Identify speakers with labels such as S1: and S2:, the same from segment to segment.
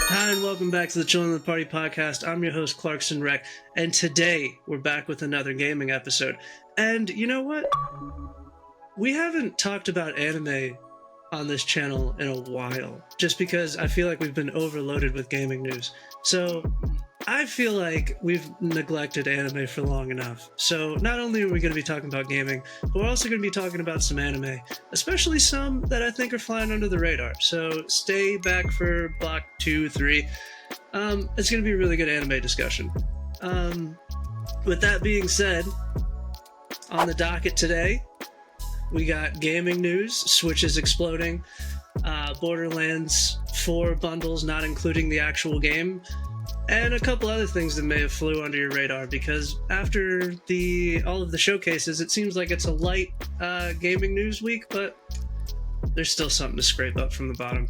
S1: Hi, and welcome back to the Chillin the Party podcast. I'm your host, Clarkson Rec, and today we're back with another gaming episode. And you know what? We haven't talked about anime on this channel in a while, just because I feel like we've been overloaded with gaming news. So I feel like we've neglected anime for long enough. So not only are we going to be talking about gaming, but we're also going to be talking about some anime, especially some that I think are flying under the radar. So stay back for block 2, 3. It's going to be a really good anime discussion. With that being said, on the docket today, we got gaming news, Switch is exploding, Borderlands 4 bundles not including the actual game, and a couple other things that may have flew under your radar, because after all of the showcases, it seems like it's a light gaming news week, but there's still something to scrape up from the bottom.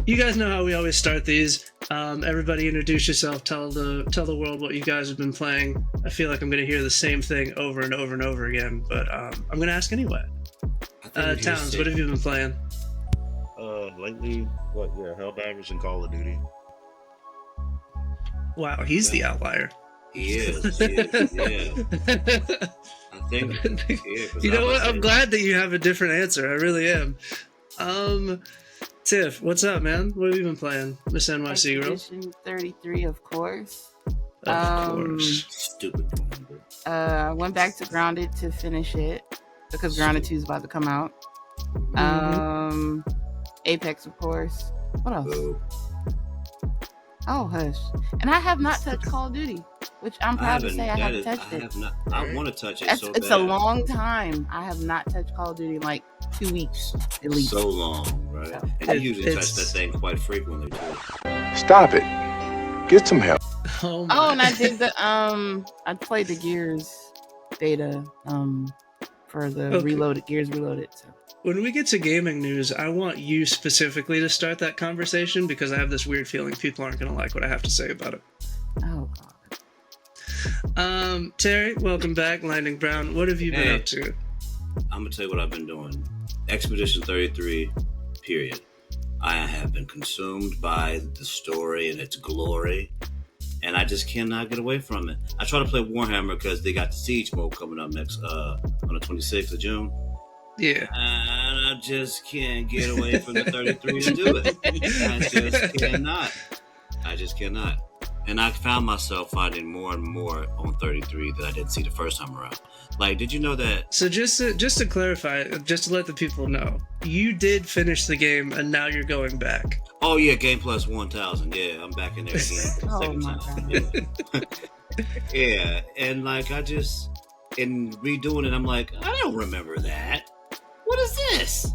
S1: You guys know how we always start these. Everybody introduce yourself, tell the world what you guys have been playing. I feel like I'm going to hear the same thing over and over and over again, but I'm going to ask anyway. Towns, what have you been playing?
S2: Lately, Helldivers and Call of Duty.
S1: Wow, he's the outlier.
S2: He is, yeah. I think,
S1: you know what? I'm glad that you have a different answer. I really am. Tiff, what's up, man? What have you been playing, Miss NYC girl?
S3: Edition 33, of course.
S1: Of course.
S2: Stupid.
S3: I went back to Grounded to finish it because Grounded 2 is about to come out. Apex, of course. What else? Oh, hush. And I have not touched Call of Duty, which I'm proud to say I haven't touched it.
S2: I want to touch it so bad.
S3: It's a long time. I have not touched Call of Duty in like 2 weeks at least.
S2: So long, right? So, and you usually touch that thing quite frequently too.
S4: Stop it. Get some help.
S1: Oh,
S3: and I did the I played the Gears beta for the Gears Reloaded. So.
S1: When we get to gaming news, I want you specifically to start that conversation, because I have this weird feeling people aren't going to like what I have to say about it.
S3: Oh, God.
S1: Terry, welcome back. Lightning Brown, what have you been up to?
S2: I'm going to tell you what I've been doing. Expedition 33, period. I have been consumed by the story and its glory, and I just cannot get away from it. I try to play Warhammer because they got the Siege mode coming up next on the 26th of June.
S1: Yeah.
S2: And I just can't get away from the 33 to do it. I just cannot. And I found myself finding more and more on 33 that I didn't see the first time around. Like, did you know that?
S1: So just to clarify, just to let the people know, you did finish the game and now you're going back.
S2: Oh yeah, Game Plus 1000. Yeah, I'm back in there again for the second time. Yeah, and like in redoing it, I'm like, I don't remember that. What is this?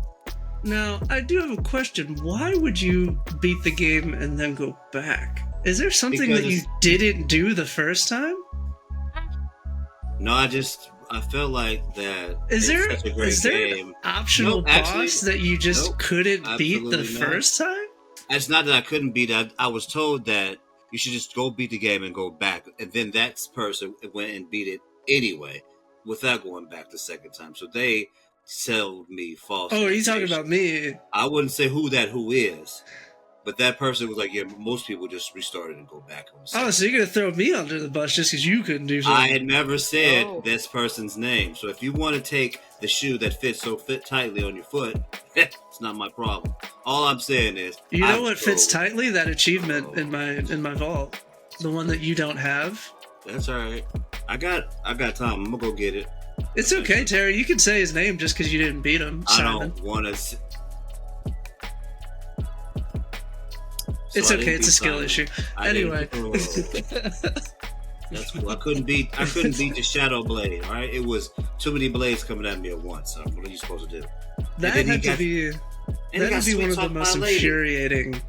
S1: Now, I do have a question. Why would you beat the game and then go back? Is there something that you didn't do the first time?
S2: No, I felt like that.
S1: Is there
S2: game.
S1: An optional boss that you just couldn't beat the first time?
S2: It's not that I couldn't beat it. I was told that you should just go beat the game and go back. And then that person went and beat it anyway without going back the second time. So they sold me false.
S1: Oh, are you talking about me?
S2: I wouldn't say who is. But that person was like, yeah, most people just restarted and go back.
S1: Oh, so you're going to throw me under the bus just because you couldn't do something?
S2: I had never said this person's name. So if you want to take the shoe that fits tightly on your foot, it's not my problem. All I'm saying is...
S1: You know what fits tightly? That achievement in my vault. The one that you don't have.
S2: That's all right. I got time. I'm going to go get it.
S1: It's okay, Terry. You can say his name just because you didn't beat him. Simon.
S2: I don't want to...
S1: It's okay. It's a skill issue. Anyway,
S2: that's cool. I couldn't beat the Shadow Blade. All right, it was too many blades coming at me at once. So what are you supposed to do?
S1: That had to be one of the most infuriating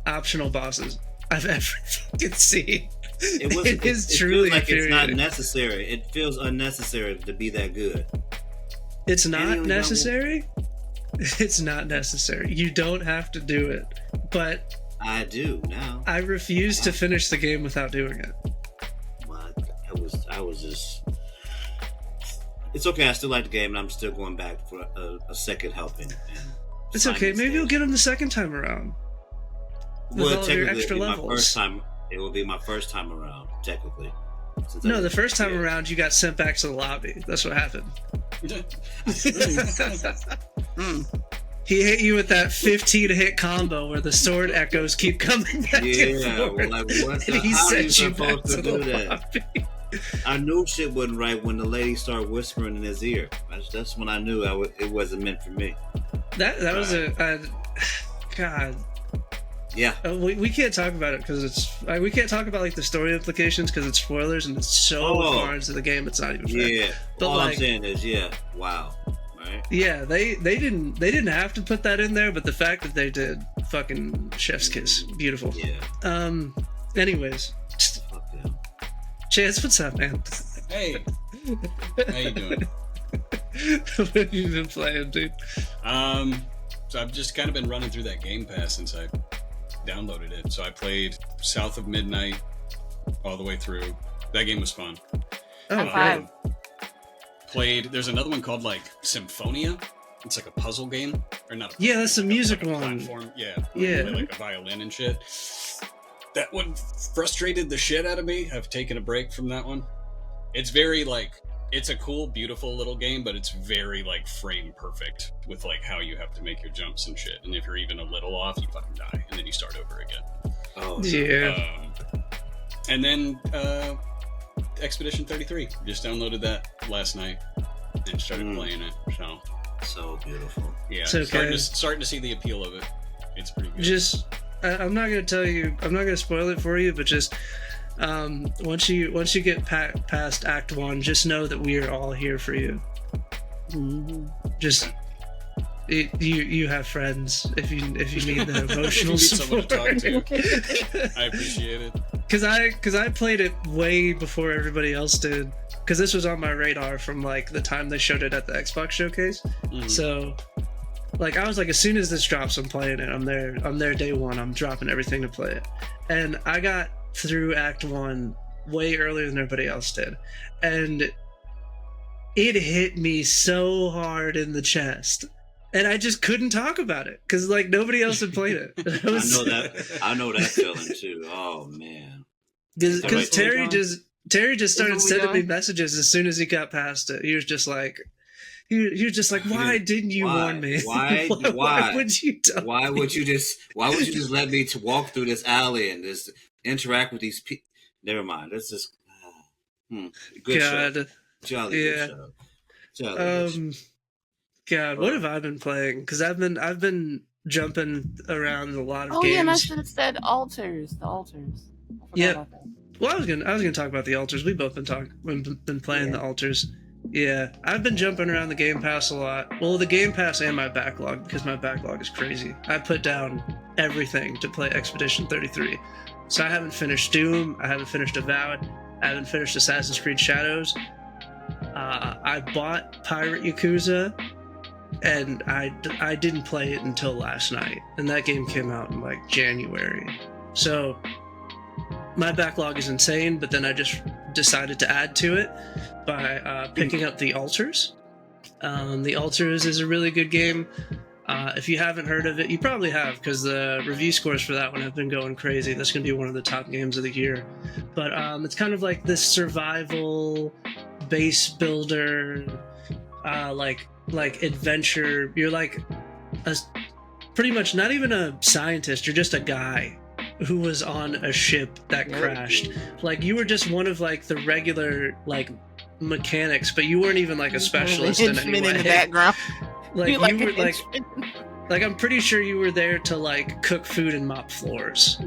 S1: optional bosses I've ever fucking seen. It is truly
S2: like
S1: infuriating.
S2: It's not necessary. It feels unnecessary to be that good.
S1: It's not necessary. It's not necessary. You don't have to do it, but.
S2: I do now.
S1: I refuse to finish the game without doing it.
S2: I was just... It's okay, I still like the game, and I'm still going back for a second helping.
S1: It's okay, maybe you'll get him the second time around. with all of your
S2: technically,
S1: extra
S2: it'd be
S1: levels.
S2: my first time. It would be my first time around, technically.
S1: No, the first time around, you got sent back to the lobby. That's what happened. He hit you with that 15-hit combo where the sword echoes keep coming back and forth.
S2: Well, like, what
S1: And he
S2: how are you
S1: sent you back
S2: supposed
S1: to
S2: to
S1: the
S2: do that?
S1: lobby.
S2: I knew shit wasn't right when the lady started whispering in his ear. That's when I knew it wasn't meant for me.
S1: That was a God.
S2: Yeah.
S1: We can't talk about it because it's we can't talk about like the story implications because it's spoilers and it's so far into the game it's not even fair.
S2: Yeah.
S1: But
S2: all
S1: like,
S2: I'm saying is, wow. Right?
S1: Yeah, they didn't have to put that in there, but the fact that they did, fucking chef's kiss, beautiful.
S2: Yeah.
S1: Anyways,
S2: Fuck them.
S1: Chance, what's up, man?
S5: Hey, how you doing?
S1: What have you been playing, dude?
S5: So I've just kind of been running through that Game Pass since I downloaded it. So I played South of Midnight all the way through. That game was fun.
S1: Oh,
S3: Five.
S5: Played. There's another one called like Symphonia. It's like a puzzle game, or not?
S1: Yeah, that's a music
S5: like a
S1: one.
S5: Platform. Yeah.
S1: Yeah.
S5: Play like a violin and shit. That one frustrated the shit out of me. I've taken a break from that one. It's very like, it's a cool, beautiful little game, but it's very like frame perfect with like how you have to make your jumps and shit. And if you're even a little off, you fucking die, and then you start over again.
S2: Oh,
S1: Yeah.
S5: And then Expedition 33. Just downloaded that last night and started playing it.
S2: so beautiful.
S5: Yeah,
S1: It's okay.
S5: starting to see the appeal of it. It's pretty good.
S1: Just, I'm not gonna tell you, I'm not gonna spoil it for you, but just once you get past Act 1, just know that we are all here for you. Just you have friends if you need the emotional
S5: If you need someone
S1: support.
S5: to talk to. I appreciate it.
S1: Cause I played it way before everybody else did. Cause this was on my radar from like the time they showed it at the Xbox showcase. So like I was like, as soon as this drops, I'm playing it. I'm there day one. I'm dropping everything to play it. And I got through Act 1 way earlier than everybody else did. And it hit me so hard in the chest. And I just couldn't talk about it because like nobody else had played it.
S2: I know that feeling too. Oh man.
S1: Because Terry just started
S3: what we
S1: sending me
S3: doing?
S1: messages as soon as he got past it. He was just like, why didn't you warn me?
S2: Why
S1: would you?
S2: Why would you just let me to walk through this alley and just interact with these people? Never mind. That's just good
S1: God,
S2: show. Jolly
S1: yeah.
S2: good show. Jolly good show.
S1: God, what have I been playing? Because I've been jumping around a lot of
S3: Oh
S1: games.
S3: yeah, and I should have said altars. The altars. I forgot
S1: Yeah.
S3: about that.
S1: Well, I was gonna talk about the altars. We've both been playing the altars. Yeah, I've been jumping around the Game Pass a lot. Well, the Game Pass and my backlog, because my backlog is crazy. I put down everything to play Expedition 33. So I haven't finished Doom. I haven't finished Avowed. I haven't finished Assassin's Creed Shadows. I bought Pirate Yakuza, and I didn't play it until last night. And that game came out in like January. So my backlog is insane, but then I just decided to add to it by picking up The Altars. The Altars is a really good game. If you haven't heard of it, you probably have, because the review scores for that one have been going crazy. That's going to be one of the top games of the year. But it's kind of like this survival base builder, like adventure. You're like pretty much not even a scientist. You're just a guy who was on a ship that crashed. Like you were just one of like the regular like mechanics, but you weren't even like a specialist in any
S3: Henchman
S1: way.
S3: in the background.
S1: Like
S3: You
S1: you were
S3: a
S1: like
S3: henchman.
S1: I'm pretty sure you were there to like cook food and mop floors.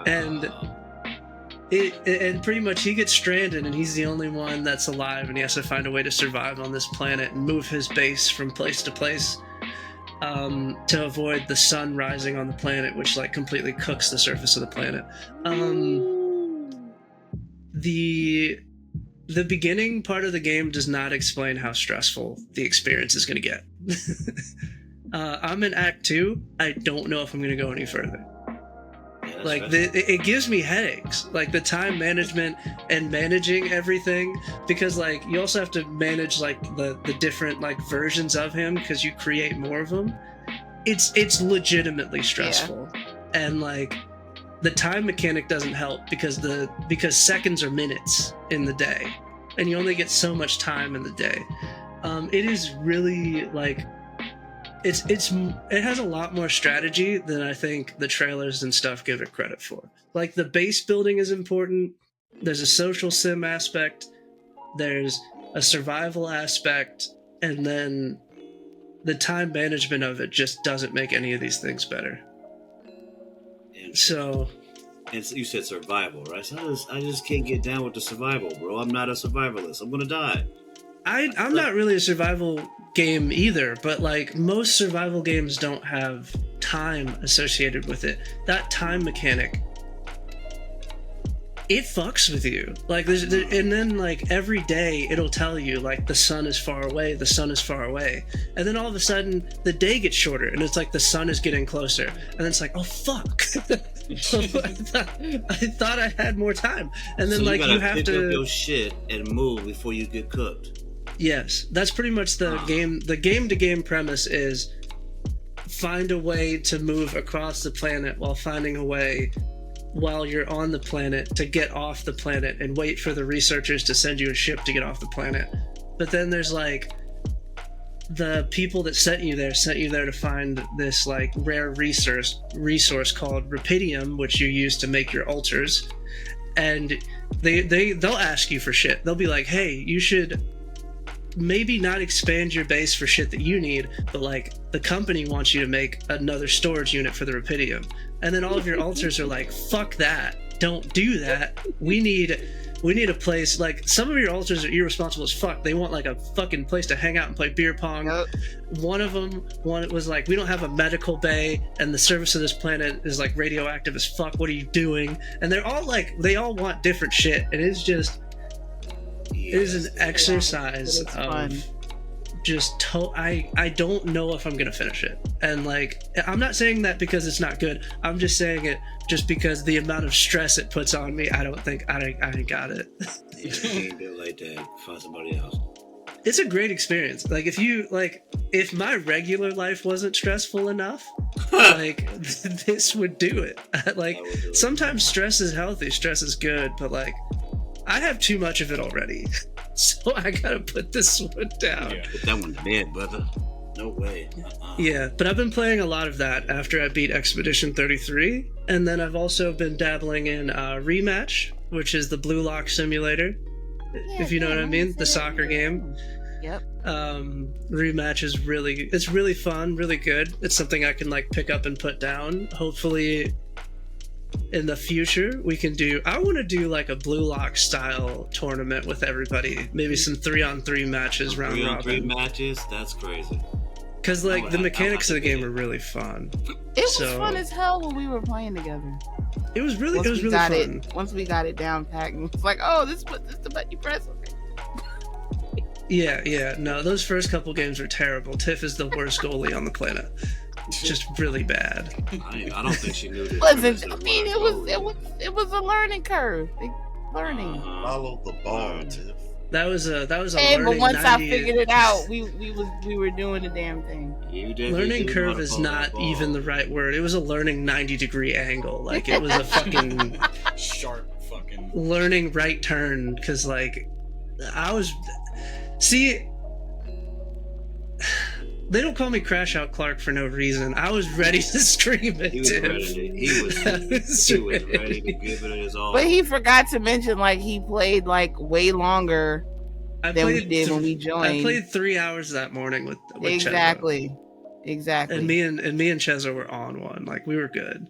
S1: And and pretty much he gets stranded and he's the only one that's alive and he has to find a way to survive on this planet and move his base from place to place to avoid the sun rising on the planet, which like completely cooks the surface of the planet. The beginning part of the game does not explain how stressful the experience is going to get. I'm in Act 2. I don't know if I'm going to go any further. Like it gives me headaches, like the time management and managing everything, because like you also have to manage like the different like versions of him because you create more of them. It's legitimately stressful. and like the time mechanic doesn't help because seconds are minutes in the day, and you only get so much time in the day. It is really like it has a lot more strategy than I think the trailers and stuff give it credit for. Like the base building is important. There's a social sim aspect. There's a survival aspect, and then the time management of it just doesn't make any of these things better. And so
S2: you said survival, right? So I just can't get down with the survival, bro. I'm not a survivalist. I'm gonna die.
S1: I'm not really a survival game either, but like most survival games don't have time associated with it. That time mechanic, it fucks with you. Like and then like every day it'll tell you like the sun is far away, the sun is far away, and then all of a sudden the day gets shorter and it's like the sun is getting closer, and then it's like, oh fuck. I thought I had more time, and then so like you have to pick
S2: up your shit and move before you get cooked.
S1: Yes, that's pretty much the game. The game-to-game premise is find a way to move across the planet while finding a way while you're on the planet to get off the planet and wait for the researchers to send you a ship to get off the planet. But then there's like the people that sent you there to find this like rare resource called rupidium, which you use to make your altars, and they'll ask you for shit. They'll be like, hey, you should maybe not expand your base for shit that you need, but like the company wants you to make another storage unit for the rupidium, and then all of your altars are like, fuck that, don't do that, we need a place. Like some of your altars are irresponsible as fuck. They want like a fucking place to hang out and play beer pong. Yep. One was like, we don't have a medical bay and the surface of this planet is like radioactive as fuck, what are you doing? And they're all like, they all want different shit, and it's just it is an exercise of fun. Just I don't know if I'm gonna finish it, and like I'm not saying that because it's not good. I'm just saying it just because the amount of stress it puts on me. I don't think I got it.
S2: You can't do it like that. Find somebody else.
S1: It's a great experience. Like if my regular life wasn't stressful enough, like this would do it. Like sometimes stress is healthy, stress is good, but like I have too much of it already, so I gotta put this one down.
S2: Yeah, put that one to bed, brother. No way.
S1: Yeah, but I've been playing a lot of that after I beat Expedition 33, and then I've also been dabbling in Rematch, which is the Blue Lock simulator, if you know what I mean, the soccer game.
S3: Yep.
S1: Rematch is really fun, really good. It's something I can like pick up and put down. Hopefully in the future I want to do like a Blue Lock style tournament with everybody, maybe some 3-on-3 matches, round robin.
S2: 3-on-3 matches, that's crazy.
S1: Because like the mechanics of the game are really fun.
S3: It was fun as hell when we were playing together.
S1: It was really fun.
S3: Once we got it down packed, it's like, oh, this is the button you press. Okay.
S1: Yeah. No, those first couple games were terrible. Tiff is the worst goalie on the planet. Just really bad.
S2: I don't think she knew this.
S3: Listen, I mean, it was a learning curve. Learning.
S6: Follow the bar, Tiff.
S1: That was a
S3: hey,
S1: learning.
S3: But once I figured it out, we were doing the damn thing.
S1: Learning curve is not even the right word. It was a learning 90-degree angle. Like it was a fucking
S5: sharp fucking
S1: learning right turn. Because like they don't call me Crash Out Clark for no reason. I was ready to scream it.
S2: He was ready to give it his all.
S3: But he forgot to mention like he played like way longer than we did when we joined.
S1: I played 3 hours that morning with
S3: exactly.
S1: And me and Cheza were on one. Like we were good.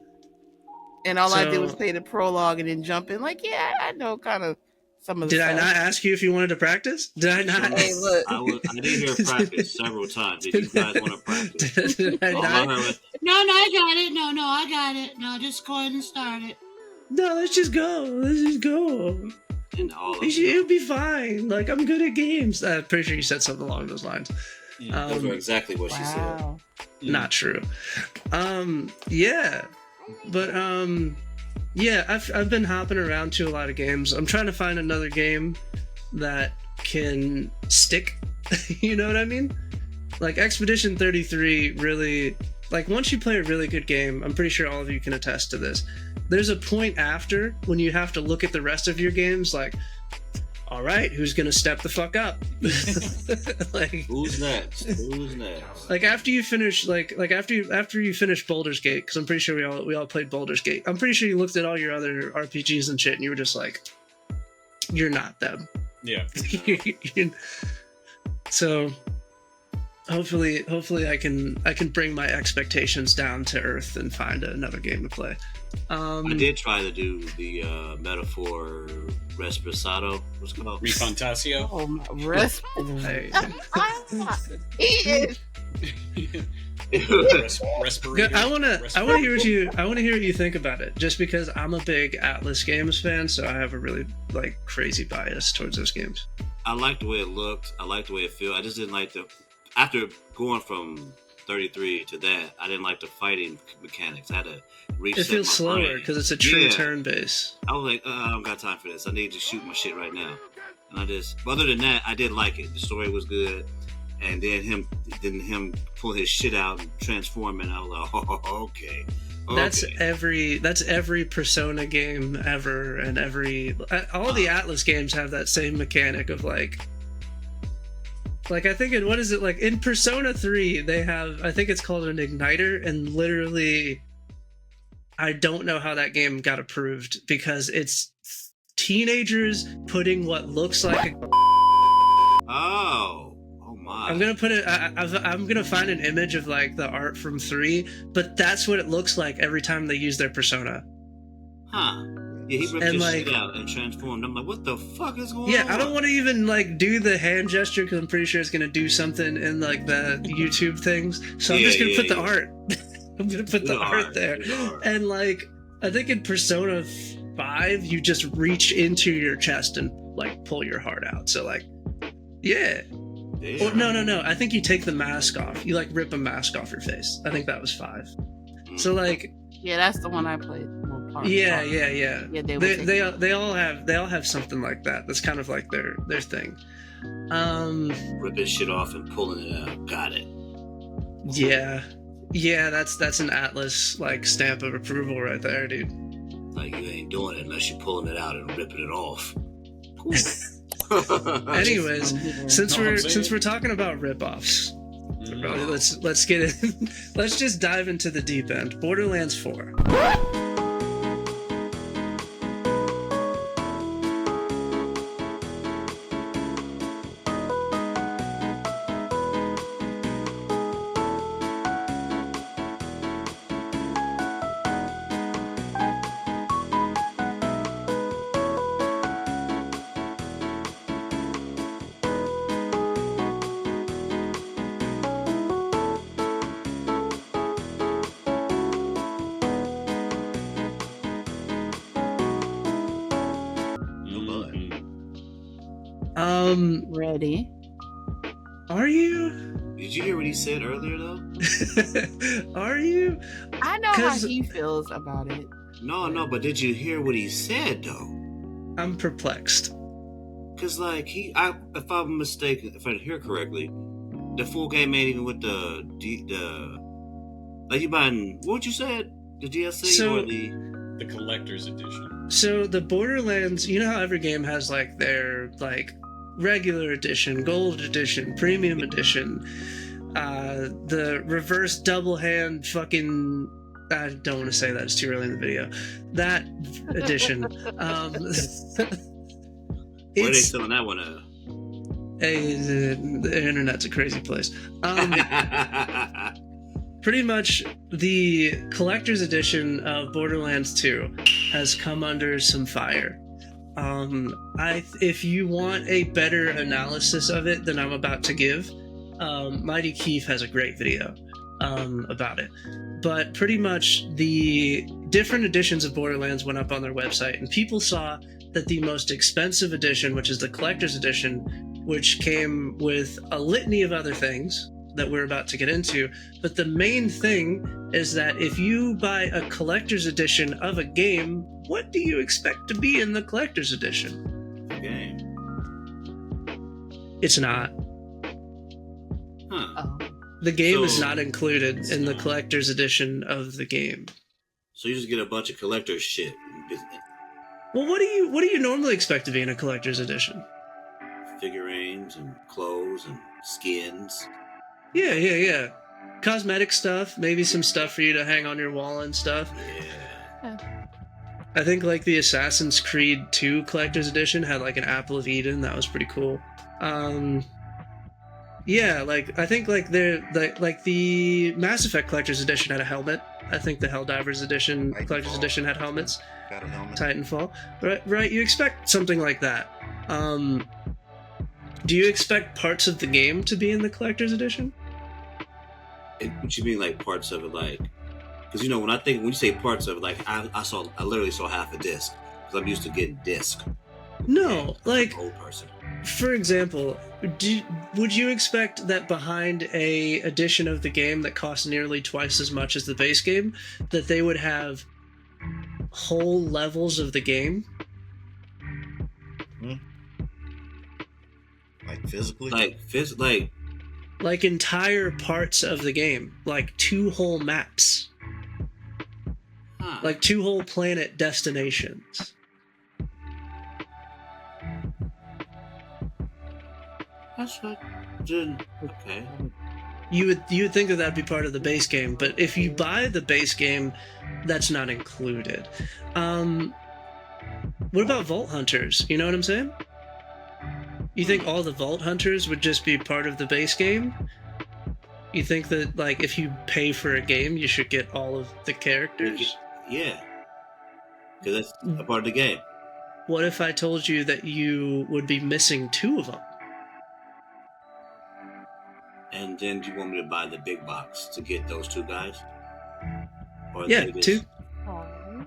S3: And all I did was play the prologue and then jump in. Like, yeah, I know kind of some of the
S1: stuff.
S3: I
S1: not ask you if you wanted to practice? Did I not?
S3: Hey, look.
S2: I did hear practice several times. Did you guys want to practice?
S1: Did I not?
S7: No, I got it. No, I got it. No, just go ahead and start it.
S1: No, let's just go. It'll be fine. Like, I'm good at games. I'm pretty sure you said something along those lines.
S2: Yeah, those were exactly what she said.
S1: Not true. Yeah. But, yeah, I've been hopping around to a lot of games. I'm trying to find another game that can stick. You know what I mean? Like Expedition 33 really like once you play a really good game, I'm pretty sure all of you can attest to this. There's a point after when you have to look at the rest of your games like, all right, who's gonna step the fuck up? Like,
S2: Who's next? Who's next?
S1: like after you finish, after you finish Baldur's Gate, because I'm pretty sure we all played Baldur's Gate. I'm pretty sure you looked at all your other RPGs and shit, and you were just like, you're not them.
S5: Yeah.
S1: So hopefully I can bring my expectations down to earth and find another game to play.
S2: I did try to do the metaphor Respirado. What's it called?
S5: Refantasio.
S3: Oh my
S1: Hey.
S5: Respirator.
S1: I want to hear what you think about it, just because I'm a big Atlas Games fan, so I have a really like crazy bias towards those games.
S2: I liked the way it looked. I liked the way it felt. I just didn't like after going from 33 to that, I didn't like the fighting mechanics. I had to reset.
S1: It feels
S2: my
S1: slower
S2: brain.
S1: because it's a true
S2: Yeah.
S1: turn base.
S2: I was like, I don't got time for this. I need to shoot my shit right now. And but other than that, I did like it. The story was good. And then him pull his shit out and transform, and I was like, oh, okay.
S1: That's every Persona game ever, and all the Atlas games have that same mechanic of like I think in Persona 3 they have, I think it's called an igniter, and literally I don't know how that game got approved because it's teenagers putting what looks like a
S2: Oh my.
S1: I'm gonna put it. I'm gonna find an image of like the art from 3, but that's what it looks like every time they use their persona.
S2: Huh. Yeah, he ripped
S1: And,
S2: his
S1: like-
S2: shit out and transformed. I'm like, what the fuck is going on?
S1: Yeah, I don't want to even like do the hand gesture because I'm pretty sure it's gonna do something in like the YouTube things. So I'm
S2: Yeah,
S1: just gonna
S2: yeah,
S1: put the
S2: yeah.
S1: art. I'm gonna put the art there.
S2: Do the art.
S1: And like I think in Persona 5, you just reach into your chest and like pull your heart out. So like, yeah.
S2: Damn.
S1: Or, no. I think you take the mask off. You like rip a mask off your face. I think that was 5. So like,
S3: Yeah, that's the one I played.
S1: yeah.
S3: Yeah,
S1: They all have something like that. That's kind of like their thing.
S2: Ripping shit off and pulling it out. Got it.
S1: Yeah. That's an Atlas like stamp of approval right there, dude.
S2: Like, you ain't doing it unless you're pulling it out and ripping it off.
S1: Anyways, since
S5: No, I'm saying-
S1: we're talking about ripoffs, let's get in. Let's just dive into the deep end. Borderlands 4.
S3: Ready?
S1: Are you?
S2: Did you hear what he said earlier, though?
S1: Are you?
S3: I know how
S1: 'Cause-
S3: he feels about it.
S2: No, but did you hear what he said, though?
S1: I'm perplexed.
S2: Because, like, if I'm mistaken, if I hear correctly, the full game ain't even with like, you buying, what you said? The DLC
S1: So-
S2: or the...
S5: The collector's edition.
S1: So the Borderlands, you know how every game has like their like regular edition, gold edition, premium edition, the reverse double hand fucking. I don't want to say that; it's too early in the video. That edition.
S2: Where they
S1: It's
S2: selling that one at?
S1: the internet's a crazy place. Pretty much the collector's edition of Borderlands 2 has come under some fire. If you want a better analysis of it than I'm about to give, Mighty Keith has a great video about it. But pretty much the different editions of Borderlands went up on their website, and people saw that the most expensive edition, which is the collector's edition, which came with a litany of other things that we're about to get into, but the main thing is that if you buy a collector's edition of a game, what do you expect to be in the collector's edition?
S2: Game.
S1: It's not.
S2: Huh.
S3: Oh.
S1: The game is
S2: So-
S1: not included in the collector's edition of the game.
S2: So you just get a bunch of collector shit.
S1: Well, what do you normally expect to be in a collector's edition?
S2: Figurines and clothes and skins.
S1: Yeah. Cosmetic stuff, maybe some stuff for you to hang on your wall and stuff.
S2: Yeah.
S1: I think like the Assassin's Creed 2 collector's edition had like an Apple of Eden. That was pretty cool. Yeah, like I think like the Mass Effect collector's edition had a helmet. I think the Helldivers edition, collector's edition, had helmets.
S6: Got a helmet.
S1: Titanfall, right? You expect something like that. Do you expect parts of the game to be in the collector's edition?
S2: What you mean, like parts of it, like? Because when you say parts of it, like I literally saw half a disc because I'm used to getting disc.
S1: No, like
S2: I'm an old person.
S1: for example, would you expect that behind a edition of the game that costs nearly twice as much as the base game, that they would have whole levels of the game?
S6: Like physically?
S2: Like
S1: Entire parts of the game, like 2 whole maps, like 2 whole planet destinations.
S2: That's what. Okay.
S1: You would think that that'd be part of the base game, but if you buy the base game, that's not included. What about Vault Hunters? You know what I'm saying? You think all the Vault Hunters would just be part of the base game? You think that, like, if you pay for a game, you should get all of the characters?
S2: Yeah. Because that's a part of the game.
S1: What if I told you that you would be missing 2 of them?
S2: And then do you want me to buy the big box to get those 2 guys? Or
S1: Yeah,
S2: they just-
S1: 2.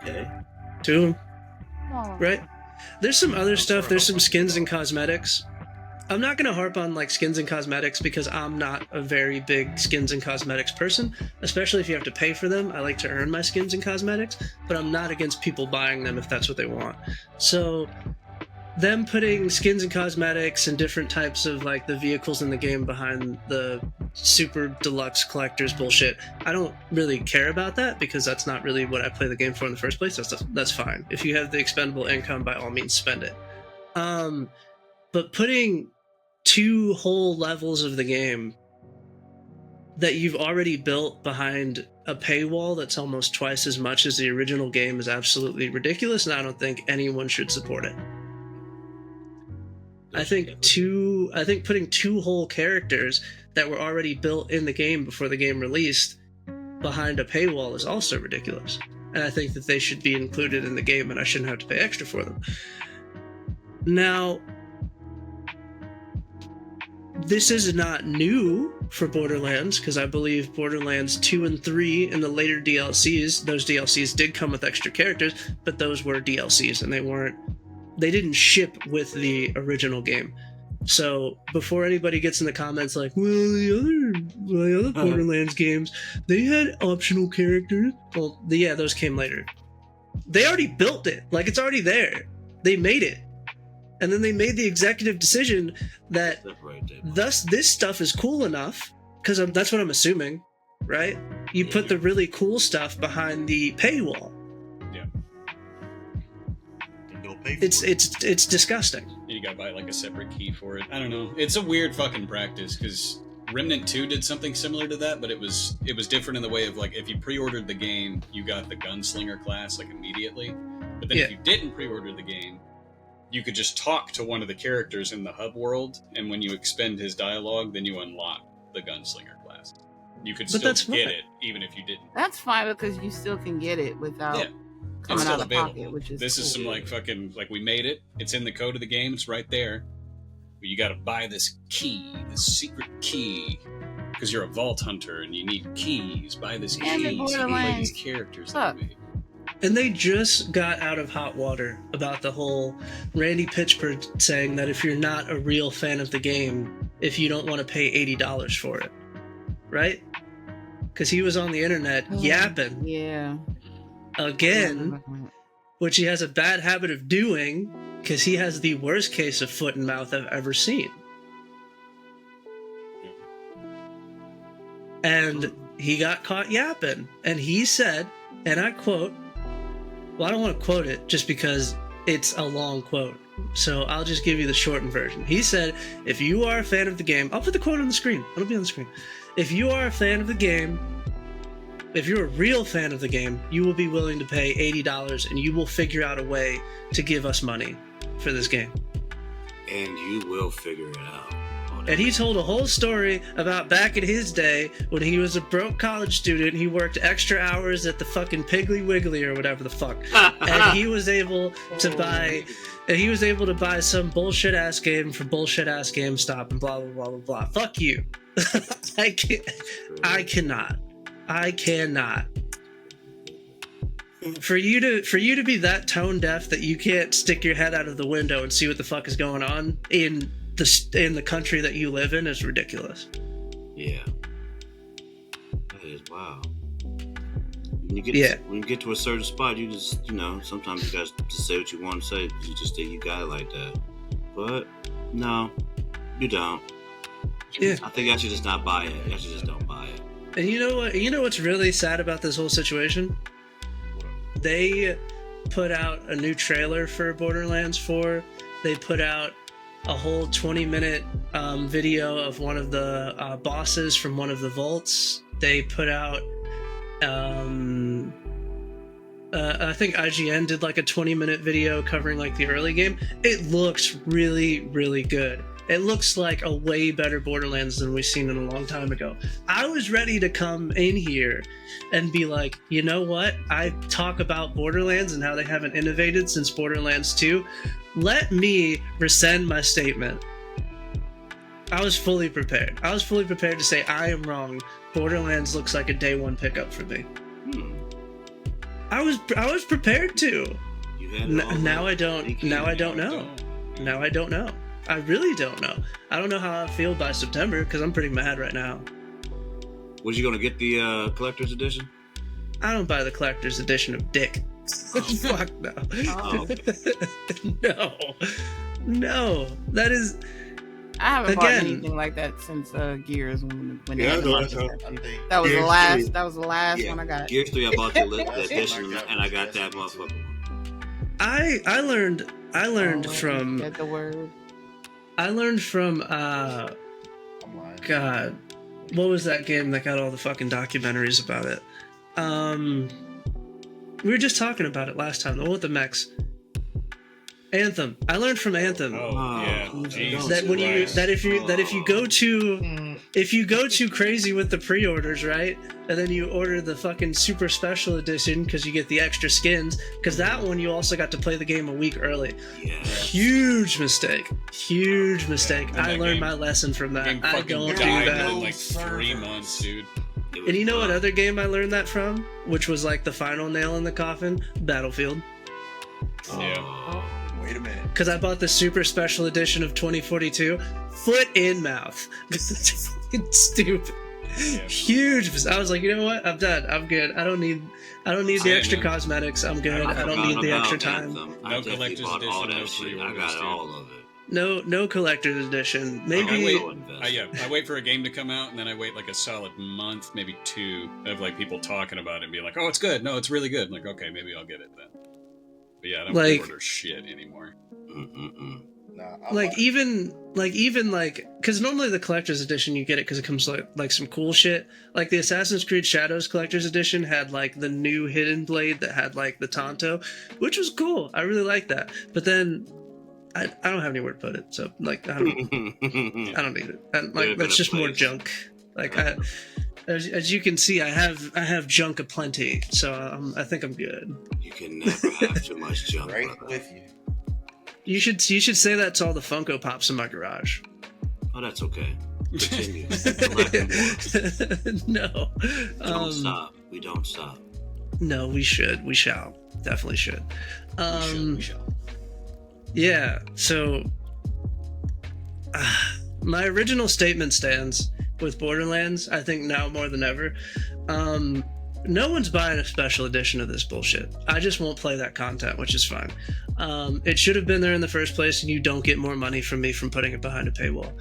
S2: Okay.
S1: 2 of them. Right? There's some other stuff. There's some skins and cosmetics. I'm not going to harp on like skins and cosmetics because I'm not a very big skins and cosmetics person, especially if you have to pay for them. I like to earn my skins and cosmetics, but I'm not against people buying them if that's what they want. So them putting skins and cosmetics and different types of like the vehicles in the game behind the super deluxe collectors bullshit, I don't really care about that because that's not really what I play the game for in the first place. That's fine. If you have the expendable income, by all means spend it. But putting 2 whole levels of the game that you've already built behind a paywall that's almost twice as much as the original game is absolutely ridiculous, and I don't think anyone should support it. I think putting 2 whole characters that were already built in the game before the game released behind a paywall is also ridiculous. And I think that they should be included in the game and I shouldn't have to pay extra for them. Now, this is not new for Borderlands, because I believe Borderlands 2 and 3 in the later DLCs, those DLCs did come with extra characters, but those were DLCs and they didn't ship with the original game. So before anybody gets in the comments like, well, the other Borderlands games, they had optional characters. Well, yeah, those came later. They already built it. Like, it's already there. They made it. And then they made the executive decision that thus this stuff is cool enough, because that's what I'm assuming, right? You put the really cool stuff behind the paywall. It's disgusting.
S5: You gotta buy like a separate key for it. I don't know. It's a weird fucking practice because Remnant 2 did something similar to that, but it was different in the way of like if you pre-ordered the game, you got the gunslinger class like immediately. But then if you didn't pre-order the game, you could just talk to one of the characters in the hub world, and when you expend his dialogue, then you unlock the gunslinger class. You could still get it even if you didn't.
S3: That's fine because you still can get it without coming out of pocket, which is
S5: this is some like fucking like we made it. It's in the code of the game. It's right there. But you got to buy this key, this secret key, because you're a vault hunter and you need keys. Buy this key so you can play these characters that we made.
S1: And they just got out of hot water about the whole Randy Pitchford saying that if you're not a real fan of the game, if you don't want to pay $80 for it, right? Because he was on the internet yapping.
S3: Yeah.
S1: Again, which he has a bad habit of doing because he has the worst case of foot and mouth I've ever seen. and he got caught yapping. And he said, and I quote, well, I don't want to quote it just because it's a long quote. So I'll just give you the shortened version. He said, if you are a fan of the game, I'll put the quote on the screen. It'll be on the screen. If you are a fan of the game, if you're a real fan of the game, you will be willing to pay $80 and you will figure out a way to give us money for this game.
S2: And you will figure it out.
S1: And he told a whole story about back in his day when he was a broke college student. He worked extra hours at the fucking Piggly Wiggly or whatever the fuck, and he was able to buy some bullshit ass game from bullshit ass GameStop and blah blah blah blah blah. Fuck you. I cannot. For you to be that tone deaf that you can't stick your head out of the window and see what the fuck is going on in the country that you live in is ridiculous.
S2: Yeah. That is wow. When you get to a certain spot, you just, sometimes you guys just say what you want to say. You just think you got it like that. But no, you don't.
S1: Yeah.
S2: I think I should just not buy it. I should just don't buy it.
S1: And you know what? You know what's really sad about this whole situation? They put out a new trailer for Borderlands 4. They put out a whole 20-minute video of one of the bosses from one of the vaults. They put out, I think IGN did like a 20-minute video covering like the early game. It looks really, really good. It looks like a way better Borderlands than we've seen in a long time ago. I was ready to come in here and be like, you know what? I talk about Borderlands and how they haven't innovated since Borderlands 2. Let me rescind my statement. I was fully prepared. I was fully prepared to say I am wrong. Borderlands looks like a day one pickup for me. I was prepared to. Now I don't. Now I don't know. Now I don't know. I really don't know. I don't know how I feel by September because I'm pretty mad right now.
S2: Was you gonna get the collector's edition?
S1: I don't buy the collector's edition of Dick. Fuck no.
S2: Oh.
S1: No. That is.
S3: I haven't bought anything like that since Gears when they had the
S6: I
S3: that
S6: think
S3: was the last. That was the last one I got.
S2: Gears 3, I bought the edition and I got that motherfucker.
S1: I learned from.
S3: Get the word.
S1: I learned from God, what was that game that got all the fucking documentaries about it? We were just talking about it last time. The one with the mechs. Anthem. I learned from Anthem.
S5: Oh yeah.
S1: That if you go too crazy with the pre-orders, right? And then you order the fucking super special edition because you get the extra skins. Because that one you also got to play the game a week early.
S2: Yeah.
S1: Huge mistake.
S5: Yeah.
S1: I learned my lesson from that. I don't do that.
S5: In like 3 months, dude.
S1: And you know what other game I learned that from? Which was like the final nail in the coffin? Battlefield.
S5: Yeah.
S6: Wait a minute.
S1: Because I bought the super special edition of 2042. Foot in mouth. It's fucking stupid.
S5: Yeah.
S1: Huge. I was like, you know what? I'm done. I'm good. I don't need the extra cosmetics. I'm good. I don't need the extra time.
S5: No collector's edition.
S2: All that
S5: No
S2: shit. I
S5: pre-orders,
S2: got
S5: dude.
S2: all of it.
S1: No collector's edition. Maybe.
S5: I wait for a game to come out, and then I wait like a solid month, maybe 2, of like people talking about it and be like, "Oh, it's good. No, it's really good." I'm like, okay, maybe I'll get it then. But yeah, I don't order shit anymore.
S1: Nah, because normally the collector's edition you get it because it comes like some cool shit. Like the Assassin's Creed Shadows collector's edition had like the new hidden blade that had like the Tonto, which was cool. I really liked that. But then I don't have anywhere to put it, so like I don't need it. That's just more junk. Like as you can see, I have junk aplenty, so I think I'm good.
S2: You can never have too much junk.
S6: Right
S2: brother.
S6: with you.
S1: You should say that to all the Funko Pops in my garage.
S2: Oh, that's okay. Continue.
S1: No.
S2: Don't stop. We don't stop.
S1: No, we should. We shall. Definitely should.
S5: We shall.
S1: Yeah, so my original statement stands with Borderlands, I think now more than ever. No one's buying a special edition of this bullshit. I just won't play that content, which is fine. It should have been there in the first place, and you don't get more money from me from putting it behind a paywall.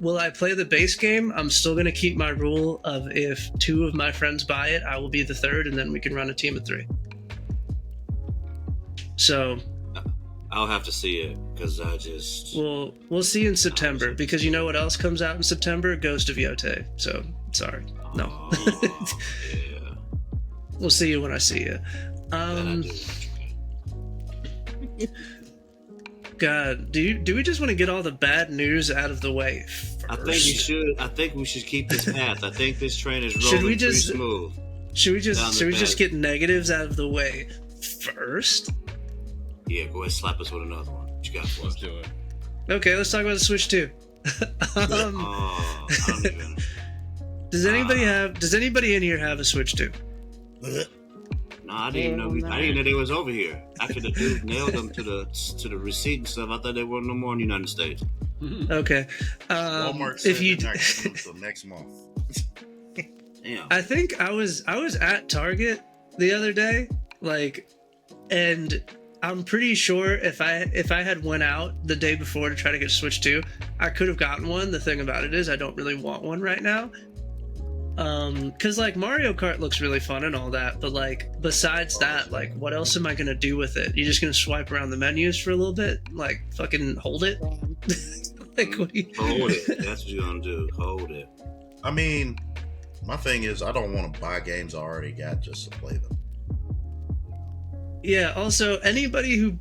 S1: will I play the base game? I'm still going to keep my rule of if 2 of my friends buy it, I will be the 3rd, and then we can run a team of 3. So
S2: I'll have to see it because I just.
S1: We'll see in September, because you know what else comes out in September? Ghost of Yote. So sorry, no.
S2: Yeah.
S1: We'll see you when I see you. God, do we just want to get all the bad news out of the way first?
S2: I think we should. I think we should keep this path. I think this train is rolling pretty smooth.
S1: Should we just get negatives out of the way first?
S2: Yeah, go ahead, slap us with another one. What you got for us?
S5: Let's do it.
S1: Okay, let's talk about the Switch 2.
S2: I don't even.
S1: Does anybody in here have a Switch 2?
S2: No, I didn't know. I didn't know they was over here. After the dude nailed them to the receipt and stuff, I thought they weren't no more in the United States.
S1: Okay.
S6: Walmart said they're not coming until next month.
S2: Damn.
S1: I think I was at Target the other day, and I'm pretty sure if I had went out the day before to try to get Switch 2, I could have gotten one. The thing about it is I don't really want one right now. Cause Mario Kart looks really fun and all that, but besides that, what else am I gonna do with it? You're just gonna swipe around the menus for a little bit? Fucking hold it? What do you...
S2: Hold it. That's what you're gonna do. Hold it.
S6: I mean, my thing is I don't want to buy games I already got just to play them.
S1: Yeah, also, anybody who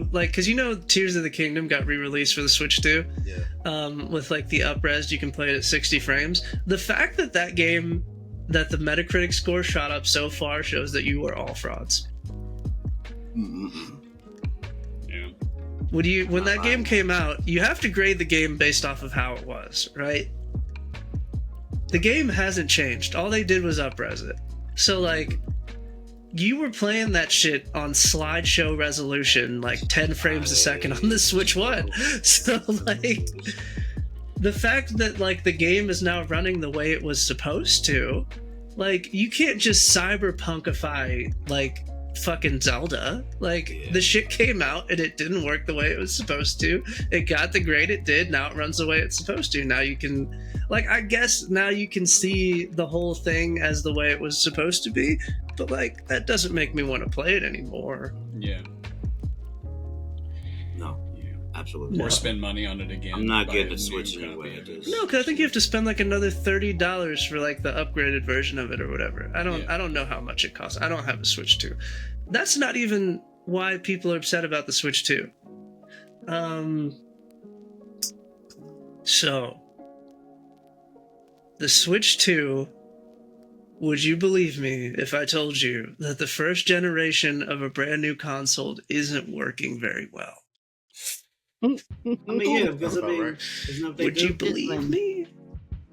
S1: because Tears of the Kingdom got re-released for the Switch 2.
S6: Yeah.
S1: With the up-res, you can play it at 60 frames. The fact that game, that the Metacritic score shot up so far shows that you are all frauds.
S5: Yeah.
S1: When that game came out, you have to grade the game based off of how it was, right? The game hasn't changed. All they did was up-res it. So, you were playing that shit on slideshow resolution, 10 frames a second on the Switch 1. So, the fact that, the game is now running the way it was supposed to, you can't just cyberpunkify, fucking Zelda. The shit came out and it didn't work the way it was supposed to. It got the grade it did, now it runs the way it's supposed to. Now you can, I guess now you can see the whole thing as the way it was supposed to be, but that doesn't make me want to play it anymore.
S5: Yeah.
S2: No.
S5: Yeah.
S2: Absolutely.
S5: Or spend money on it again.
S2: I'm not
S5: buy
S2: getting
S5: a
S2: a Switch
S5: new
S2: anyway.
S5: copy of it.
S1: No, because I think you have to spend another $30 for the upgraded version of it or whatever. I don't know how much it costs. I don't have a Switch 2. That's not even why people are upset about the Switch 2. So the Switch 2, would you believe me if I told you that the first generation of a brand new console isn't working very well?
S2: I mean, yeah, because
S1: would you believe me?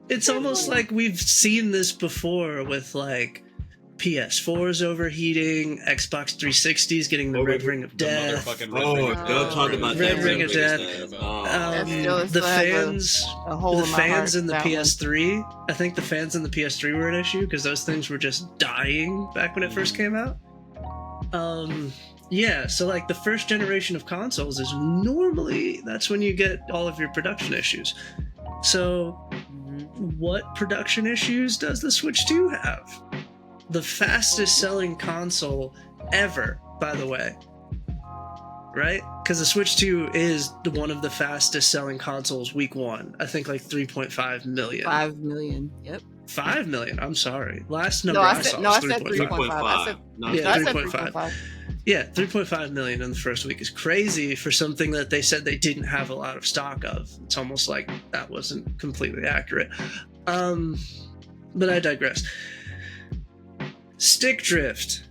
S1: It's almost like we've seen this before with PS4's overheating, Xbox 360's getting the red ring of death.
S2: Don't talk about
S1: red ring of death. The fans in the PS3. I think the fans in the PS3 were an issue because those things were just dying back when it first came out. Yeah, so the first generation of consoles is normally that's when you get all of your production issues. So, what production issues does the Switch 2 have? The fastest selling console ever, by the way. Right? Because the Switch 2 is one of the fastest selling consoles week 1. I think 3.5 million.
S3: 5 million, yep.
S1: 5 million, I'm sorry. Last number I saw was 3.5. Yeah, 3.5. Yeah, 3.5 million in the first week is crazy for something that they said they didn't have a lot of stock of. It's almost like that wasn't completely accurate. But I digress. Stick drift.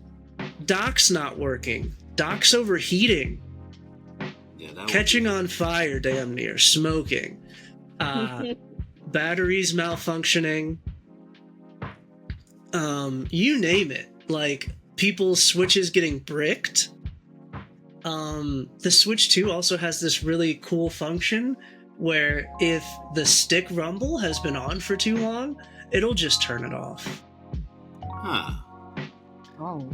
S1: Dock's not working. Dock's overheating. Catching on fire, damn near. Smoking. Batteries malfunctioning. You name it. People's Switches getting bricked. The Switch 2 also has this really cool function where if the stick rumble has been on for too long, it'll just turn it off.
S2: Huh.
S3: Oh.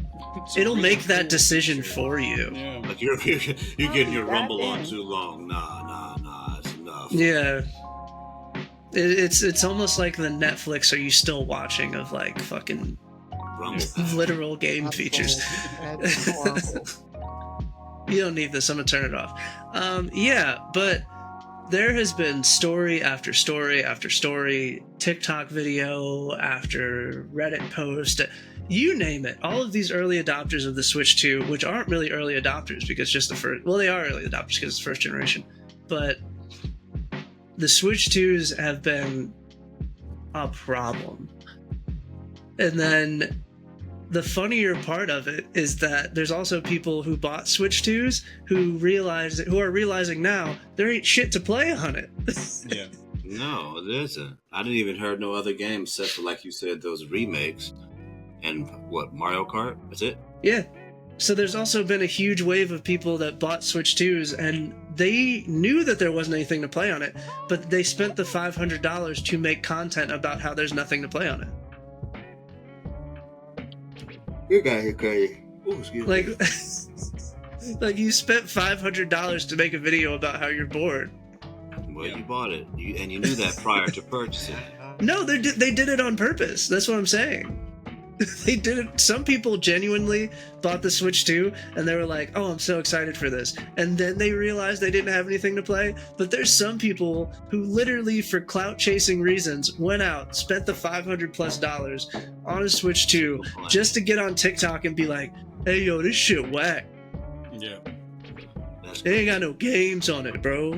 S1: It'll make that decision for you.
S5: Yeah.
S2: You're getting your rumble on too long. Nah, it's enough.
S1: Yeah. It's almost like the Netflix "Are you still watching?" of like fucking literal game
S3: That's
S1: features.
S3: That's horrible.
S1: You don't need this. I'm gonna turn it off. Yeah, but there has been story after story after story, TikTok video after Reddit post, you name it. All of these early adopters of the Switch 2, which aren't really early adopters because just the first, well, they are early adopters because it's first generation, but the Switch 2s have been a problem. And then the funnier part of it is that there's also people who bought Switch 2s who are realizing now there ain't shit to play on it.
S5: Yeah.
S2: No, it isn't. I didn't even heard no other games except for, like you said, those remakes. And what, Mario Kart? That's it?
S1: Yeah. So there's also been a huge wave of people that bought Switch 2s and they knew that there wasn't anything to play on it, but they spent the $500 to make content about how there's nothing to play on it.
S2: You got here, crazy.
S1: Like, like you spent $500 to make a video about how you're bored.
S2: Well, you bought it, and you knew that prior to purchasing it.
S1: No, they did it on purpose. That's what I'm saying. They did it. Some people genuinely bought the Switch 2 and they were like, oh, I'm so excited for this. And then they realized they didn't have anything to play. But there's some people who literally, for clout chasing reasons, went out, spent the $500+ on a Switch 2 just to get on TikTok and be like, hey, yo, this shit whack.
S5: Yeah.
S1: They ain't got no games on it, bro.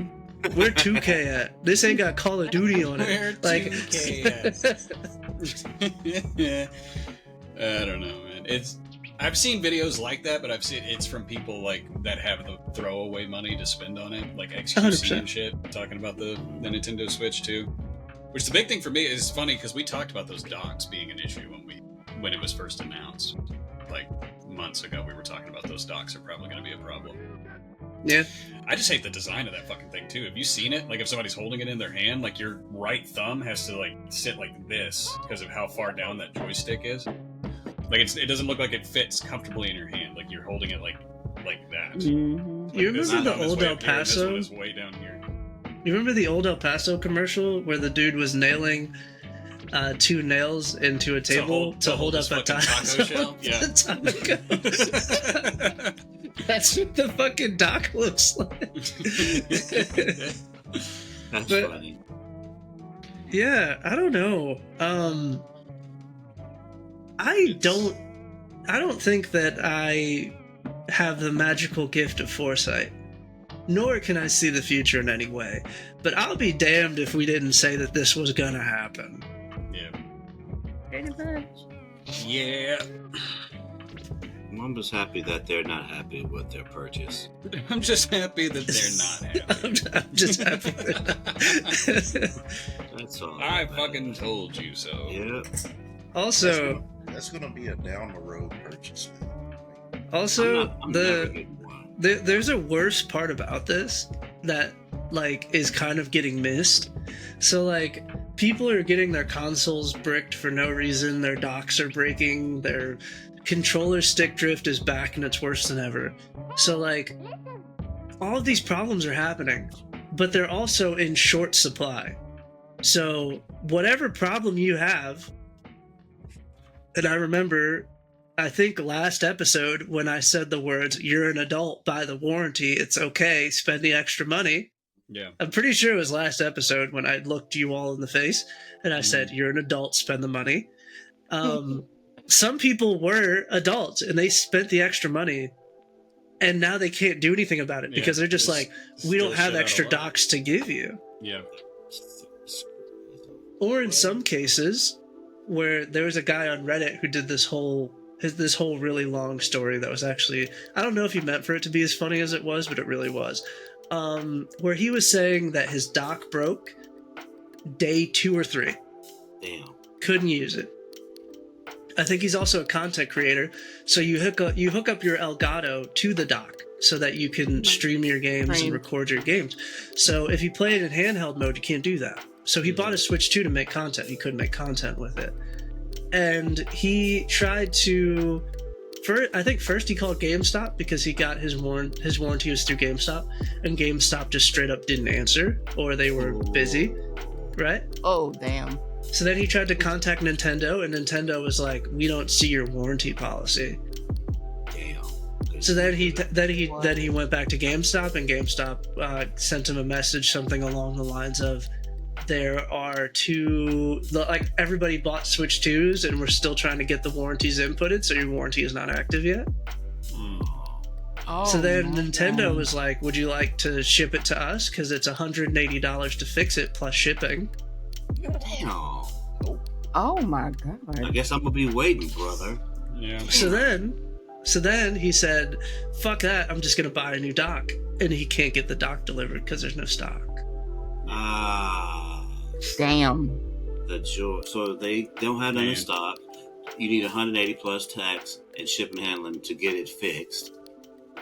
S1: Where 2K at? This ain't got Call of Duty on it.
S5: Where
S1: Like
S5: 2K at? I don't know, man. I've seen videos like that, but I've seen it's from people like that have the throwaway money to spend on it, like XQC
S1: 100%.
S5: and shit, talking about the Nintendo Switch 2. Which the big thing for me is funny because we talked about those docks being an issue when it was first announced. Like months ago, we were talking about those docks are probably going to be a problem.
S1: Yeah.
S5: I just hate the design of that fucking thing too. Have you seen it? Like if somebody's holding it in their hand, like your right thumb has to like sit like this because of how far down that joystick is. Like it doesn't look like it fits comfortably in your hand. Like you're holding it like that.
S3: Mm-hmm.
S5: Like,
S1: You
S5: this
S1: remember the
S5: thumb is
S1: old
S5: way
S1: El
S5: up here, and this one
S1: Paso?
S5: is way down here.
S1: You remember the old El Paso commercial where the dude was nailing 2 nails into a table to hold up a
S5: this fucking taco shell? Yeah.
S1: Taco. That's what the fucking dock looks like.
S2: That's
S1: But-
S2: funny.
S1: Yeah, I don't know. I don't think that I have the magical gift of foresight, nor can I see the future in any way. But I'll be damned if we didn't say that this was gonna happen.
S5: Yeah.
S3: Pretty much.
S5: Yeah.
S2: I'm just happy that they're not happy with their purchase.
S5: I'm just happy that they're not happy.
S1: I'm just happy.
S2: That's all.
S5: I fucking told you so.
S2: Yeah.
S1: Also,
S6: That's gonna be a down the road purchase, man.
S1: also
S2: I'm never getting one.
S1: there's a worse part about this that like is kind of getting missed. So like people are getting their consoles bricked for no reason, their docks are breaking, their controller stick drift is back and it's worse than ever. So like all of these problems are happening, but they're also in short supply. So whatever problem you have, and I remember I think last episode when I said the words, you're an adult, buy the warranty, it's okay, spend the extra money.
S5: Yeah.
S1: I'm pretty sure it was last episode when I looked you all in the face and I said, you're an adult, spend the money. Some people were adults and they spent the extra money and now they can't do anything about it because they're just like, we don't have extra docks to give you.
S5: Yeah.
S1: Or in some cases where there was a guy on Reddit who did this whole really long story that was actually, I don't know if he meant for it to be as funny as it was, but it really was. Where he was saying that his dock broke day 2 or 3.
S2: Damn.
S1: Couldn't use it. I think he's also a content creator, so you hook up your Elgato to the dock so that you can stream your games and record your games. So if you play it in handheld mode, you can't do that. So he bought a Switch 2 to make content. He couldn't make content with it. And he tried to... I think first he called GameStop because he got his warranty was through GameStop, and GameStop just straight up didn't answer, or they were busy. right?
S3: Oh, damn.
S1: So then he tried to contact Nintendo, and Nintendo was like, "We don't see your warranty policy."
S2: Damn.
S1: So then he went back to GameStop, and GameStop sent him a message, something along the lines of, "There are everybody bought Switch 2s, and we're still trying to get the warranties inputted, so your warranty is not active yet."
S3: Oh,
S1: So then
S3: my
S1: Nintendo
S3: God.
S1: was like, "Would you like to ship it to us? Because it's $180 to fix it plus shipping."
S2: Damn.
S3: Oh my
S2: I
S3: God.
S2: guess I'm gonna be waiting, brother.
S5: Yeah.
S1: So then he said, "Fuck that! I'm just gonna buy a new dock," and he can't get the dock delivered because there's no stock.
S3: Damn.
S2: The joy. So they don't have none in
S5: Man.
S2: stock. You need 180 plus tax and shipping and handling to get it fixed.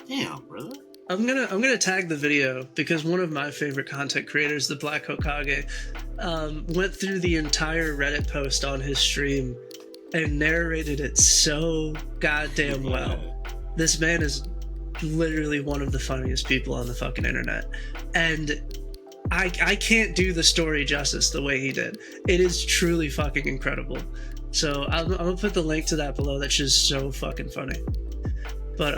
S2: Damn, brother.
S1: I'm gonna tag the video because one of my favorite content creators, the Black Hokage, went through the entire Reddit post on his stream and narrated it so goddamn well. This man is literally one of the funniest people on the fucking internet, and I can't do the story justice the way he did. It is truly fucking incredible. So I'm gonna put the link to that below. That's just so fucking funny. But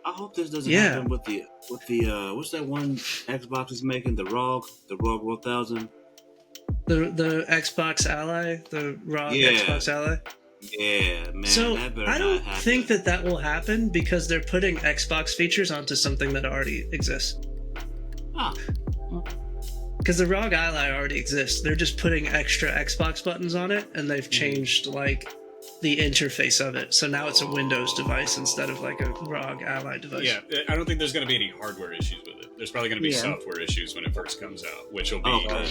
S2: I hope this doesn't
S1: Yeah.
S2: happen with the what's that one Xbox is making, the ROG 1000.
S1: the Xbox Ally, the ROG
S2: Yeah.
S1: Xbox Ally.
S2: Yeah, man.
S1: So
S2: that better
S1: I
S2: not
S1: don't
S2: happen.
S1: think that will happen because they're putting Xbox features onto something that already exists.
S2: Ah,
S1: Because the ROG Ally already exists. They're just putting extra Xbox buttons on it, and they've changed the interface of it. So now it's a Windows device instead of like a ROG Ally device.
S5: Yeah, I don't think there's going to be any hardware issues with it. There's probably going to be
S3: Yeah.
S5: software issues when it first comes out, which will be
S2: Okay.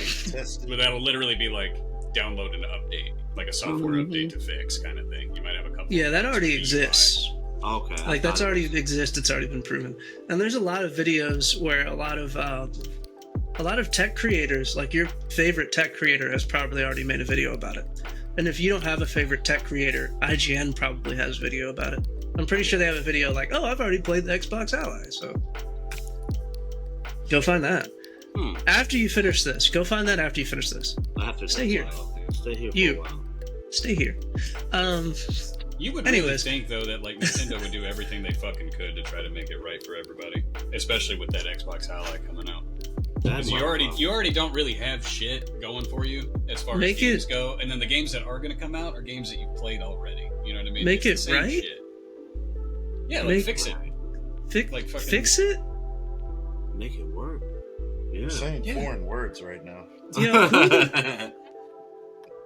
S5: but that'll literally be like download an update, like a software
S3: Mhm.
S5: update to fix kind of thing. You might have a couple.
S1: Yeah, that
S5: of
S1: already
S5: UI.
S1: exists.
S2: okay. I
S1: Like that's
S2: thought it
S1: already
S2: was-
S1: exists. It's already been proven. And there's a lot of videos where a lot of tech creators, like your favorite tech creator, has probably already made a video about it. And if you don't have a favorite tech creator, IGN probably has video about it. I'm pretty sure they have a video like, "Oh, I've already played the Xbox Ally," so go find that. After you finish this, go find that after you finish this.
S2: I have to
S1: Stay here.
S2: Stay here for
S1: You.
S2: a while.
S1: Stay here.
S5: You would really
S1: Anyways.
S5: think though that like Nintendo would do everything they fucking could to try to make it right for everybody, especially with that Xbox Ally coming out.
S2: That
S5: Because you already don't really have shit going for you as far
S1: Make
S5: as games
S1: it-
S5: go, and then the games that are going to come out are games that you've played already. You know what I mean?
S1: Make
S5: It's the
S1: it
S5: same
S1: right?
S5: shit. Yeah, like
S1: Make-
S5: fix it. Like fucking-
S1: fix it?
S2: Make it work. Yeah.
S6: Saying
S5: Yeah.
S6: foreign words right now.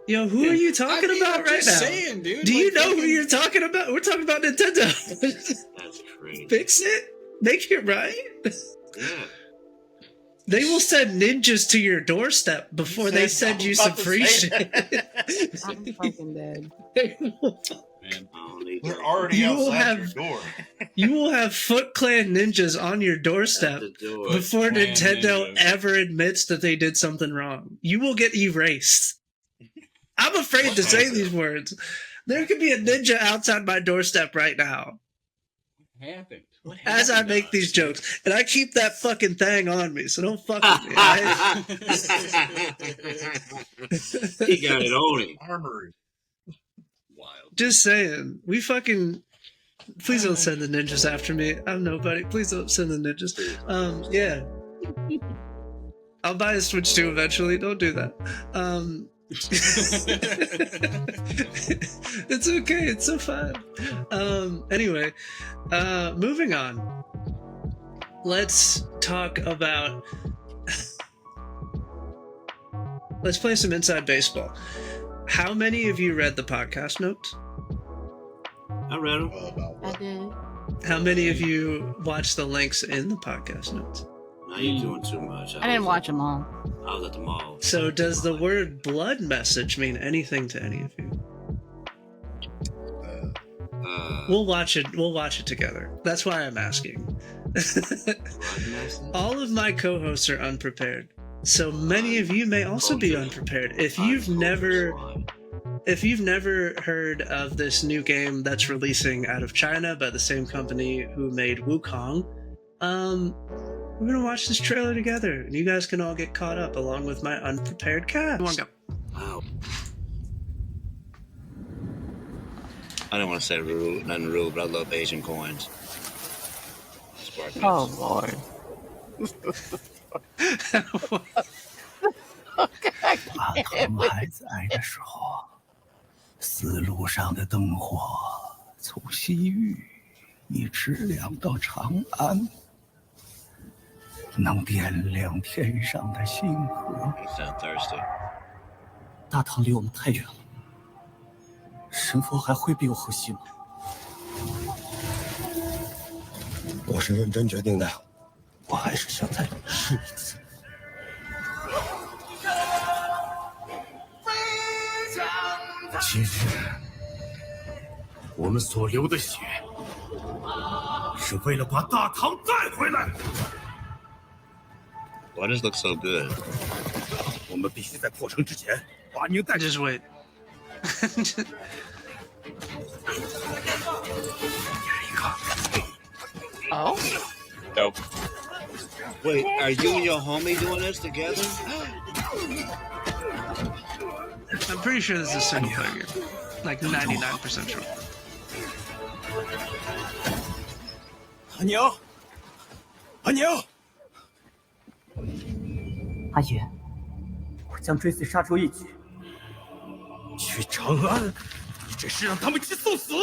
S1: Yo, who are you talking about
S5: I'm
S1: right
S5: just
S1: now?
S5: saying, dude.
S1: Do you
S5: like,
S1: know who
S5: fucking-
S1: you're talking about? We're talking about Nintendo.
S2: That's crazy.
S1: Fix it? Make it right?
S2: Yeah.
S1: They will send ninjas to your doorstep before they send you some free shit.
S3: I'm fucking dead.
S5: Man.
S2: I don't need
S6: They're
S2: that.
S6: already
S1: You will
S6: outside
S1: have-
S6: your door.
S1: You will have Foot Clan ninjas on your doorstep
S2: Have to do it.
S1: before
S5: Clan
S1: Nintendo
S5: ninjas.
S1: ever admits that they did something wrong. You will get erased. I'm afraid to say these words. There could be a ninja outside my doorstep right now
S5: What happened? What
S1: as I
S5: happened to
S1: make
S5: us?
S1: these jokes, and I keep that fucking thing on me, so don't fuck with me. Right?
S2: He got it on him.
S6: Armory.
S5: Wild.
S1: Just saying, we fucking. Please don't send the ninjas after me. I'm nobody. Please don't send the ninjas. Yeah. I'll buy a Switch 2 eventually. Don't do that. It's okay. It's so fun. Anyway, moving on. Let's talk about. Let's play some Inside Baseball. How many of you read the podcast notes?
S2: I read him.
S6: About
S3: I
S6: what?
S3: did.
S1: How many of you watched the links in the podcast notes?
S2: Now you're doing too much.
S3: I didn't watch them all.
S2: I was at the mall.
S1: So does the word blood message mean anything to any of you? We'll watch it together. That's why I'm asking. All of my co-hosts are unprepared. So many of you may also be unprepared. If you've never heard of this new game that's releasing out of China by the same company who made Wukong, We're gonna watch this trailer together, and you guys can all get caught up along with my unprepared cast. Come on, go.
S2: Wow. I don't want to say nothing rude, but I love Asian coins. Spark
S3: Oh
S2: nuts.
S3: Lord.
S8: 大唐还在的时候，丝路上的灯火从西域一直亮到长安，能点亮天上的星河。
S2: You sound thirsty.
S8: 大唐离我们太远了，神佛还会庇佑河西吗？我是认真决定的，我还是想再试一次。今日我们所流的血，是为了把大唐带回来。
S2: Why does it look so good?
S8: 我们必须在破城之前把您带。
S1: Just wait.
S3: Oh.
S5: Nope.
S2: Wait, are you and your homie doing this together?
S1: I'm pretty sure this is a single player game. Like 99% sure.
S8: 阿娘，阿娘，阿爷，我将追随杀出一举，去长安，你这是让他们去送死！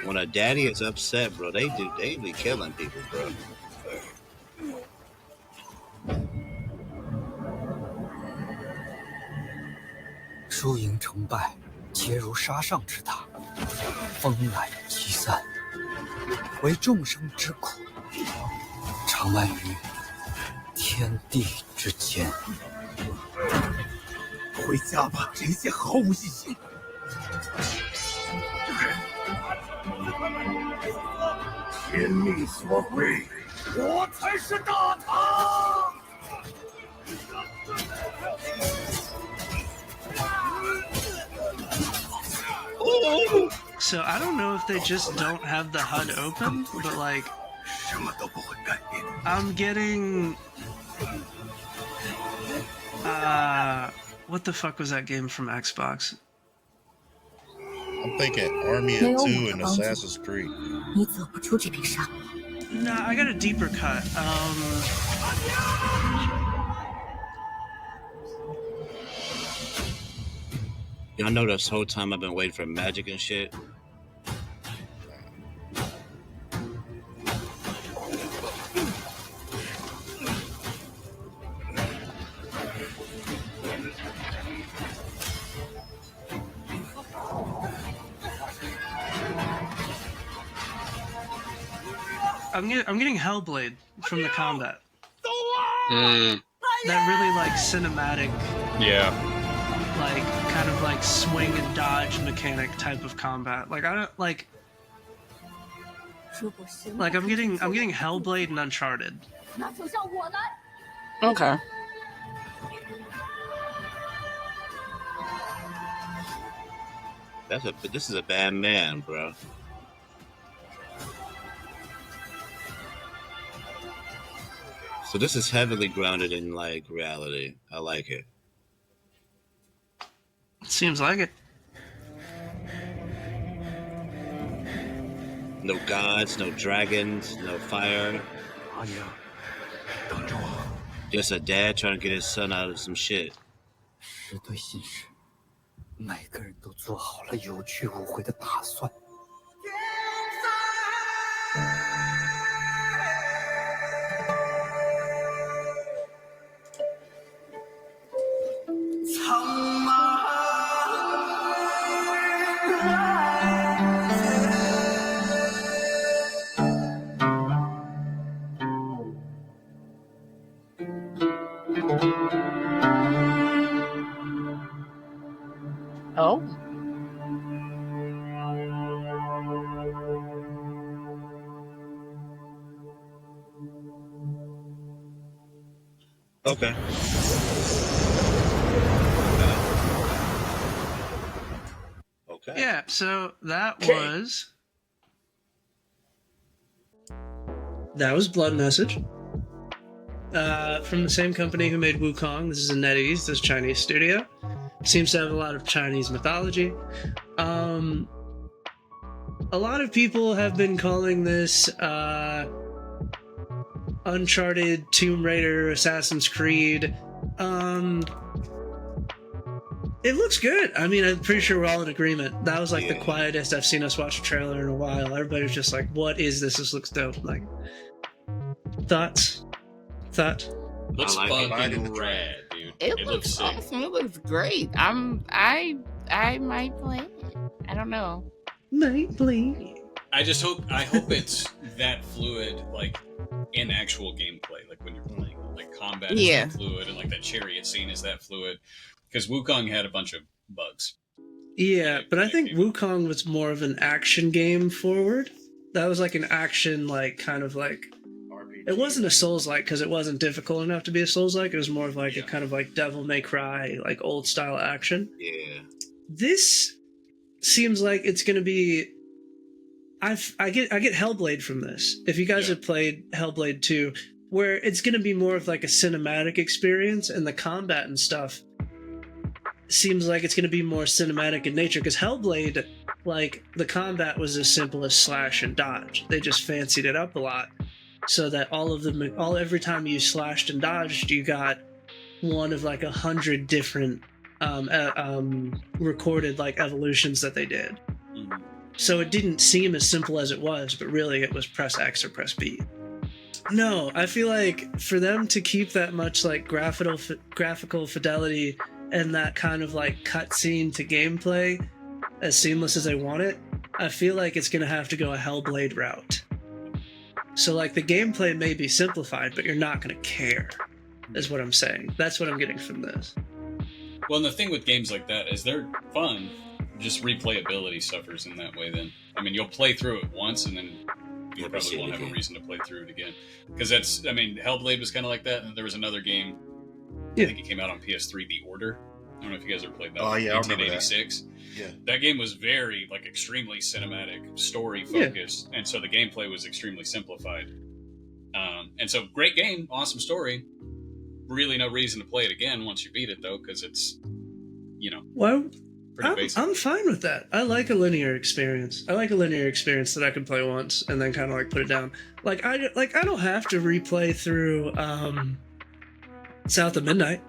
S2: When a daddy is upset, bro, they be killing people, bro.
S8: 输赢成败，皆如沙上之塔，风来即散，为众生之苦，常漫于天地之间。回家吧，这些毫无意义。天命所归，我才是大唐。
S1: So I don't know if they just don't have the HUD open, but like, I'm getting. What the fuck was that game from Xbox?
S6: I'm thinking Army of Two and Assassin's Creed.
S9: 你走不出这片沙漠。
S1: Nah, I got a deeper cut.
S2: Y'all know this whole time I've been waiting for magic and shit.
S1: I'm getting Hellblade from the combat.
S5: Mm,
S1: That really like cinematic,
S5: yeah.
S1: like kind of like swing and dodge mechanic type of combat. Like I don't like. Like I'm getting Hellblade and Uncharted.
S3: Okay.
S2: This is a bad man, bro. So this is heavily grounded in like reality. I like it.
S1: Seems like it.
S2: No gods, no dragons, no fire. Just a dad trying to get his son out of some shit.
S8: 是对现实，每个人都做好了有去无回的打算。
S3: Oh.
S2: Okay.
S1: yeah, so that was Blood Message. From the same company who made Wukong. This is a NetEase, this Chinese studio. Seems to have a lot of Chinese mythology. A lot of people have been calling this Uncharted, Tomb Raider, Assassin's Creed. It looks good. I mean, I'm pretty sure we're all in agreement. That was like the quietest I've seen us watch a trailer in a while. Everybody was just like, what is this? This looks dope. Like, thoughts?
S5: Looks
S2: I like
S5: fucking rad, dude.
S3: It looks
S5: sick.
S3: awesome. It looks great. I might play it. I don't know.
S1: Might play.
S5: I hope it's that fluid, like in actual gameplay, like when you're playing, like combat is that fluid, and like that chariot scene is that fluid. Because Wukong had a bunch of bugs.
S1: Yeah, but I think Wukong was more of an action game forward. That was like an action, like kind of like RPG. It wasn't a Souls-like because it wasn't difficult enough to be a Souls-like. It was more of like a kind of like Devil May Cry, like old style action.
S2: Yeah.
S1: This seems like it's going to be. I get Hellblade from this. If you guys have played Hellblade 2, where it's going to be more of like a cinematic experience, and the combat and stuff seems like it's going to be more cinematic in nature, because Hellblade, like, the combat was as simple as slash and dodge. They just fancied it up a lot so that every time you slashed and dodged, you got one of like 100 different recorded like evolutions that they did.
S5: Mm-hmm.
S1: So it didn't seem as simple as it was, but really it was press X or press B. No, I feel like for them to keep that much like graphical fidelity and that kind of like cutscene to gameplay as seamless as they want it, I feel like it's going to have to go a Hellblade route. So like the gameplay may be simplified, but you're not going to care, is what I'm saying. That's what I'm getting from this.
S5: Well, and the thing with games like that is they're fun, just replayability suffers in that way then. I mean, you'll play through it once and then you probably won't have a reason to play through it again. Because that's, I mean, Hellblade was kind of like that, and there was another game, I think it came out on PS3, The Order. I don't know if you guys ever played that.
S6: Oh, yeah,
S5: 1986.
S6: Yeah.
S5: That game was very, like, extremely cinematic, story-focused, and so the gameplay was extremely simplified. And so, great game, awesome story. Really no reason to play it again once you beat it, though, because it's,
S1: Well,
S5: pretty basic.
S1: I'm fine with that. I like a linear experience. I like a linear experience that I can play once and then kind of like put it down. Like I don't have to replay through South of Midnight.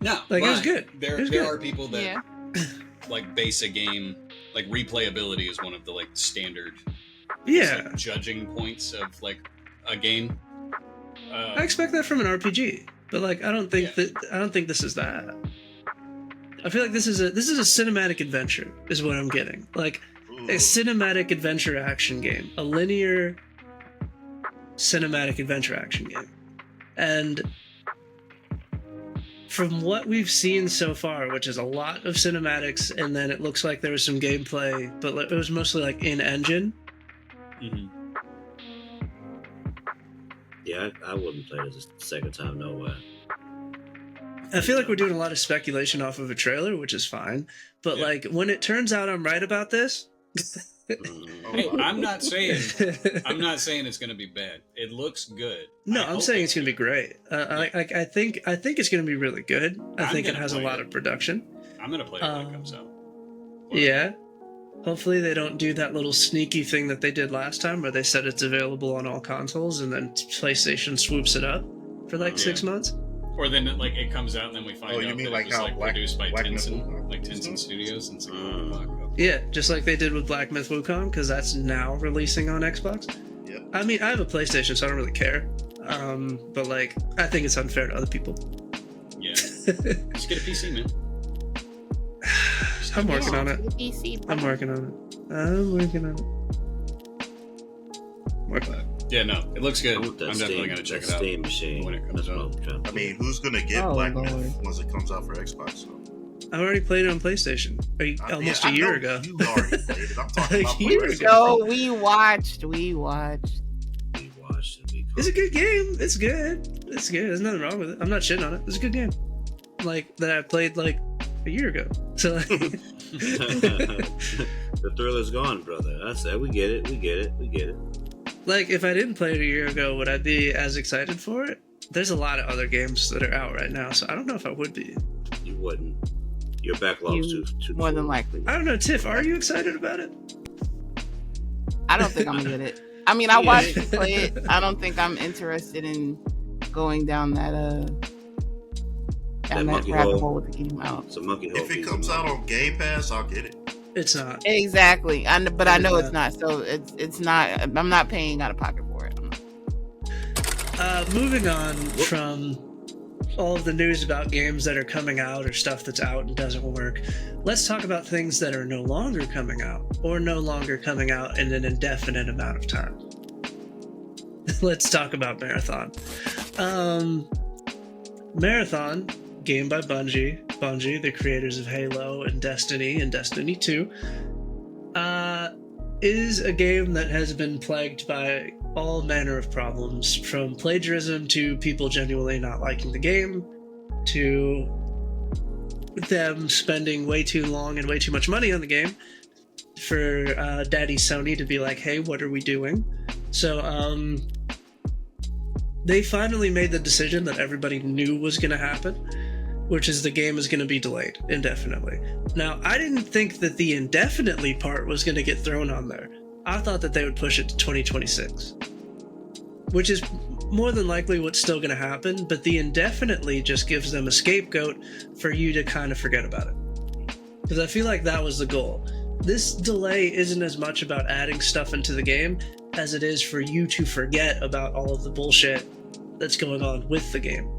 S5: No,
S1: like it was good.
S5: There are people that like base a game, like replayability is one of the like standard like, judging points of like a game.
S1: I expect that from an RPG, but like I don't think this is that. I feel like this is a cinematic adventure is what I'm getting. Like a cinematic adventure action game, a linear cinematic adventure action game. And from what we've seen so far, which is a lot of cinematics, and then it looks like there was some gameplay, but it was mostly like in engine.
S5: Mm-hmm.
S2: Yeah, I wouldn't play this a second time, no way.
S1: I feel like we're doing a lot of speculation off of a trailer, which is fine. But like when it turns out I'm right about this,
S5: hey, I'm not saying it's going to be bad. It looks good.
S1: No, I'm saying it's going to be great. I think it's going to be really good. I think it has a lot of production.
S5: I'm going to play it when it comes out.
S1: Yeah. Hopefully they don't do that little sneaky thing that they did last time where they said it's available on all consoles and then PlayStation swoops it up for like 6 months.
S5: Or then like it comes out and then we find out that it was like produced by Tencent, like Tencent Studios, and it's like,
S1: yeah, just like they did with Black Myth Wukong, because that's now releasing on Xbox.
S6: Yep.
S1: I mean, I have a PlayStation, so I don't really care. But like, I think it's unfair to other people.
S5: Yeah, just get a PC, man.
S1: I'm working on it.
S3: I'm
S1: working on it.
S5: Yeah, no, it looks good.
S2: I'm
S5: definitely going to check it out
S2: Steam machine.
S5: when it comes out.
S6: I mean, who's going to get Black Myth once it comes out for Xbox? So.
S1: I already played it on PlayStation almost a year ago.
S6: You already played it. I'm talking about
S1: years
S3: ago. No, we watched.
S1: It's a good game. It's good. There's nothing wrong with it. I'm not shitting on it. It's a good game. Like that I played like a year ago. So
S2: the thriller's gone, brother. I said, we get it.
S1: like, if I didn't play it a year ago, would I be as excited for it? There's a lot of other games that are out right now, so I don't know if I would be.
S2: You wouldn't. Your backlog's too
S3: more than
S2: full.
S3: likely.
S1: I don't know, Tiff, are you excited about it?
S3: I don't think I'm gonna get it. I mean, I watched you play it. I don't think I'm interested in going down that
S2: monkey
S3: rabbit
S2: hole.
S3: hole with the game out.
S2: It's a monkey hole.
S6: If it comes out on Game Pass, I'll get it.
S1: It's not.
S3: Exactly. But I know it's not. So it's not. I'm not paying out of pocket for it.
S1: Moving on from all of the news about games that are coming out or stuff that's out and doesn't work, let's talk about things that are no longer coming out or no longer coming out in an indefinite amount of time. Let's talk about Marathon. Marathon, game by Bungie, the creators of Halo and Destiny 2, is a game that has been plagued by all manner of problems, from plagiarism to people genuinely not liking the game, to them spending way too long and way too much money on the game for Daddy Sony to be like, hey, what are we doing? So they finally made the decision that everybody knew was going to happen, which is the game is going to be delayed indefinitely. Now, I didn't think that the indefinitely part was going to get thrown on there. I thought that they would push it to 2026, which is more than likely what's still going to happen, but the indefinitely just gives them a scapegoat for you to kind of forget about it. Because I feel like that was the goal. This delay isn't as much about adding stuff into the game as it is for you to forget about all of the bullshit that's going on with the game.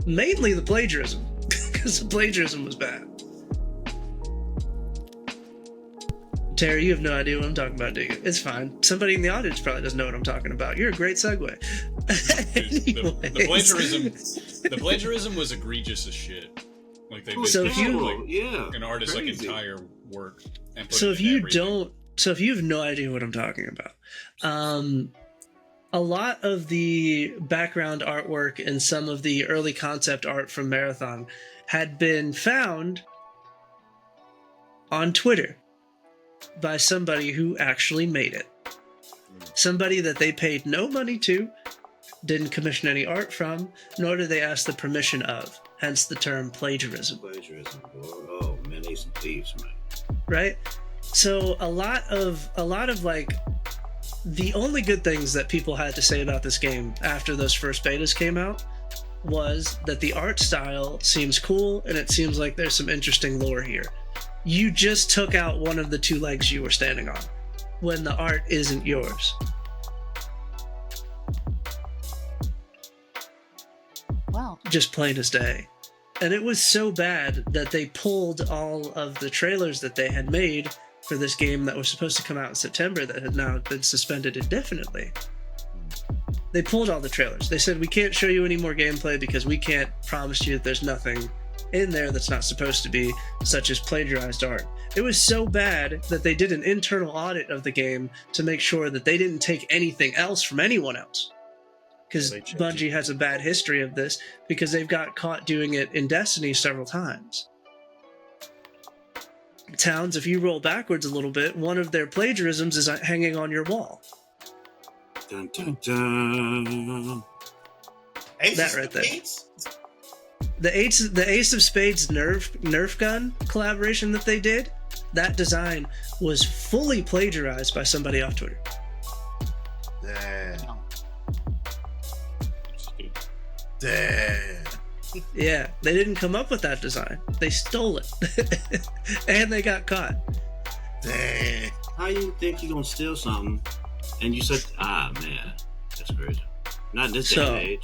S1: Mainly the plagiarism, because the plagiarism was bad. Terry, you have no idea what I'm talking about, do you? It's fine. Somebody in the audience probably doesn't know what I'm talking about. You're a great segue.
S5: The plagiarism was egregious as shit. Like they
S1: So if you-
S5: an artist's like
S2: crazy.
S5: entire work. And put
S1: So
S5: it
S1: if
S5: in
S1: you
S5: everything.
S1: have no idea what I'm talking about, a lot of the background artwork and some of the early concept art from Marathon had been found on Twitter by somebody who actually made it. Somebody that they paid no money to, didn't commission any art from, nor did they ask the permission of, hence the term plagiarism.
S2: Plagiarism. Oh man, they some thieves, man.
S1: Right? So a lot of like the only good things that people had to say about this game after those first betas came out was that the art style seems cool and it seems like there's some interesting lore here. You just took out one of the two legs you were standing on when the art isn't yours.
S3: Wow.
S1: Just plain as day. And it was so bad that they pulled all of the trailers that they had made for this game that was supposed to come out in September that had now been suspended indefinitely. They pulled all the trailers. They said, we can't show you any more gameplay because we can't promise you that there's nothing in there that's not supposed to be, such as plagiarized art. It was so bad that they did an internal audit of the game to make sure that they didn't take anything else from anyone else. Because Bungie has a bad history of this, because they've got caught doing it in Destiny several times. Towns, if you roll backwards a little bit, one of their plagiarisms is hanging on your wall.
S2: Dun, dun, dun.
S1: That right there. The Ace of Spades Nerf gun collaboration that they did, that design was fully plagiarized by somebody off Twitter.
S6: Damn.
S1: Yeah, they didn't come up with that design. They stole it. And they got caught.
S6: Damn.
S2: How you think you gonna steal something and you said, man, that's crazy. Not in this day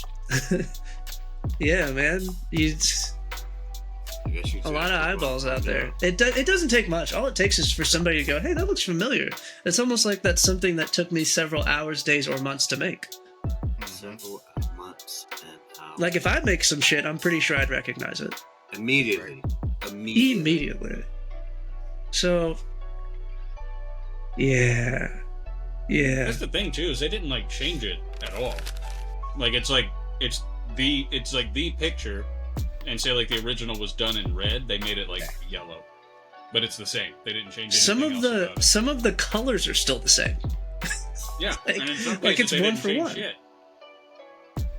S2: and age.
S1: Yeah, man.
S2: I guess you
S1: A lot of eyeballs out there.
S2: Yeah.
S1: It doesn't take much. All it takes is for somebody to go, hey, that looks familiar. It's almost like that's something that took me several hours, days, or months to make.
S2: Several months and hours.
S1: Like, if I make some shit, I'm pretty sure I'd recognize it.
S2: Immediately.
S1: So, yeah.
S5: That's the thing too, is they didn't like change it at all. Like it's the picture and say like the original was done in red, they made it like yellow. But it's the same. They didn't change anything
S1: some of the colors are still the same.
S5: Yeah,
S1: like,
S5: and in some
S1: like
S5: cases
S1: it's
S5: they
S1: one
S5: didn't
S1: for
S5: change
S1: one.
S5: shit.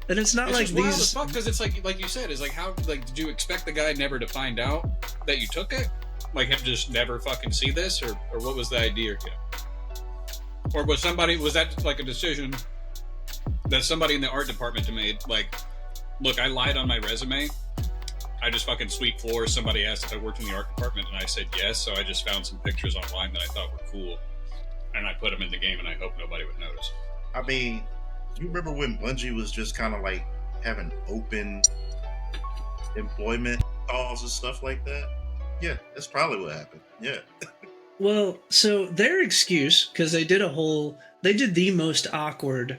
S1: And it's not
S5: It's
S1: like
S5: just wild
S1: these.
S5: as fuck, because it's like you said, it's like how did you expect the guy never to find out that you took it? Like him just never fucking see this, or what was the idea here? Or was that like a decision that somebody in the art department made? Like, look, I lied on my resume. I just fucking sweep floors. Somebody asked if I worked in the art department, and I said yes. So I just found some pictures online that I thought were cool, and I put them in the game, and I hope nobody would notice.
S6: I mean, you remember when Bungie was just kind of like having open employment calls and stuff like that? Yeah, that's probably what happened. Yeah.
S1: Well, so their excuse, because they did the most awkward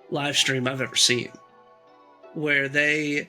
S1: live stream I've ever seen, where they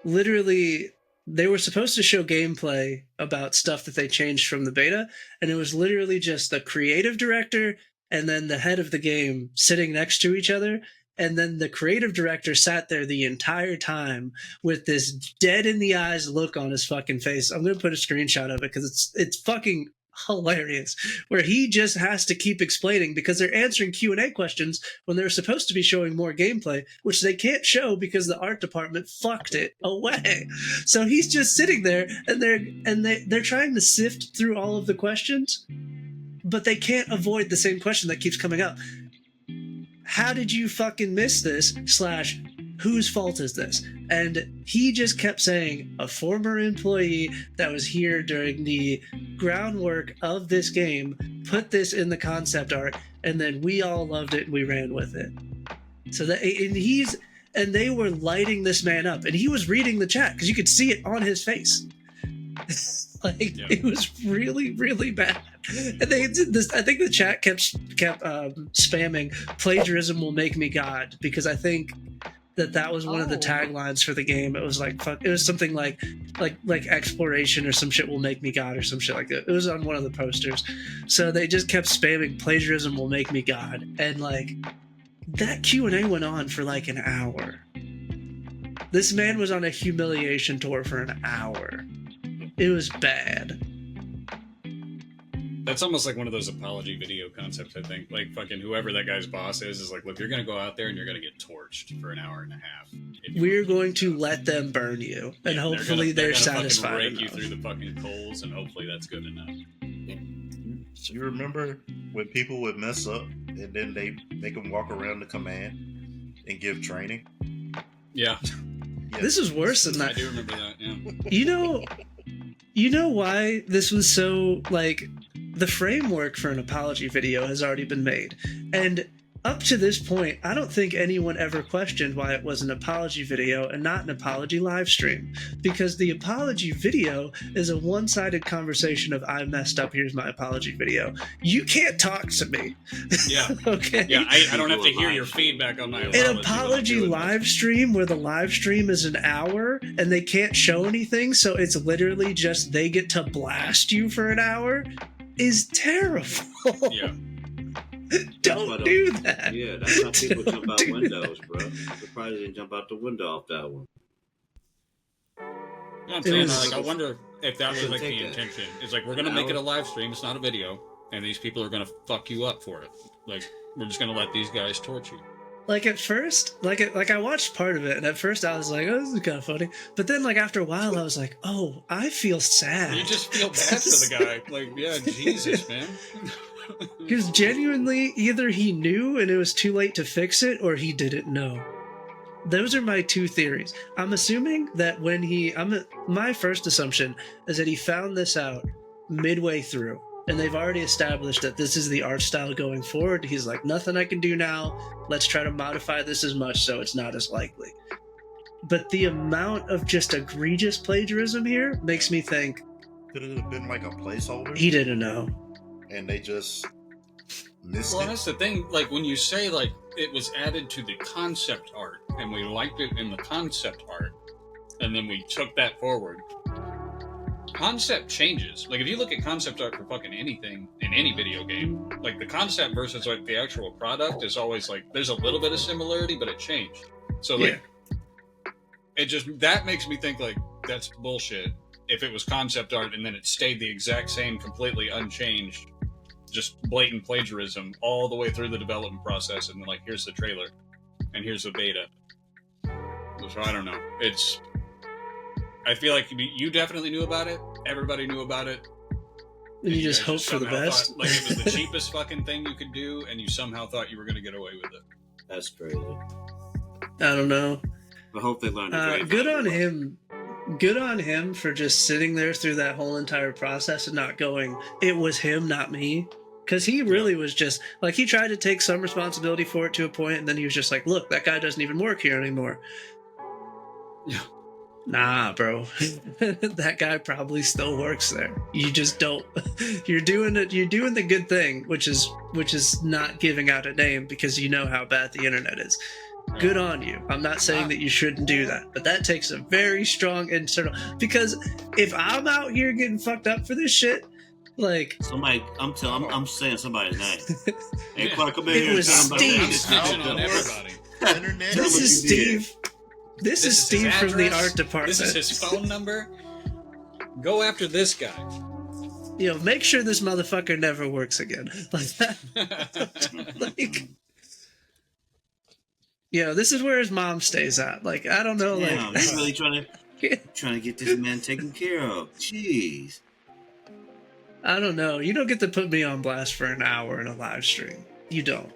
S1: were supposed to show gameplay about stuff that they changed from the beta, and it was literally just the creative director and then the head of the game sitting next to each other, and then the creative director sat there the entire time with this dead in the eyes look on his fucking face. I'm going to put a screenshot of it because it's fucking hilarious, where he just has to keep explaining because they're answering Q&A questions when they're supposed to be showing more gameplay, which they can't show because the art department fucked it away. So he's just sitting there and they're trying to sift through all of the questions, but they can't avoid the same question that keeps coming up. How did you fucking miss this? / whose fault is this? And he just kept saying, a former employee that was here during the groundwork of this game put this in the concept art, and then we all loved it and we ran with it. So that, and they were lighting this man up, and he was reading the chat because you could see it on his face. It was really, really bad. And they did this. I think the chat kept spamming "plagiarism will make me God" because I think that was one of the taglines for the game. It was like it was something like exploration or some shit will make me God or some shit like that. It was on one of the posters. So they just kept spamming "plagiarism will make me God," and like that Q&A went on for like an hour. This man was on a humiliation tour for an hour. It was bad.
S5: That's almost like one of those apology video concepts, I think. Like, fucking whoever that guy's boss is like, look, you're going to go out there and you're going to get torched for an hour and a half.
S1: We're going to let them burn you, and hopefully they're satisfied.
S5: Fucking rake you through the fucking coals, and hopefully that's good enough.
S6: So you remember when people would mess up, and then they make them walk around the command and give training?
S5: Yeah.
S1: This is worse than that.
S5: I do remember that, yeah.
S1: You know why this was so, like, the framework for an apology video has already been made. And up to this point, I don't think anyone ever questioned why it was an apology video and not an apology live stream. Because the apology video is a one-sided conversation of, I messed up, here's my apology video. You can't talk to me.
S5: Yeah.
S1: Okay?
S5: Yeah, I don't have to hear your feedback on my apology.
S1: An apology live stream where the live stream is an hour and they can't show anything, so it's literally just they get to blast you for an hour, is terrible.
S5: Yeah.
S1: Don't do that.
S2: Yeah, that's how people jump out windows, bro. They probably didn't jump out the window off that one.
S5: You know what I'm saying? I wonder if that was like the intention. It's like, we're going to make it a live stream. It's not a video. And these people are going to fuck you up for it. Like, we're just going to let these guys torture you.
S1: Like at first, I watched part of it, and at first I was like, "Oh, this is kind of funny." But then, like after a while, I was like, "Oh, I feel sad."
S5: You just feel bad for the guy. Like, yeah, Jesus, man.
S1: Because genuinely, either he knew and it was too late to fix it, or he didn't know. Those are my two theories. I'm assuming that my first assumption is that he found this out midway through. And they've already established that this is the art style going forward. He's like, nothing I can do now. Let's try to modify this as much so it's not as likely. But the amount of just egregious plagiarism here makes me think...
S6: Could it have been like a placeholder?
S1: He didn't know.
S6: And they just missed it?
S5: Well, that's the thing. Like, when you say, like, it was added to the concept art, and we liked it in the concept art, and then we took that forward... Concept changes. Like, if you look at concept art for fucking anything in any video game, like the concept versus like the actual product is always like there's a little bit of similarity, but it changed. So like It just that makes me think like that's bullshit. If it was concept art and then it stayed the exact same, completely unchanged, just blatant plagiarism all the way through the development process, and then like here's the trailer, and here's the beta. So I don't know. I feel like you definitely knew about it. Everybody knew about it.
S1: And you just hope for the best.
S5: Like it was the cheapest fucking thing you could do, and you somehow thought you were going to get away with it.
S2: That's crazy.
S1: I don't know.
S2: I hope they learned.
S1: Good on him. Good on him for just sitting there through that whole entire process and not going, it was him, not me. Because he really was just, like, he tried to take some responsibility for it to a point, and then he was just like, look, that guy doesn't even work here anymore.
S5: Yeah.
S1: Nah, bro. That guy probably still works there. You just don't. You're doing the good thing, which is not giving out a name because you know how bad the internet is. Good on you. I'm not saying that you shouldn't do that, but that takes a very strong internal. Because if I'm out here getting fucked up for this shit, like
S2: somebody, I'm saying somebody's name. Hey, Clark, come in
S1: it
S2: here.
S1: was Steve.
S5: I'm snitching on everybody.
S6: Internet.
S1: This is Steve. This is Steve from the art department.
S5: This is his phone number. Go after this guy.
S1: You know, make sure this motherfucker never works again. Like that. Like, you know, this is where his mom stays at. Like, I don't know.
S2: Yeah,
S1: like,
S2: he's really trying to get this man taken care of. Jeez.
S1: I don't know. You don't get to put me on blast for an hour in a live stream. You don't.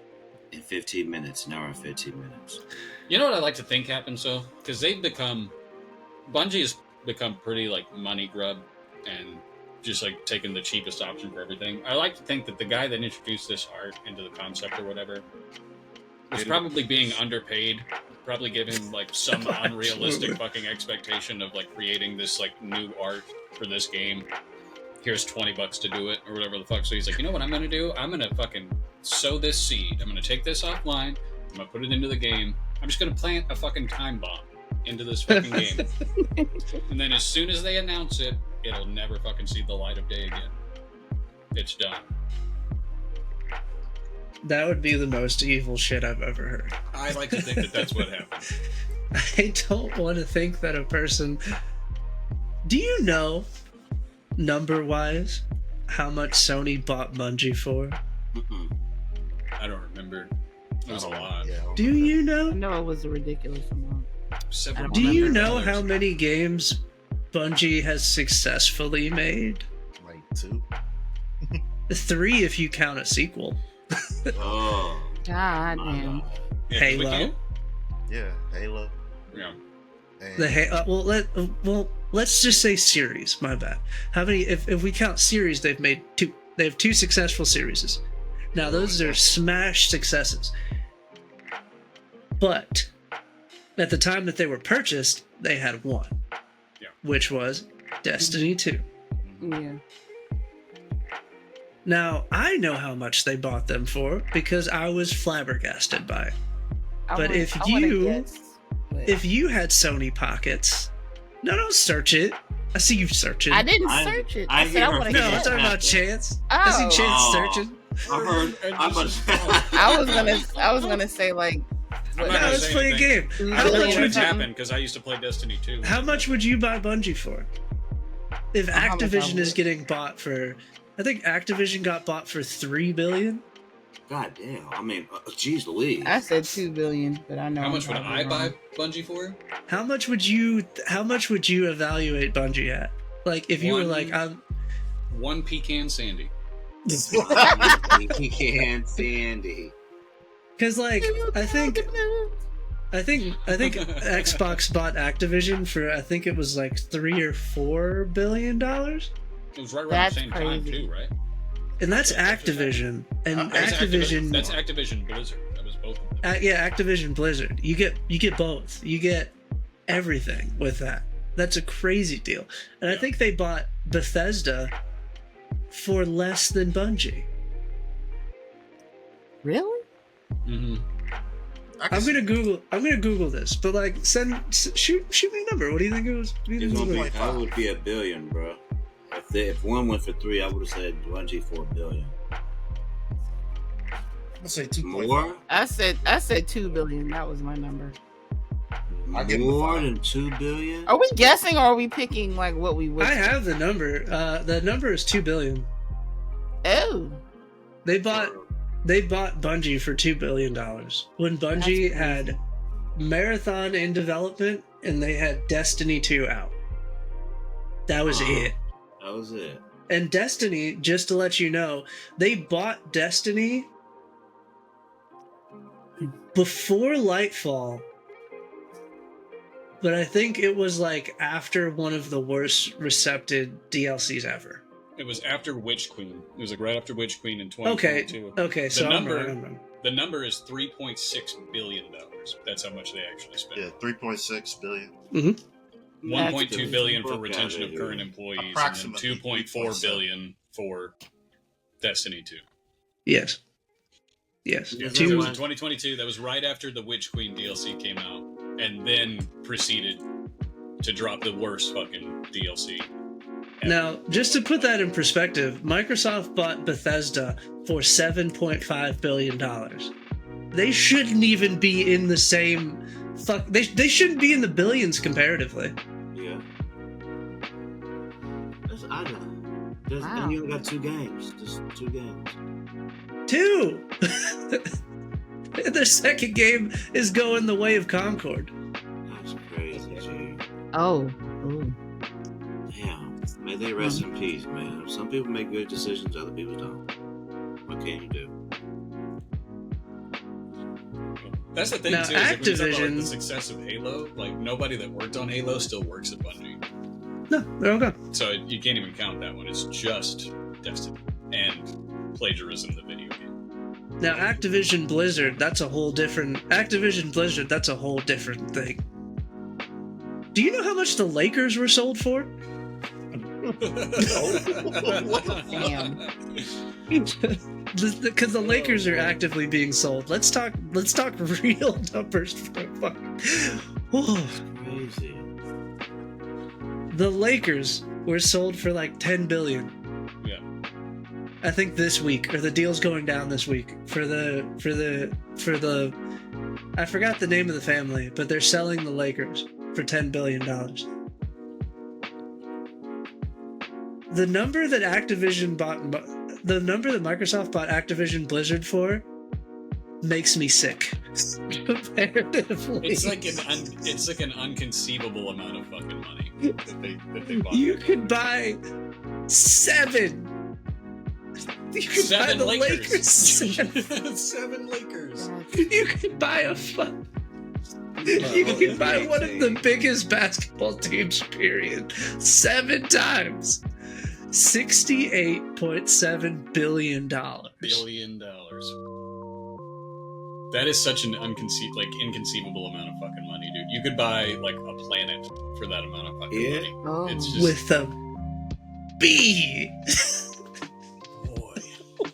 S2: In 15 minutes, an hour and 15 minutes.
S5: You know what I like to think happens, though? Because Bungie has become pretty, like, money grub and just, like, taking the cheapest option for everything. I like to think that the guy that introduced this art into the concept or whatever was probably being underpaid, probably given, like, some unrealistic fucking expectation of, like, creating this, like, new art for this game. Here's $20 to do it, or whatever the fuck. So he's like, you know what I'm gonna do? I'm gonna fucking sow this seed. I'm gonna take this offline. I'm gonna put it into the game. I'm just gonna plant a fucking time bomb into this fucking game. And then as soon as they announce it, it'll never fucking see the light of day again. It's done.
S1: That would be the most evil shit I've ever heard.
S5: I like to think that that's what happened.
S1: I don't want to think that a person... Do you know, number-wise, how much Sony bought Bungie for?
S5: I don't remember. It was a lot.
S1: Do you know?
S3: I know it was a ridiculous amount.
S1: Do you know how many games Bungie has successfully made?
S6: Like 2.
S1: 3 if you count a sequel.
S2: Oh.
S3: God damn.
S5: Yeah,
S1: Halo.
S6: Yeah, Halo.
S5: Yeah.
S6: And
S1: Let's just say series. My bad. How many? If we count series, they've made 2. They have 2 successful series. Now those are smash successes. But at the time that they were purchased, they had 1, which was Destiny 2.
S3: Yeah.
S1: Now I know how much they bought them for because I was flabbergasted by it. But if you had Sony pockets, no, don't search it. I see you searching.
S3: I didn't search it. I said I want to
S1: No,
S3: get
S1: I'm
S3: it.
S1: talking about Chance. I see Chance searching.
S3: I was gonna say like.
S5: I'm not
S1: No,
S5: gonna
S1: let's
S5: say
S1: play a
S5: anything.
S1: game.
S5: I
S1: How
S5: don't know
S1: much
S5: when
S1: would
S5: it's
S1: you?
S5: happened because I used to play Destiny 2.
S1: How much would you buy Bungie for? If
S3: How much
S1: Activision
S3: I
S1: is
S3: would?
S1: getting bought for, I think Activision got bought for $3 billion.
S2: God damn. I mean, geez Louise.
S3: I said $2 billion, but I know.
S5: How
S3: I'm
S5: much would
S3: probably
S5: I
S3: wrong.
S5: buy Bungie for?
S1: How much would you evaluate Bungie at? Like if you were like, I'm
S5: 1 pecan sandy.
S2: Pecan Sandy.
S1: because like I think Xbox bought Activision for I think it was like $3 or $4 billion,
S5: It was right around
S3: That's
S5: the same time
S3: crazy.
S5: too, right?
S1: and that's Activision and
S5: That's
S1: Activision.
S5: That's Activision Blizzard. That was both of them.
S1: Yeah, Activision Blizzard. You get both. You get everything with that. That's a crazy deal. And I think they bought Bethesda for less than Bungie.
S3: Really?
S5: Mm-hmm.
S1: I'm gonna Google this, but like shoot me a number. What do you think it was? What do you
S2: It's
S1: think it
S2: gonna
S1: was?
S2: be, I would be $1 billion, bro. If one went for 3, I would have said Bungie for $1 billion.
S6: I'll say 2.5.
S2: More?
S3: I said $2 billion. That was my number.
S6: I give him
S2: More
S6: 5.
S2: than 2 billion?
S3: Are we guessing or are we picking like what we would?
S1: I have the number. The number is 2 billion.
S3: Oh.
S1: They bought Bungie for $2 billion when Bungie had Marathon in development and they had Destiny 2 out. That was it.
S2: That was it.
S1: And Destiny, just to let you know, they bought Destiny before Lightfall, but I think it was like after one of the worst recepted DLCs ever.
S5: It was after Witch Queen. It was like right after Witch Queen in 2022.
S1: Okay, so I'm wrong.
S5: The number is $3.6 billion. That's how much they actually spent.
S6: Yeah, 3.6 billion.
S1: Mm-hmm.
S5: 1.2 billion for retention of current employees,
S6: Approximately
S5: and then 2.4 billion for Destiny 2.
S1: Yes.
S5: Yeah, so it was in 2022. That was right after the Witch Queen DLC came out, and then proceeded to drop the worst fucking DLC.
S1: Now, just to put that in perspective, Microsoft bought Bethesda for $7.5 billion. They shouldn't even be in the same... They shouldn't be in the billions comparatively.
S2: Yeah. And you only got 2 games. Just 2 games.
S1: 2! Their second game is going the way of Concord.
S2: That's crazy, G.
S3: Oh.
S2: Damn. May they rest in peace, man. Some people make good decisions, other people don't. What can you do?
S5: That's the thing,
S1: now,
S5: too. Is like, when you talk about,
S1: Activision...
S5: the success of Halo, like, nobody that worked on Halo still works at Bungie.
S1: No, they're all gone.
S5: So you can't even count that one. It's just Destiny and plagiarism, the video game.
S1: Now, Activision Blizzard, that's a whole different thing. Do you know how much the Lakers were sold for?
S3: Damn.
S1: Because the Lakers are actively being sold. Let's talk real numbers for a fuck.
S2: Crazy.
S1: The Lakers were sold for like $10 billion.
S5: Yeah.
S1: I think this week, or the deal's going down this week for the I forgot the name of the family, but they're selling the Lakers for $10 billion. The number that Microsoft bought Activision Blizzard for makes me sick. Comparatively,
S5: it's like an unconceivable amount of fucking money that they bought.
S1: You could buy 7. You could buy the Lakers.
S5: 7 Lakers.
S1: You could buy You could buy one of the biggest basketball teams, period. 7 times. $68.7 billion.
S5: $billion. That is such an inconceivable amount of fucking money, dude. You could buy like a planet for that amount of fucking money.
S3: Oh.
S5: It's just
S1: With a B.
S5: boy.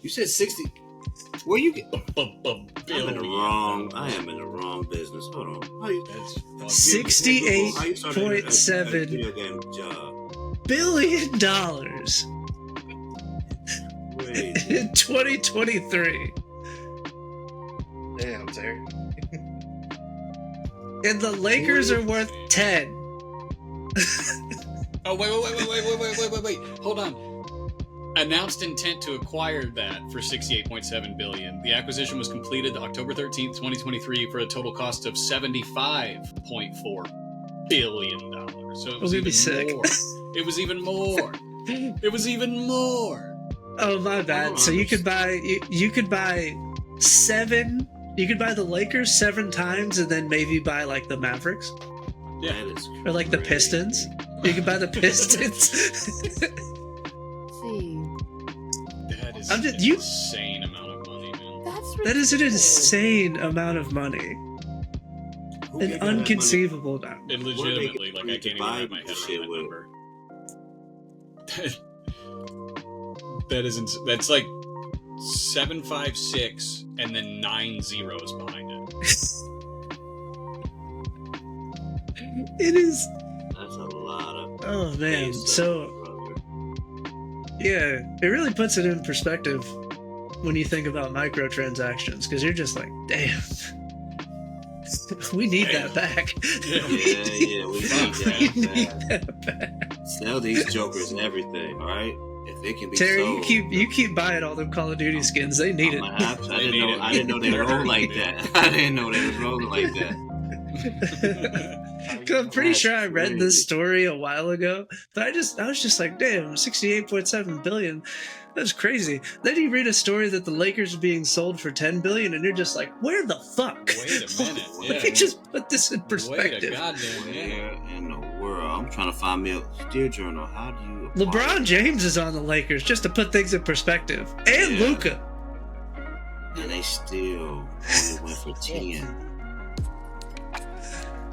S2: You said 60. Where you get?
S5: Billion.
S2: I am in the wrong business. Hold on. How you?
S5: That's fucking
S1: 68.7
S2: video game job.
S1: billion
S2: Wait.
S1: in 2023.
S6: Damn, Terry.
S1: And the Lakers are worth 10.
S5: Oh wait! Hold on. Announced intent to acquire that for $68.7 billion. The acquisition was completed October 13th, 2023, for a total cost of $75.4 billion. So it was even more. It was even more. It was even more.
S1: Oh, my bad. So you could buy 7. You could buy the Lakers 7 times, and then maybe buy like the Mavericks,
S2: Yeah, that is
S1: or like the Pistons. You could buy the Pistons.
S5: That is
S1: I'm just-
S5: an
S1: you-
S5: insane amount of money, man.
S1: That is an insane amount of money. An unconceivable amount.
S5: It legitimately, like, I can't even wrap my head around
S2: Shit
S5: that
S2: with.
S5: number. That's like 756 and then 9 zeros behind it.
S1: It is.
S2: That's a lot of.
S1: Oh man.
S2: base
S1: So
S2: brother.
S1: yeah, it really puts it in perspective when you think about microtransactions, because you're just like, damn. We need that back.
S2: Yeah, we need that back. Sell these jokers everything, all right? If it can be
S1: Terry,
S2: sold,
S1: you keep buying all them Call of Duty skins. They need it.
S2: I didn't know they rolled like that. I didn't know they was rolling like that.
S1: I'm pretty sure I read
S2: crazy.
S1: this story a while ago, but I was just like, damn, 68.7 billion. That's crazy. Then you read a story that the Lakers are being sold for 10 billion, and you're just like, where the fuck?
S5: Wait a minute.
S1: Let me just put this in perspective.
S5: Wait a goddamn minute.
S2: Where in the world? I'm trying to find me a Dear Journal. How do you?
S1: LeBron James is on the Lakers, just to put things in perspective, and
S2: Yeah.
S1: Luka.
S2: And they still only went for 10.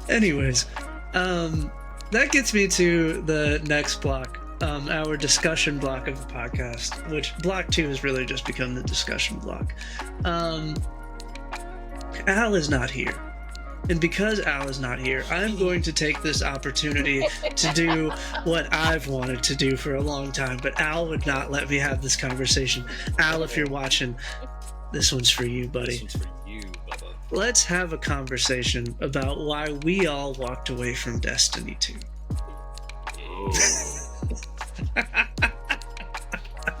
S1: Anyways, that gets me to the next block, our discussion block of the podcast, which block 2 has really just become the discussion block. Al is not here. And because Al is not here, I'm going to take this opportunity to do what I've wanted to do for a long time, but Al would not let me have this conversation. Al, if you're watching, this one's for you, buddy.
S5: This one's for you, Bubba.
S1: Let's have a conversation about why we all walked away from Destiny 2.
S2: Oh.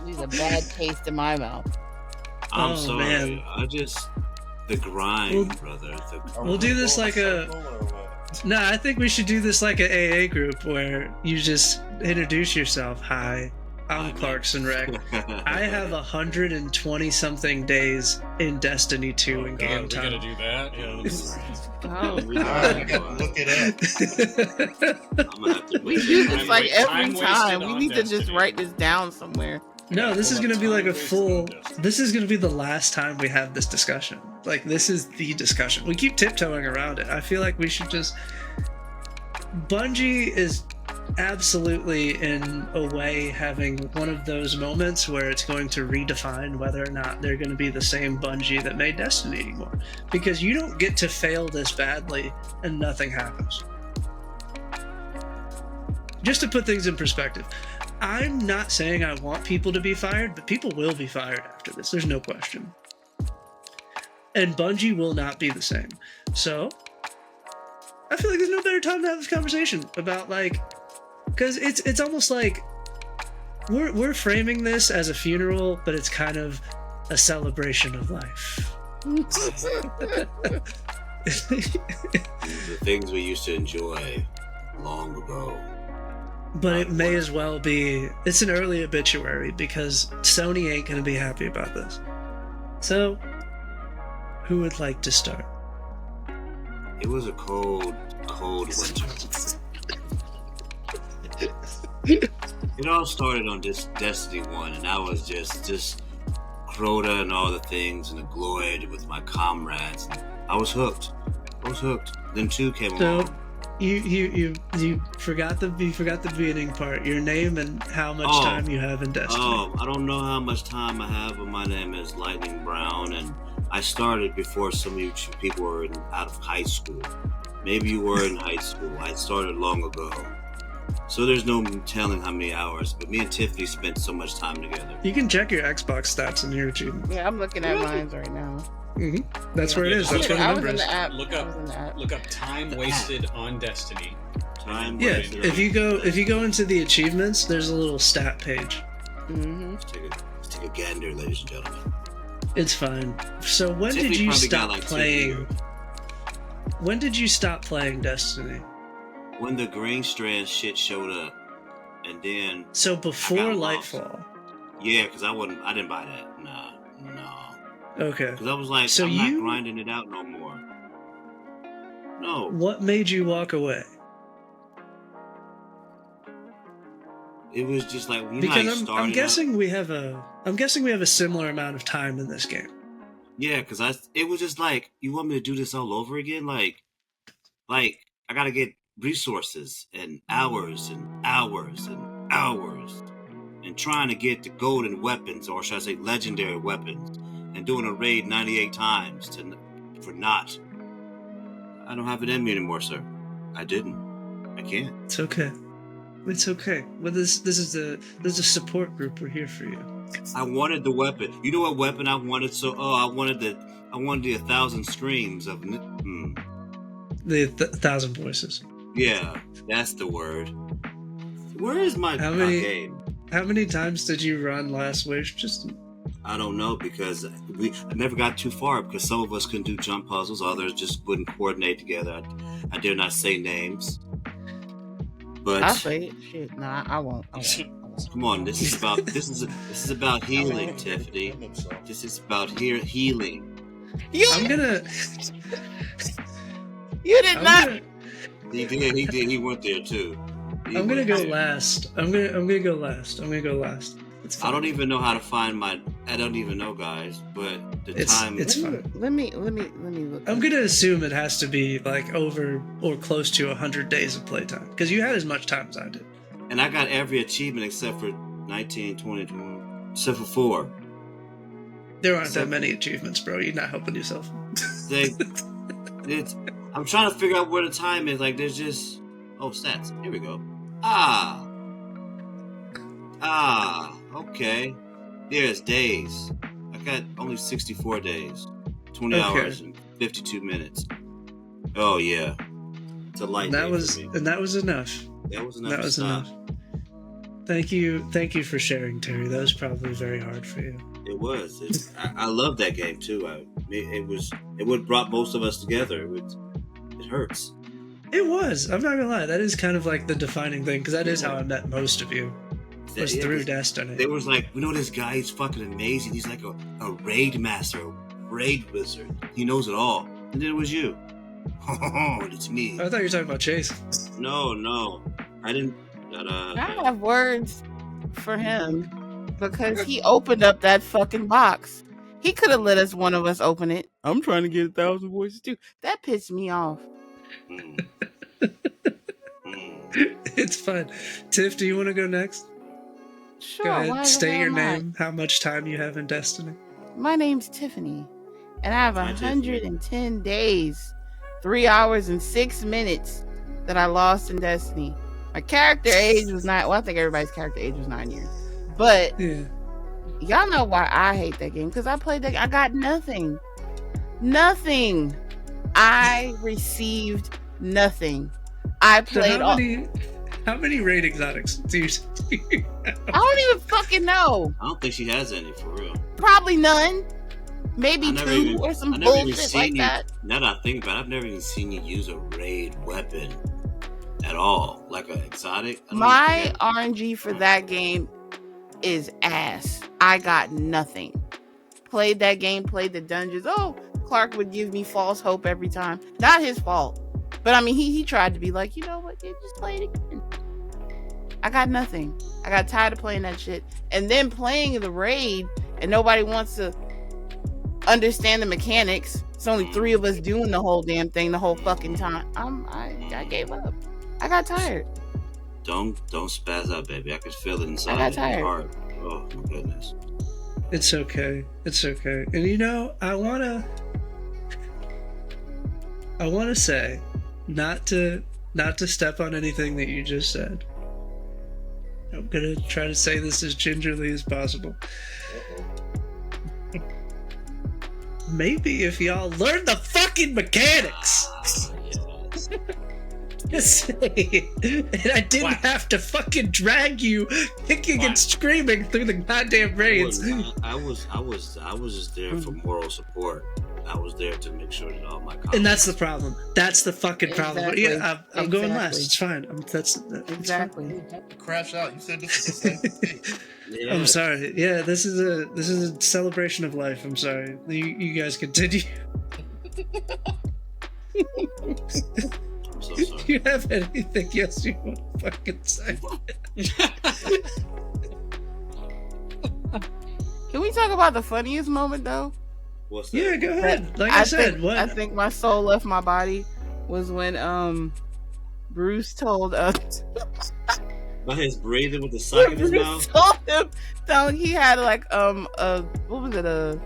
S3: Leaves a bad taste in my mouth.
S2: I'm
S1: Oh,
S2: sorry.
S1: man.
S2: The grind, brother.
S1: We'll do this like a... No, I think we should do this like an AA group where you just introduce yourself. Hi, I'm Clarkson Rec. I have 120 something days in Destiny 2 in game
S5: we
S1: time.
S5: gotta do that. Yeah,
S3: Oh,
S6: Look at that.
S2: I'm gonna have to
S3: we do this like every
S5: Time wasted
S3: time. We
S5: on
S3: need to just
S5: Destiny.
S3: write this down somewhere.
S1: No, this is
S5: Hold
S1: going to
S5: on,
S1: be like a
S5: time
S1: full...
S5: wasted on Destiny.
S1: This is going to be the last time we have this discussion. Like, this is the discussion. We keep tiptoeing around it. I feel like we should just... Bungie is absolutely, in a way, having one of those moments where it's going to redefine whether or not they're going to be the same Bungie that made Destiny anymore. Because you don't get to fail this badly and nothing happens. Just to put things in perspective, I'm not saying I want people to be fired, but people will be fired after this. There's no question. And Bungie will not be the same. So, I feel like there's no better time to have this conversation about, like, because it's almost like we're framing this as a funeral, but it's kind of a celebration of life.
S2: The things we used to enjoy long ago.
S1: But it may as well be, it's an early obituary because Sony ain't gonna be happy about this. So, who would like to start?
S2: It was a cold winter. It all started on this Destiny 1, and I was just Crota and all the things and the glory with my comrades. I was hooked. Then 2 came along.
S1: You forgot the beginning part. Your name and how much time you have in Destiny.
S2: I don't know how much time I have, but my name is Lightning Brown, and I started before some of you people were out of high school. Maybe you were in high school. I started long ago. So there's no telling how many hours, but me and Tiffany spent so much time together.
S1: You can check your Xbox stats in your achievements.
S3: Yeah, I'm looking at mine right now.
S1: Mm-hmm. That's where it is. That's where the
S3: I was
S1: number
S3: in
S1: is.
S3: the app.
S5: Look
S3: I was in the app.
S5: up time wasted on Destiny.
S1: Yeah, if you go into the achievements, there's a little stat page.
S3: Mm-hmm.
S2: Let's take a gander, ladies and gentlemen.
S1: It's fine. So when
S2: Tiffany
S1: did you
S2: probably got
S1: stop
S2: like 2
S1: playing?
S2: years.
S1: When did you stop playing Destiny?
S2: When the Green Strand shit showed up, and then
S1: So before
S2: I got lost.
S1: Lightfall.
S2: Yeah, because I didn't buy that. No.
S1: Okay.
S2: Because I was like,
S1: So
S2: I'm
S1: you-
S2: not grinding it out no more. No.
S1: What made you walk away?
S2: It was just like when you
S1: Because
S2: like
S1: I'm
S2: started
S1: guessing we have a similar amount of time in this game.
S2: Yeah, because it was just like, you want me to do this all over again? Like I gotta get resources and hours and hours and hours and trying to get the golden weapons, or should I say legendary weapons, and doing a raid 98 times for not. I don't have it in me anymore, sir. I didn't. I can't.
S1: It's okay. It's okay. Well, this is a support group. We're here for you.
S2: I wanted the weapon. You know what weapon I wanted? I wanted the 1,000 screams of.
S1: the 1,000 voices.
S2: Yeah, that's the word. Where is my game?
S1: How many times did you run Last Wish?
S2: I don't know, because I never got too far because some of us couldn't do jump puzzles, others just wouldn't coordinate together. I dare not say names. But
S3: I'll say it. Shit, nah, I won't.
S2: Come on, this is about healing, Tiffany. This is about healing.
S1: I'm gonna.
S3: You did not.
S2: He did. He went there too.
S1: I'm gonna go last. I'm gonna go last. It's fine.
S2: I don't even know how to find I don't even know, guys. But time.
S1: It's fine.
S3: Let me look.
S1: I'm gonna assume it has to be like over or close to 100 days of playtime because you had as much time as I did.
S2: And I got every achievement except for 19, 20, 21, except for 4.
S1: There aren't that many achievements, bro. You're not helping yourself.
S2: I'm trying to figure out where the time is. Like, there's just... Oh, stats. Here we go. Okay. There's days. I got only 64 days. 20 hours and 52 minutes. Oh, yeah. It's a light day for me.
S1: And that was enough.
S2: That was enough.
S1: That was enough. Thank you for sharing, Terry. That was probably very hard for you.
S2: It was. I love that game too. It would brought most of us together. It hurts.
S1: It was. I'm not gonna lie. That is kind of like the defining thing because that is how I met most of you. Was through Destiny.
S2: They was like, we know this guy. He's fucking amazing. He's like a raid master, a raid wizard. He knows it all. And then it was you. Oh, it's me.
S1: I thought you were talking about Chase.
S2: No, I didn't.
S3: I have words for him because he opened up that fucking box. He could have let one of us open it. I'm trying to get 1,000 voices too. That pissed me off.
S1: It's fine. Tiff, do you want to go next?
S3: Sure.
S1: Go ahead. State your name, how much time you have in Destiny.
S3: My name's Tiffany, and I have 110 days, 3 hours and 6 minutes that I lost in Destiny. My character age was 9. Well, I think everybody's character age was 9 years. But y'all know why I hate that game. Because I played that. I got nothing. Nothing. I received nothing. I played
S1: so how many raid exotics do you have?
S3: I don't even fucking know.
S2: I don't think she has any for real.
S3: Probably none. Maybe 2 or some bullshit like that.
S2: Now that I think about it, I've never even seen you use a raid weapon at all, like an exotic.
S3: My RNG for that game is ass. I got nothing. Played that game, played the dungeons. Oh, Clark would give me false hope every time. Not his fault. But I mean, he tried to be like, you know what, yeah, just play it again. I got nothing. I got tired of playing that shit. And then playing the raid and nobody wants to understand the mechanics. It's only 3 of us doing the whole damn thing the whole fucking time. I gave up. I got tired.
S2: Don't spaz out, baby. I could feel it inside.
S3: I got tired.
S2: Heart. Oh my goodness.
S1: It's okay. It's okay. And you know, I wanna say, not to step on anything that you just said. I'm gonna try to say this as gingerly as possible. Maybe if y'all learn the fucking mechanics. Just say, and I didn't have to fucking drag you kicking and screaming through the goddamn raids.
S2: I was just there for moral support. I was there to make sure that all my colleagues...
S1: And that's the problem. That's the fucking problem.
S3: Exactly.
S1: Yeah, I'm going last. It's fine. That's
S3: exactly.
S6: You have to crash out. You said this was the same thing.
S2: Yeah.
S1: I'm sorry. Yeah, this is a celebration of life. I'm sorry. You guys continue.
S2: I'm so sorry.
S1: Do you have anything else you want to fucking say?
S3: Can we talk about the funniest moment though?
S2: What's that?
S1: Yeah, go ahead. Like I said,
S3: I think my soul left my body was when Bruce told us
S2: By his breathing with the sock in his mouth.
S3: told him he had like what was it, a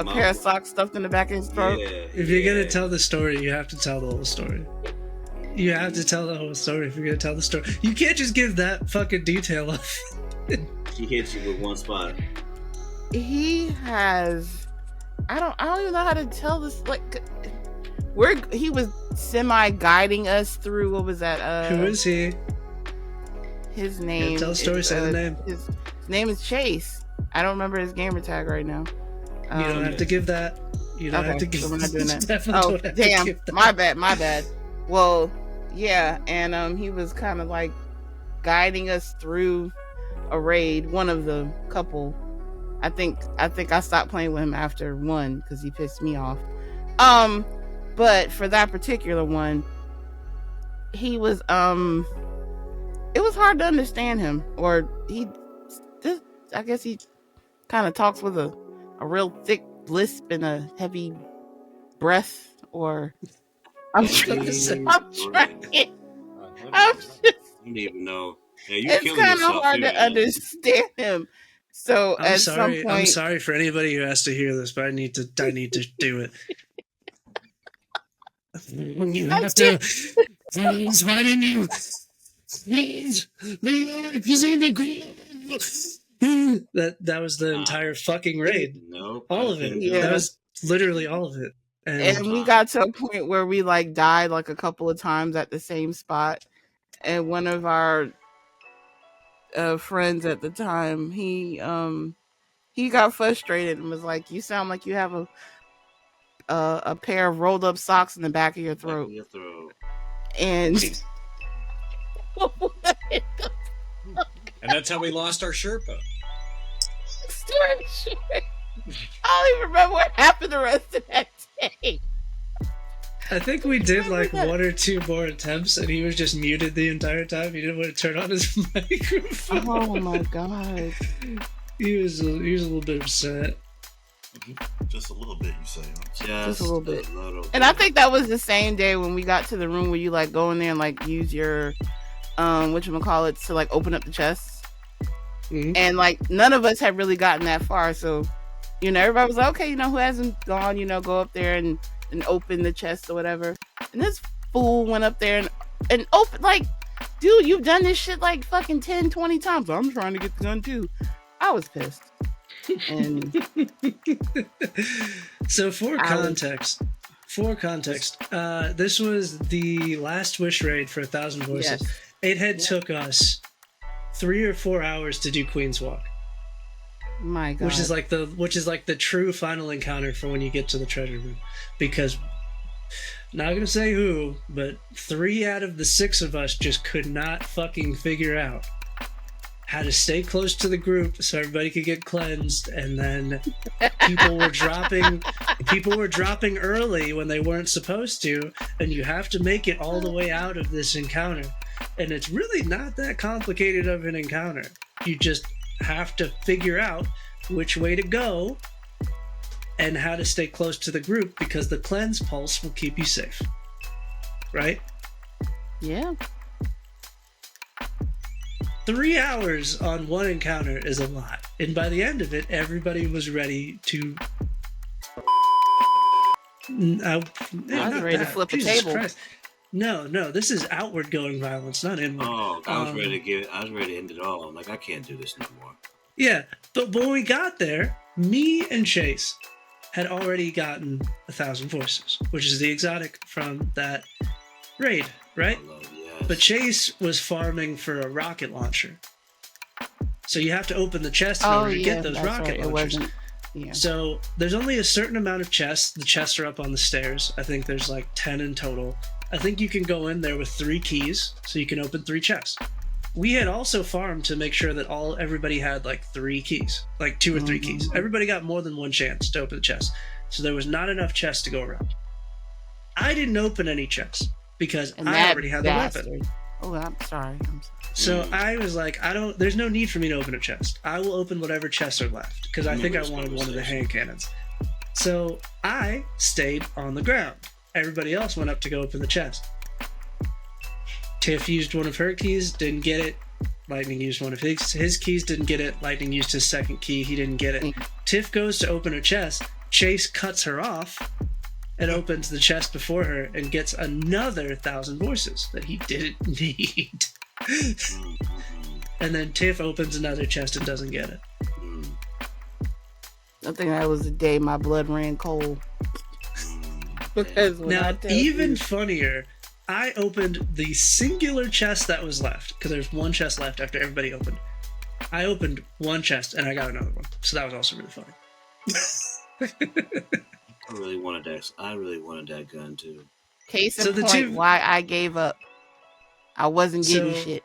S3: pair of socks stuffed in the back of his throat.
S2: Yeah,
S1: if you're gonna tell the story, you have to tell the whole story. You have to tell the whole story if you're gonna tell the story. You can't just give that fucking detail off.
S2: He hits you with one spot.
S3: He has I don't even know how to tell this. Like, he was semi guiding us through, what was that?
S1: Who is he?
S3: His name.
S1: Yeah, tell the story, say the name.
S3: His name is Chase. I don't remember his gamer tag right now.
S1: You don't have to give that. You don't have to give.
S3: So we're not doing that.
S1: Definitely
S3: Oh, damn! My bad. Well, yeah, and he was kind of like guiding us through a raid. One of the couple. I think I stopped playing with him after one because he pissed me off. But for that particular one, he was it was hard to understand him, or I guess he kind of talks with a real thick lisp and a heavy breath, or I'm trying.
S2: I don't even know. Yeah,
S3: It's kind of hard to understand him. So
S1: I'm
S3: at
S1: sorry.
S3: some point,
S1: I'm sorry for anybody who has to hear this, but I need to do it. You have to. Please, why didn't you? Please, that was the entire fucking raid.
S2: No,
S1: all of it.
S3: Yeah.
S1: That was literally all of it.
S3: and we got to a point where we like died like a couple of times at the same spot, and one of our friends at the time, he got frustrated and was like, "You sound like you have a pair of rolled up socks in the back of your throat." And
S5: And that's how we lost our Sherpa.
S3: story short, I don't even remember what happened the rest of that day.
S1: I think we did like one or two more attempts, and he was just muted the entire time. He didn't want to turn on his microphone.
S3: Oh my god!
S1: He was a little bit upset.
S6: Just a little bit, you say, huh?
S3: Just a little bit. And I think that was the same day when we got to the room where you like go in there and like use your whatchamacallit to like open up the chests.
S1: Mm-hmm.
S3: And like none of us had really gotten that far, so everybody was like, okay, who hasn't gone, go up there and open the chest or whatever. And this fool went up there and opened, like, dude, you've done this shit like fucking 10, 20 times. I'm trying to get the gun too. I was pissed. And
S1: so for context, this was the last Wish raid for 1,000 Voices.
S3: Yes.
S1: It had took us 3 or 4 hours to do Queen's Walk.
S3: My God.
S1: Which is like the true final encounter for when you get to the treasure room. Because, not gonna say who, but 3 out of the 6 of us just could not fucking figure out how to stay close to the group so everybody could get cleansed, and then people were dropping early when they weren't supposed to, and you have to make it all the way out of this encounter. And it's really not that complicated of an encounter. You just have to figure out which way to go and how to stay close to the group, because the cleanse pulse will keep you safe. Right?
S3: Yeah.
S1: 3 hours on one encounter is a lot. And by the end of it, everybody was ready to...
S3: I was ready to flip a table.
S1: Christ. No, this is outward going violence, not inward.
S2: Oh, I was ready to end it all. I'm like, I can't do this no more.
S1: Yeah, but when we got there, me and Chase had already gotten 1,000 Voices, which is the exotic from that raid, right?
S2: Yes.
S1: But Chase was farming for a rocket launcher. So you have to open the chest in order to get those rocket launchers. So there's only a certain amount of chests. The chests are up on the stairs. I think there's like 10 in total. I think you can go in there with 3 keys, so you can open 3 chests. We had also farmed to make sure that everybody had like 3 keys, like 2 or 3 keys. Everybody got more than one chance to open the chest. So there was not enough chests to go around. I didn't open any chests because I already had the weapon.
S3: Oh, I'm sorry.
S1: So I was like, there's no need for me to open a chest. I will open whatever chests are left, because I think I wanted one of the hand cannons. So I stayed on the ground. Everybody else went up to go open the chest. Tiff used one of her keys, didn't get it. Lightning used one of his keys, didn't get it. Lightning used his second key, he didn't get it. Tiff goes to open her chest. Chase cuts her off and opens the chest before her and gets another 1,000 Voices that he didn't need. And then Tiff opens another chest and doesn't get it.
S3: I think that was the day my blood ran cold. Because when I
S1: Now,
S3: tell
S1: even
S3: you,
S1: funnier, I opened the singular chest that was left, because there's one chest left after everybody opened. I opened one chest and I got another one. So that was also really funny.
S2: I really wanted that gun too.
S3: case in
S1: So the
S3: point,
S1: two-
S3: why I gave up. I wasn't getting
S1: So-
S3: shit.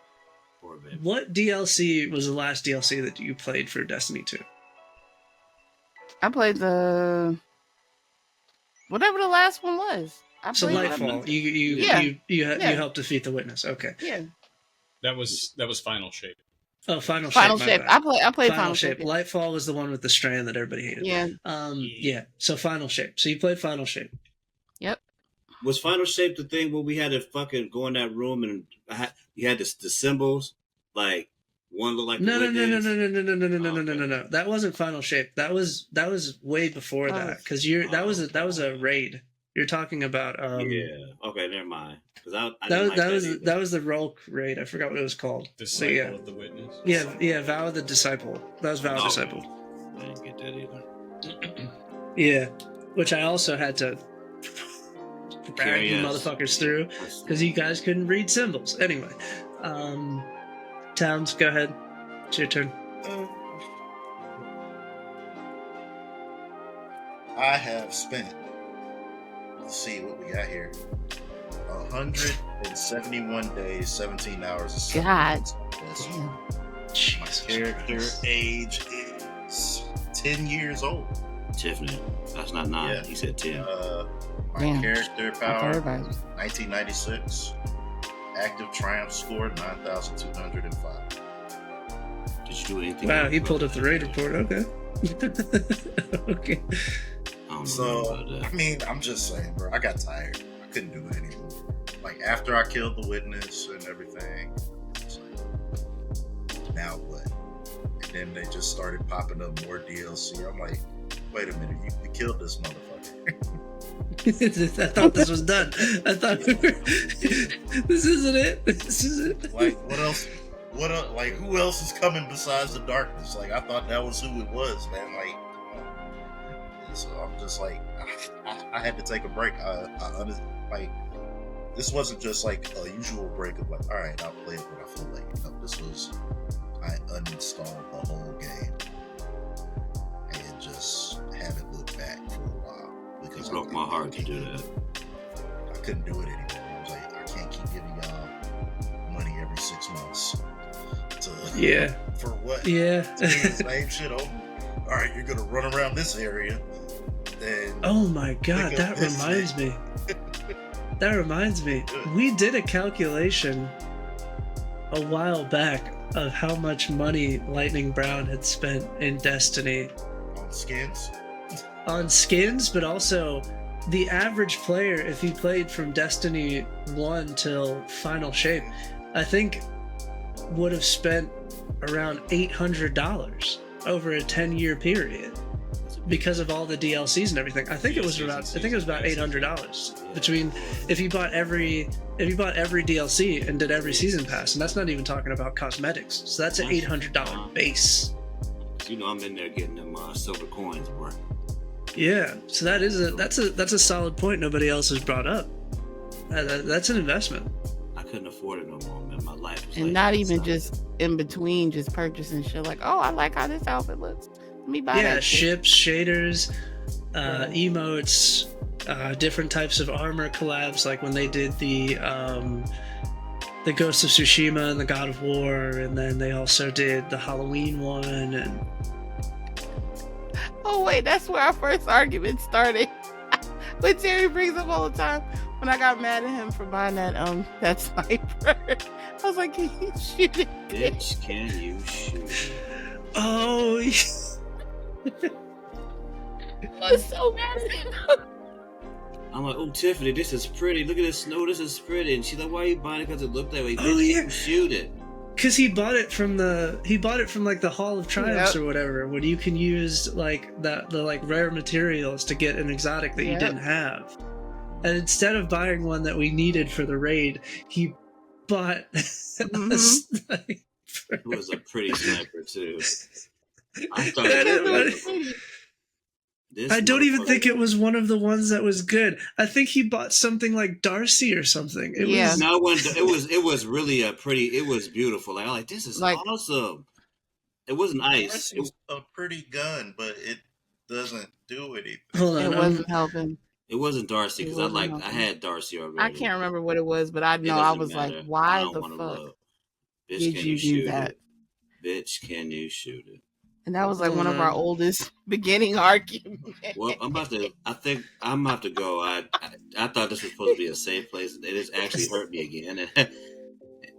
S2: Poor baby.
S1: What DLC was the last DLC that you played for Destiny 2?
S3: I played the whatever the last one was. I
S1: So
S3: played
S1: Lightfall,
S3: whatever.
S1: you
S3: Yeah.
S1: helped defeat the Witness. Okay.
S3: Yeah,
S5: That was Final Shape.
S1: Oh, Final
S3: Final
S1: Shape.
S3: Shape. I played Final
S1: Shape.
S3: Shape.
S1: Lightfall was the one with the strand that everybody hated.
S3: Yeah.
S1: Yeah. So Final Shape. So you played Final Shape.
S3: Yep.
S2: Was Final Shape the thing where we had to fucking go in that room and you had the symbols, like one looked like
S1: No.
S2: the
S1: That wasn't Final Shape. That was way before that, because that was a raid. You're talking about
S2: yeah. Okay, never mind. Because I
S1: that was the Rolk raid. I forgot what it was called.
S5: Disciple of the Witness.
S1: Yeah, Vow of the Disciple. That was Vow of the Disciple.
S2: I didn't get that either.
S1: Yeah, which I also had to drag you
S2: Yes.
S1: motherfuckers through because you guys couldn't read symbols. Anyway, Towns, go ahead. It's your turn.
S6: I have spent, let's see what we got here, 171 days, 17 hours. And 7
S3: God.
S6: minutes.
S3: Damn.
S6: My
S1: Jesus
S6: character
S1: Christ.
S6: age is 10 years old.
S2: Tiffany. That's not 9.
S6: Yeah.
S2: He said 10.
S6: My
S3: Damn.
S6: character
S3: I
S6: power,
S3: thought about it.
S6: 1996. Active triumph score, 9,205.
S2: Did you do anything?
S1: Wow,
S2: else?
S1: he pulled up the raid report. Okay. Okay.
S2: I don't know
S6: So,
S2: about
S6: I
S2: that.
S6: mean, I'm just saying, bro, I got tired. I couldn't do it anymore. Like, after I killed the witness and everything, it's like, now what? And then they just started popping up more DLC. I'm like, wait a minute, you killed this motherfucker.
S1: I thought this was done. I thought this isn't it. This is it.
S6: Like, what else? Like, who else is coming besides the darkness? Like, I thought that was who it was, man. Like, come on. And so I'm just like, I had to take a break. Like, this wasn't just like a usual break of like, all right, I'll play it when I feel like it. No, this was, I uninstalled the whole game and just haven't looked back for a while because
S2: It broke my heart to do that.
S6: I couldn't do it anymore. I was like, I can't keep giving y'all money every 6 months.
S1: Yeah.
S6: For what?
S1: Yeah.
S6: Same shit over. All right, you're gonna run around this area. And
S1: Oh my god,
S6: pick up
S1: that
S6: this
S1: reminds
S6: thing.
S1: me. That reminds me. We did a calculation a while back of how much money Lightning Brown had spent in Destiny
S6: on skins.
S1: on skins, but also the average player, if he played from Destiny 1 till Final Shape, I think would have spent around $800 over a 10-year period because of all the DLCs and everything. I think it was about $800 between if you bought every DLC and did every season pass, and that's not even talking about cosmetics. So that's an $800 base.
S2: You know, I'm in there getting them silver coins, bro.
S1: Yeah, so that's a solid point nobody else has brought up. That's an investment.
S2: I couldn't afford it no more, man. My life was
S3: And
S2: like
S3: not
S2: that.
S3: even just in between, just purchasing shit like, oh, I like how this outfit looks. Let me buy
S1: Yeah,
S3: that shit.
S1: ships, shaders, emotes, different types of armor collabs, like when they did the Ghost of Tsushima and the God of War, and then they also did the Halloween one. And
S3: Oh wait, that's where our first argument started. But Terry brings up all the time when I got mad at him for buying that sniper. I was like, can you shoot it?
S2: Bitch, can you shoot it?
S1: oh,
S3: I was so mad at him.
S2: I'm like, oh, Tiffany, this is pretty. Look at this snow. This is pretty. And she's like, why are you buying it? Because it looked that way. Bitch,
S1: Oh, yeah.
S2: you shoot it.
S1: because he bought it from like the Hall of Triumphs or whatever, when you can use like the like rare materials to get an exotic that you didn't have. And instead of buying one that we needed for the raid, he bought a sniper.
S2: It was a pretty sniper too. I thought
S1: That
S2: it
S1: is
S2: was
S1: funny. I don't even think it was one of the ones that was good. I think he bought something like Darcy or something. It was
S2: no, it was really it was beautiful. Like I'm like, this is awesome. It wasn't ice.
S6: It was a pretty gun, but it doesn't do anything.
S1: Hold on,
S3: it wasn't helping.
S2: It wasn't Darcy because I had Darcy already.
S3: I can't remember what it was, but I know I was like, why the fuck did you do that?
S2: Bitch, can you shoot it?
S3: And that was like one of our oldest beginning arguments.
S2: Well, I think I'm about to go. I thought this was supposed to be a safe place. It has actually hurt me again.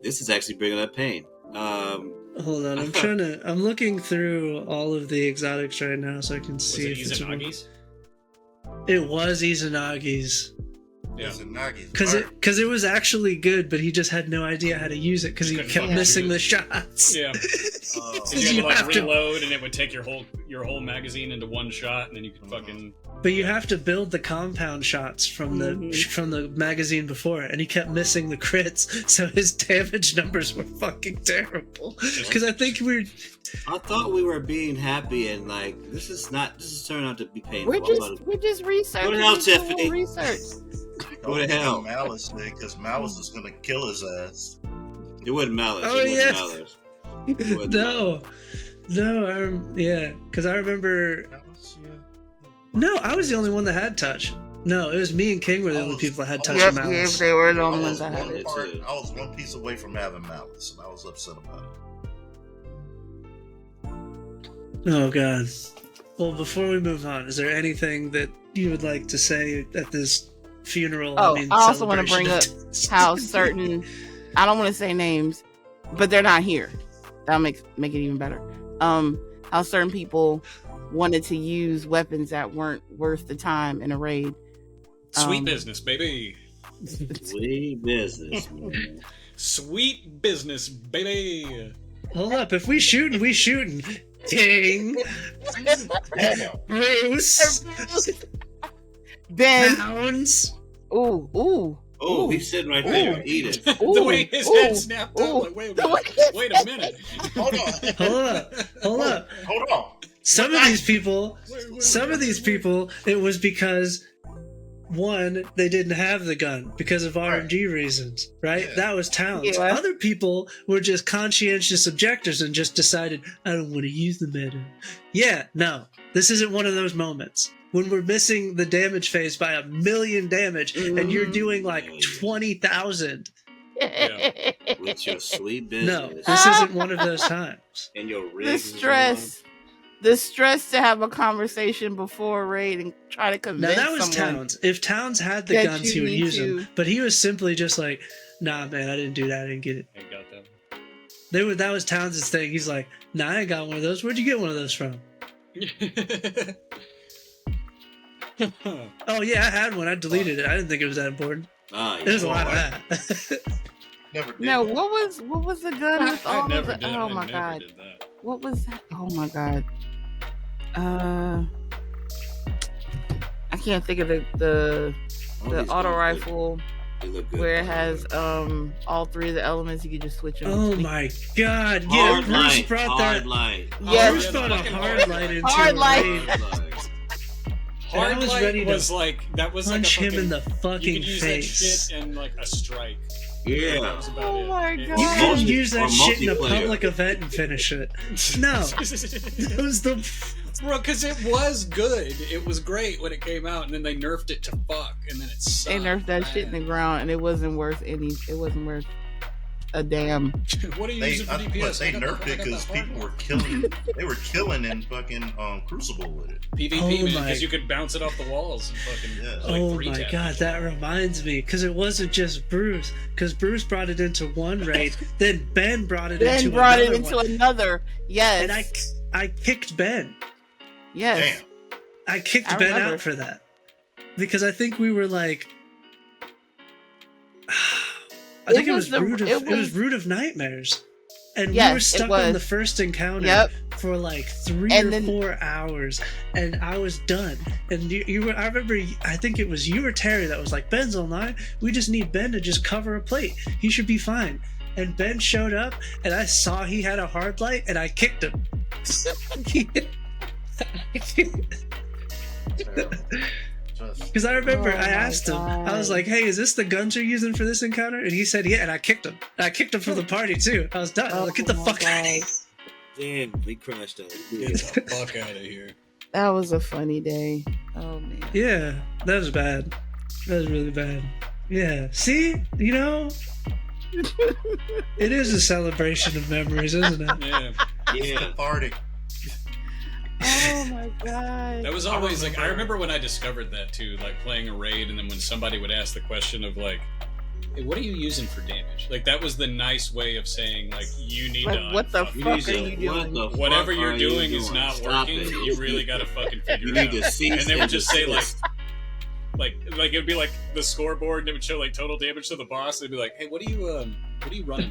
S2: This is actually bringing up pain.
S1: Hold on, I'm looking through all of the exotics right now so I can see if it's
S5: Izanagi's?
S1: It was Izanagi's.
S5: Yeah.
S1: Because it was actually good, but he just had no idea how to use it because he kept missing the shots.
S5: Yeah. You had to reload, and it would take your whole magazine into one shot, and then you could fucking.
S1: But you have to build the compound shots from the magazine before, and he kept missing the crits, so his damage numbers were fucking terrible. Because I thought
S2: we were being happy, and like this is turning out to be painful.
S3: We're just researching.
S2: Go to hell, Tiffany.
S3: Research.
S2: Go to hell.
S6: Malice, because Malice is gonna kill his ass.
S2: It wasn't Malice.
S1: Oh yes. No, because I remember. No, I was the only one that had touch. No, it was me and King were the only people that had touch.
S3: Yes, they were the only ones that had it.
S6: I was one piece away from having Malice, and I was upset about it.
S1: Oh god. Well, before we move on, is there anything that you would like to say at this funeral?
S3: I also want to bring up how certain, I don't want to say names, but they're not here. That'll make it even better. How certain people wanted to use weapons that weren't worth the time in a raid.
S5: Sweet business, baby.
S2: Sweet business, man.
S5: Sweet business, baby.
S1: Hold up, if we shooting, we shooting. King. Bruce.
S3: Ben.
S1: Pounds.
S3: Ooh.
S2: Oh, he's sitting right there. Eat it.
S5: The way his head snapped up. Like, wait a minute.
S6: Hold on.
S1: Some of these people, it was because, one, they didn't have the gun because of RNG reasons, right? Yeah. That was Towns. Yeah. Other people were just conscientious objectors and just decided, I don't want to use the meta. Yeah, no, this isn't one of those moments. When we're missing the damage phase by 1,000,000 damage and you're doing like 20,000.
S2: Yeah. With your sweet business.
S1: No, this isn't one of those times.
S2: And your
S3: the stress to have a conversation before a raid and try to convince
S1: Now that was
S3: someone.
S1: Towns. If Towns had the guns, he would use them. But he was simply just like, nah, man, I didn't do that. I didn't get it.
S5: I got them.
S1: That was Towns' thing. He's like, nah, I ain't got one of those. Where'd you get one of those from? Oh, yeah, I had one. I deleted it. I didn't think it was that important. There's a lot of that.
S6: Never did.
S3: No, what was the gun with all of the... Oh, my God.
S5: Did that.
S3: What was that? Oh, my God. I can't think of the auto rifle where it has all three of the elements. You can just switch them.
S1: Oh my god! Yeah, Bruce brought that.
S3: Yeah,
S1: Bruce brought a hard light into
S3: hard light.
S5: Hard light was like that was
S1: punch
S5: like a
S1: him in the fucking
S5: you could use
S1: face.
S5: That shit and like a strike.
S2: Yeah.
S5: That was about
S3: Oh
S5: it.
S3: my god!
S1: You couldn't use that shit in a public event and finish it. No, it was the.
S5: Bro, because it was good. It was great when it came out, and then they nerfed it to fuck, and then it sucked.
S3: They nerfed that shit in the ground, and it wasn't worth a damn.
S5: What are you using for DPS?
S6: They nerfed it because people were killing. They were killing in fucking Crucible with it.
S5: PvP, man, because you could bounce it off the walls and fucking.
S6: Yeah.
S5: Like
S1: Oh my god, that reminds me, because it wasn't just Bruce, because Bruce brought it into one raid, then Ben brought it into
S3: another. Yes,
S1: and I kicked Ben.
S3: Yes.
S6: Damn.
S1: I kicked Ben out for that. Because I think we were like... I think it was Root of Nightmares. And we were stuck on the first encounter for like 3 or 4 hours. And I was done. And you were, I remember, I think it was you or Terry that was like, Ben's online. We just need Ben to just cover a plate. He should be fine. And Ben showed up and I saw he had a hard light and I kicked him.
S6: Terrible.
S1: Because I remember
S3: Oh
S1: I asked him, I was
S3: God.
S1: like, hey, is this the guns you're using for this encounter? And he said, yeah, and I kicked him. And I kicked him from the party, too. I was done. I was like, get the
S3: Oh my
S1: fuck out of here.
S3: God.
S2: Damn, we crashed out.
S5: Get the fuck out of here.
S3: That was a funny day. Oh man.
S1: Yeah, that was bad. That was really bad. Yeah. See? You know? It is a celebration of memories, isn't it?
S5: Yeah.
S2: Yeah.
S6: Party.
S3: Oh my God.
S5: That was always like, I remember when I discovered that too, like playing a raid, and then when somebody would ask the question of like, hey, what are you using for damage? Like, that was the nice way of saying, like, you need
S3: Like,
S5: to
S3: what the
S5: unfuck
S3: fuck
S5: it.
S3: are you doing?
S5: Whatever you're doing is not
S2: Stop
S5: working.
S2: it.
S5: You really gotta fucking figure
S2: You
S5: it
S2: need
S5: out.
S2: to cease
S5: And they would just say
S2: desist.
S5: like it would be like the scoreboard, and it would show like total damage to the boss. They'd be like, hey, what are you running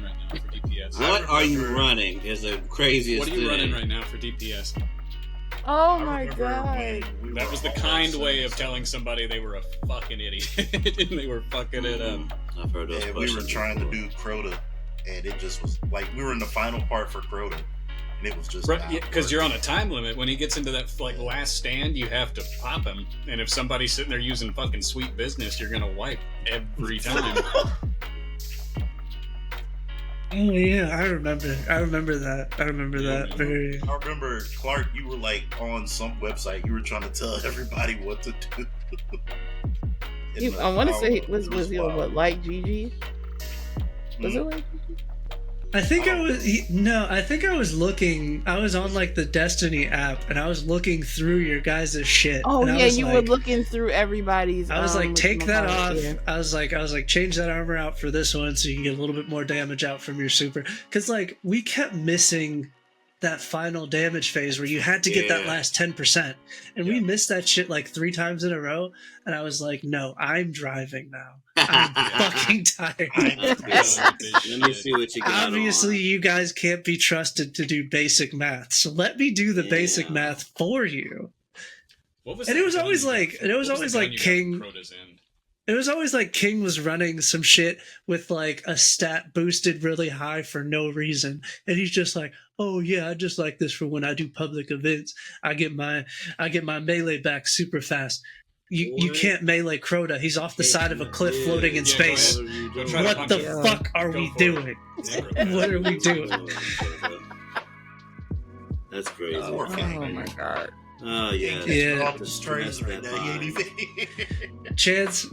S5: right now for DPS?
S2: What are you running? Is the craziest
S5: What are you
S2: thing.
S5: running right now for DPS?
S3: Oh
S6: I
S3: my
S6: remember
S3: God.
S6: when we
S5: That
S6: were
S5: was the
S6: all
S5: kind
S6: at
S5: way of
S6: 77.
S5: telling somebody they were a fucking idiot, and they were fucking it up.
S2: I've heard those
S6: And we were
S2: questions
S6: trying to
S2: before.
S6: do Crota, and it just was like we were in the final part for Crota, and it was just
S5: Because you're on a time limit. When he gets into that like last stand, you have to pop him. And if somebody's sitting there using fucking sweet business, you're gonna wipe every time.
S1: Oh, yeah, I remember that. I remember that very...
S6: I remember, Clark, you were like on some website. You were trying to tell everybody what to do.
S3: I want to say was he on
S6: wild.
S3: what, like GG? Was it like GG?
S1: I think I was looking, I was on like the Destiny app, and I was looking through your guys' shit.
S3: Oh
S1: and I
S3: yeah,
S1: was
S3: you
S1: like,
S3: were looking through everybody's.
S1: I was like, take that off.
S3: Yeah.
S1: I was like, change that armor out for this one so you can get a little bit more damage out from your super. Because like we kept missing that final damage phase where you had to get that
S2: Yeah.
S1: last 10%, and we missed that shit like 3 times in a row. And I was like, no, I'm driving now. I'm fucking tired.
S2: Let me see what you got.
S1: Obviously,
S2: on.
S1: you guys can't be trusted to do basic math, so let me do the basic
S2: Yeah.
S1: math for you.
S5: What was
S1: And
S5: that
S1: it was
S5: gun
S1: always
S5: you got?
S1: like- and it was
S5: What
S1: always
S5: the gun
S1: like
S5: you got
S1: King-
S5: from Crota's End?
S1: It was always like King was running some shit with like a stat boosted really high for no reason, and he's just like, "Oh yeah, I just like this for when I do public events. I get my melee back super fast." You
S2: What?
S1: can't melee Crota. He's off the side of a cliff floating in
S5: Yeah, go
S1: space.
S5: ahead. Go try to
S1: What
S5: punch
S1: the
S5: him.
S1: fuck are
S5: Go
S1: we
S5: for it.
S1: doing?
S5: Yeah.
S1: What are we doing?
S2: That's crazy.
S6: Poor
S3: Oh
S6: King.
S3: my God.
S2: Oh yeah.
S1: Yeah.
S6: Off the strays right now. He ain't even.
S1: Chance,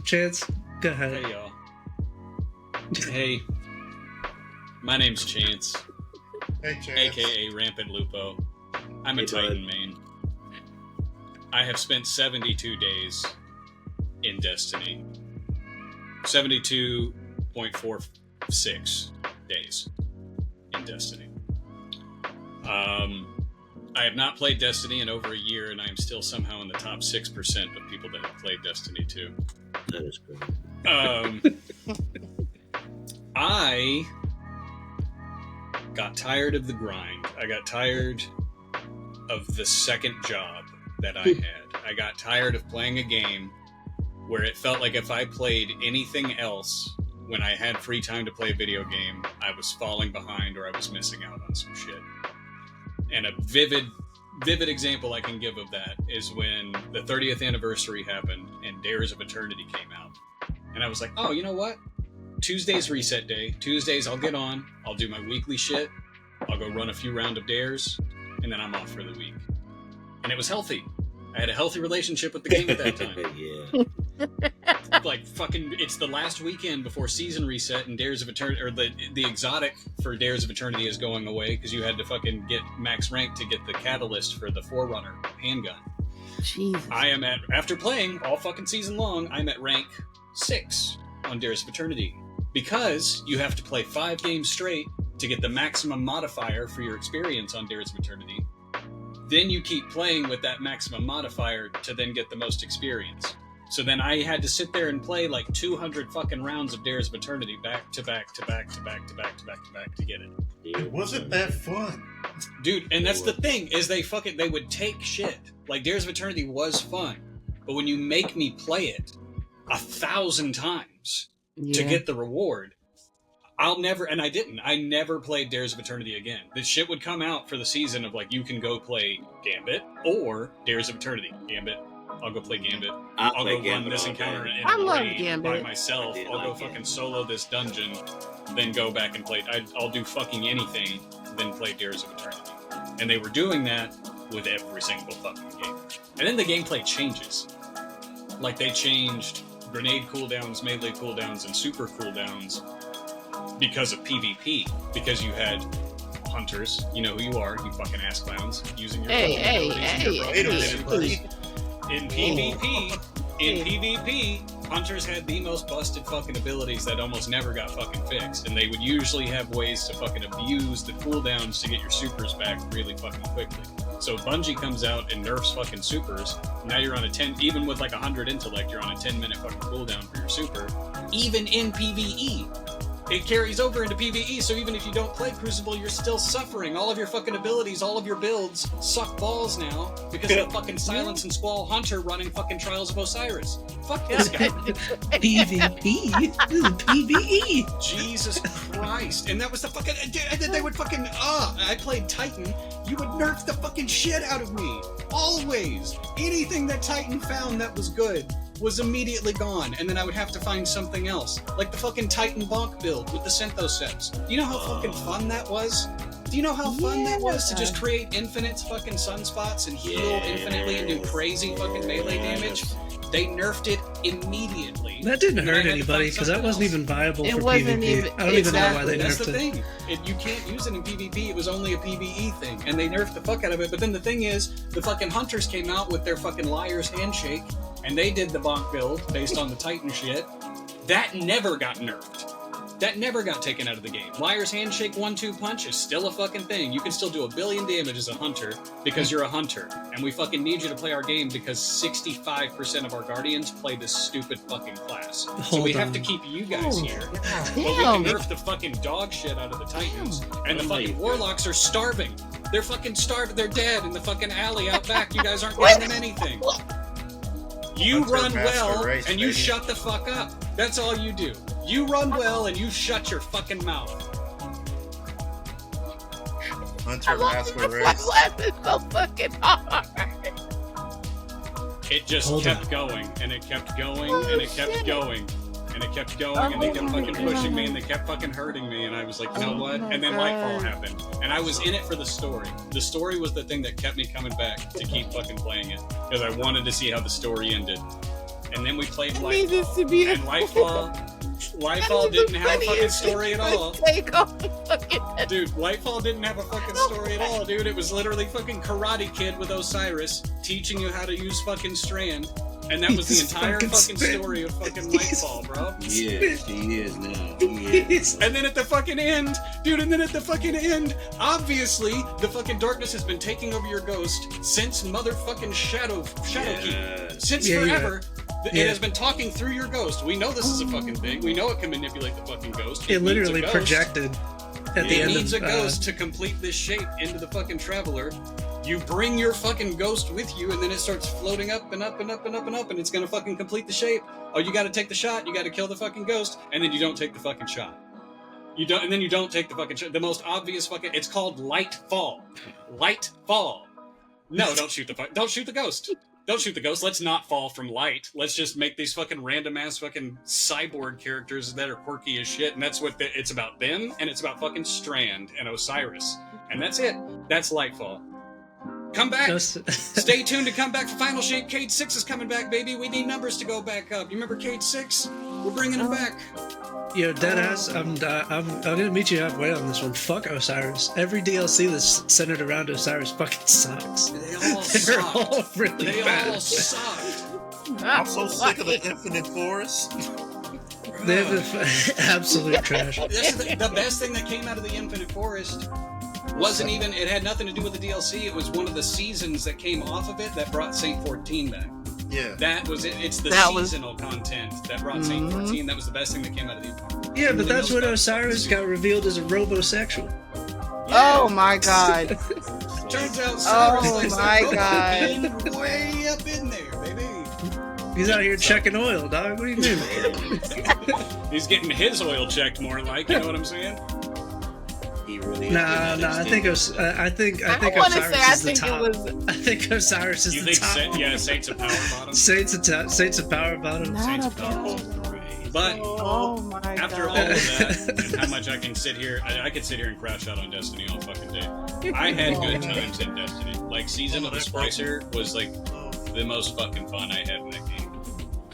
S1: go ahead.
S5: Hey y'all. Hey, my name's Chance,
S6: Hey, Chance.
S5: aka Rampant Lupo. I'm a
S2: Hey,
S5: Titan
S2: bud.
S5: main. I have spent 72 days in Destiny. 72.46 days in Destiny. I have not played Destiny in over a year, and I am still somehow in the top 6% of people that have played Destiny 2.
S2: That is crazy.
S5: I got tired of the grind. I got tired of the second job that I had. I got tired of playing a game where it felt like if I played anything else when I had free time to play a video game, I was falling behind or I was missing out on some shit. And a vivid example I can give of that is when the 30th anniversary happened and Dares of Eternity came out. And I was like, oh, you know what? Tuesday's reset day. Tuesdays I'll get on, I'll do my weekly shit, I'll go run a few round of dares, and then I'm off for the week. And it was healthy. I had a healthy relationship with the game at that time.
S2: Yeah.
S5: Like fucking, it's the last weekend before season reset, and Dares of Eternity, or the exotic for Dares of Eternity is going away because you had to fucking get max rank to get the catalyst for the Forerunner handgun.
S3: Jesus.
S5: I am at, after playing all fucking season long, I'm at rank 6 on Dares of Eternity because you have to play 5 games straight to get the maximum modifier for your experience on Dares of Eternity. Then you keep playing with that maximum modifier to then get the most experience. So then I had to sit there and play like 200 fucking rounds of Dares of Eternity back to back to back to back to back to back to back to get it.
S6: It wasn't that fun.
S5: Dude, and that's the thing, is they would take shit. Like, Dares of Eternity was fun, but when you make me play it 1,000 times to get the reward, I never played Dares of Eternity again. This shit would come out for the season of like, you can go play Gambit or Dares of Eternity. Gambit, I'll go play Gambit.
S2: I'll
S5: I'll
S2: play
S5: go
S2: Gambit
S5: run this
S2: all
S5: encounter
S2: day.
S5: in
S3: I love
S5: raid
S3: Gambit.
S5: by myself.
S2: I did
S5: I'll go
S2: like
S5: fucking
S2: Gambit.
S5: solo this dungeon, then go back and play. I'll do fucking anything, then play Dares of Eternity. And they were doing that with every single fucking game. And then the gameplay changes. Like they changed grenade cooldowns, melee cooldowns, and super cooldowns because of PvP. Because you had hunters, you know who you are, you fucking ass clowns, using your fucking abilities and your
S6: Wait a
S5: broken
S6: minute,
S5: abilities.
S6: buddy.
S5: In PvP, hunters had the most busted fucking abilities that almost never got fucking fixed, and they would usually have ways to fucking abuse the cooldowns to get your supers back really fucking quickly. So Bungie comes out and nerfs fucking supers. Now you're on a 10, even with like 100 intellect, you're on a 10-minute fucking cooldown for your super. Even in PvE. It carries over into PvE, so even if you don't play Crucible, you're still suffering. All of your fucking abilities, all of your builds suck balls now because of the fucking Silence and Squall Hunter running fucking Trials of Osiris. Fuck this guy.
S1: PvP? This is PvE.
S5: Jesus Christ. And that was the fucking... And then they would fucking... I played Titan. You would nerf the fucking shit out of me. Always. Anything that Titan found that was good was immediately gone, and then I would have to find something else. Like the fucking Titan Bonk build with the Synthoceps. Do you know how fucking fun that was? Do you know how fun that was to just create infinite fucking sunspots and heal infinitely and do crazy fucking melee damage? They nerfed it immediately.
S1: That didn't
S5: And I
S1: hurt
S5: had to
S1: anybody
S5: find
S1: because that
S5: something
S1: wasn't
S5: else.
S1: even viable
S3: It
S1: for
S3: wasn't
S1: PvP.
S3: even-
S1: I don't even know why they
S5: That's
S1: nerfed
S5: the
S1: it.
S5: thing. You can't use it in PvP. It was only a PvE thing, and they nerfed the fuck out of it. But then the thing is, the fucking hunters came out with their fucking Liar's Handshake, and they did the bonk build based on the Titan shit. That never got nerfed. That never got taken out of the game. Liar's Handshake 1-2 punch is still a fucking thing. You can still do 1 billion damage as a hunter because you're a hunter. And we fucking need you to play our game because 65% of our guardians play this stupid fucking class. So we have to keep you guys here. But we can nerf the fucking dog shit out of the Titans. And the fucking warlocks are starving. They're fucking starving. They're dead in the fucking alley out back. You guys aren't giving them anything. You
S6: Hunter
S5: run
S6: master
S5: well
S6: race,
S5: and you
S6: baby.
S5: shut the fuck up. That's all you do. You run well and you shut your fucking mouth.
S6: Hunter
S3: I'm
S6: Masquerade.
S3: laughing so fucking hard.
S5: It just
S1: Hold
S5: kept
S1: on.
S5: going and it kept going and it kept going. And it kept going and they kept fucking pushing me and they kept fucking hurting me and I was like, you know what? And then Lightfall happened. And I was in it for the story. The story was the thing that kept me coming back to keep fucking playing it. Because I wanted to see how the story ended. And then we played
S3: Need this
S5: Lightfall.
S3: to be
S5: And Lightfall didn't have a fucking story at all.
S3: Take off the fucking
S5: Dude, Lightfall didn't have a fucking story at all, dude. It was literally fucking Karate Kid with Osiris teaching you how to use fucking Strand. And that was the
S1: He's
S5: entire
S1: fucking
S5: fucking
S1: spit.
S5: story of fucking
S1: He's
S5: Lightfall, bro.
S2: Yes, he is now. He is.
S5: And then at the fucking end, dude, obviously, the fucking darkness has been taking over your ghost since motherfucking Shadowkeep.
S2: Yes.
S5: Since
S1: Yeah,
S5: forever.
S1: Yeah.
S5: It has been talking through your ghost. We know this is a fucking thing. We know it can manipulate the fucking ghost.
S1: It
S5: needs a
S1: literally
S5: ghost.
S1: projected at the
S5: It
S1: end
S5: needs
S1: of
S5: a ghost to complete this shape into the fucking Traveler. You bring your fucking ghost with you, and then it starts floating up and up and up and up and up, and it's gonna fucking complete the shape. Oh, you gotta take the shot, you gotta kill the fucking ghost, and then you don't take the fucking shot. You don't, and then you don't take the fucking shot. The most obvious fucking, it's called Lightfall. Lightfall. No, don't shoot the ghost. Don't shoot the ghost. Let's not fall from light. Let's just make these fucking random ass fucking cyborg characters that are quirky as shit. And that's what it's about them. And it's about fucking Strand and Osiris. And that's it. That's Lightfall. Come back. Stay tuned to come back for Final Shape. Cade 6 is coming back, baby. We need numbers to go back up. You remember Cade 6? We're bringing him back.
S1: Yo, deadass, I'm gonna meet you halfway on this one. Fuck Osiris. Every DLC that's centered around Osiris fucking sucks.
S5: They all
S1: They're
S5: suck.
S1: all really
S5: They
S1: bad.
S5: all suck.
S6: I'm so sick of the Infinite Forest.
S1: They're absolute trash.
S5: This is the best thing that came out of the Infinite Forest wasn't even, it had nothing to do with the DLC. It was one of the seasons that came off of it that brought Saint 14 back.
S6: Yeah.
S5: That was it. It's the seasonal content that brought Saint 14. That was the best thing that came out of the
S1: Yeah, but that's when Osiris got revealed as a robosexual.
S3: Oh my god.
S5: Turns out
S3: Oh
S5: Cyrus likes
S3: my
S5: that
S3: god.
S5: propane way up in there, baby.
S1: He's out here checking oil, dog. What do you mean?
S5: He's getting his oil checked more like, you know what I'm saying?
S2: He really.
S1: Nah. I think I think
S3: I want to
S1: Osiris
S3: say I
S1: is the
S3: think
S1: top.
S3: it was
S1: I think Osiris is
S5: You
S1: the
S5: think
S1: top.
S5: Saints of Power Bottom?
S1: Saints of Power Bottom.
S3: not
S5: Saints
S3: a
S5: of Power.
S3: bad.
S5: But
S3: Oh my
S5: after all
S3: god.
S5: of that, and how much I can sit here, I could sit here and crash out on Destiny all fucking day. I had good times in Destiny. Like, Season of the Splicer was like the most fucking fun I had in that game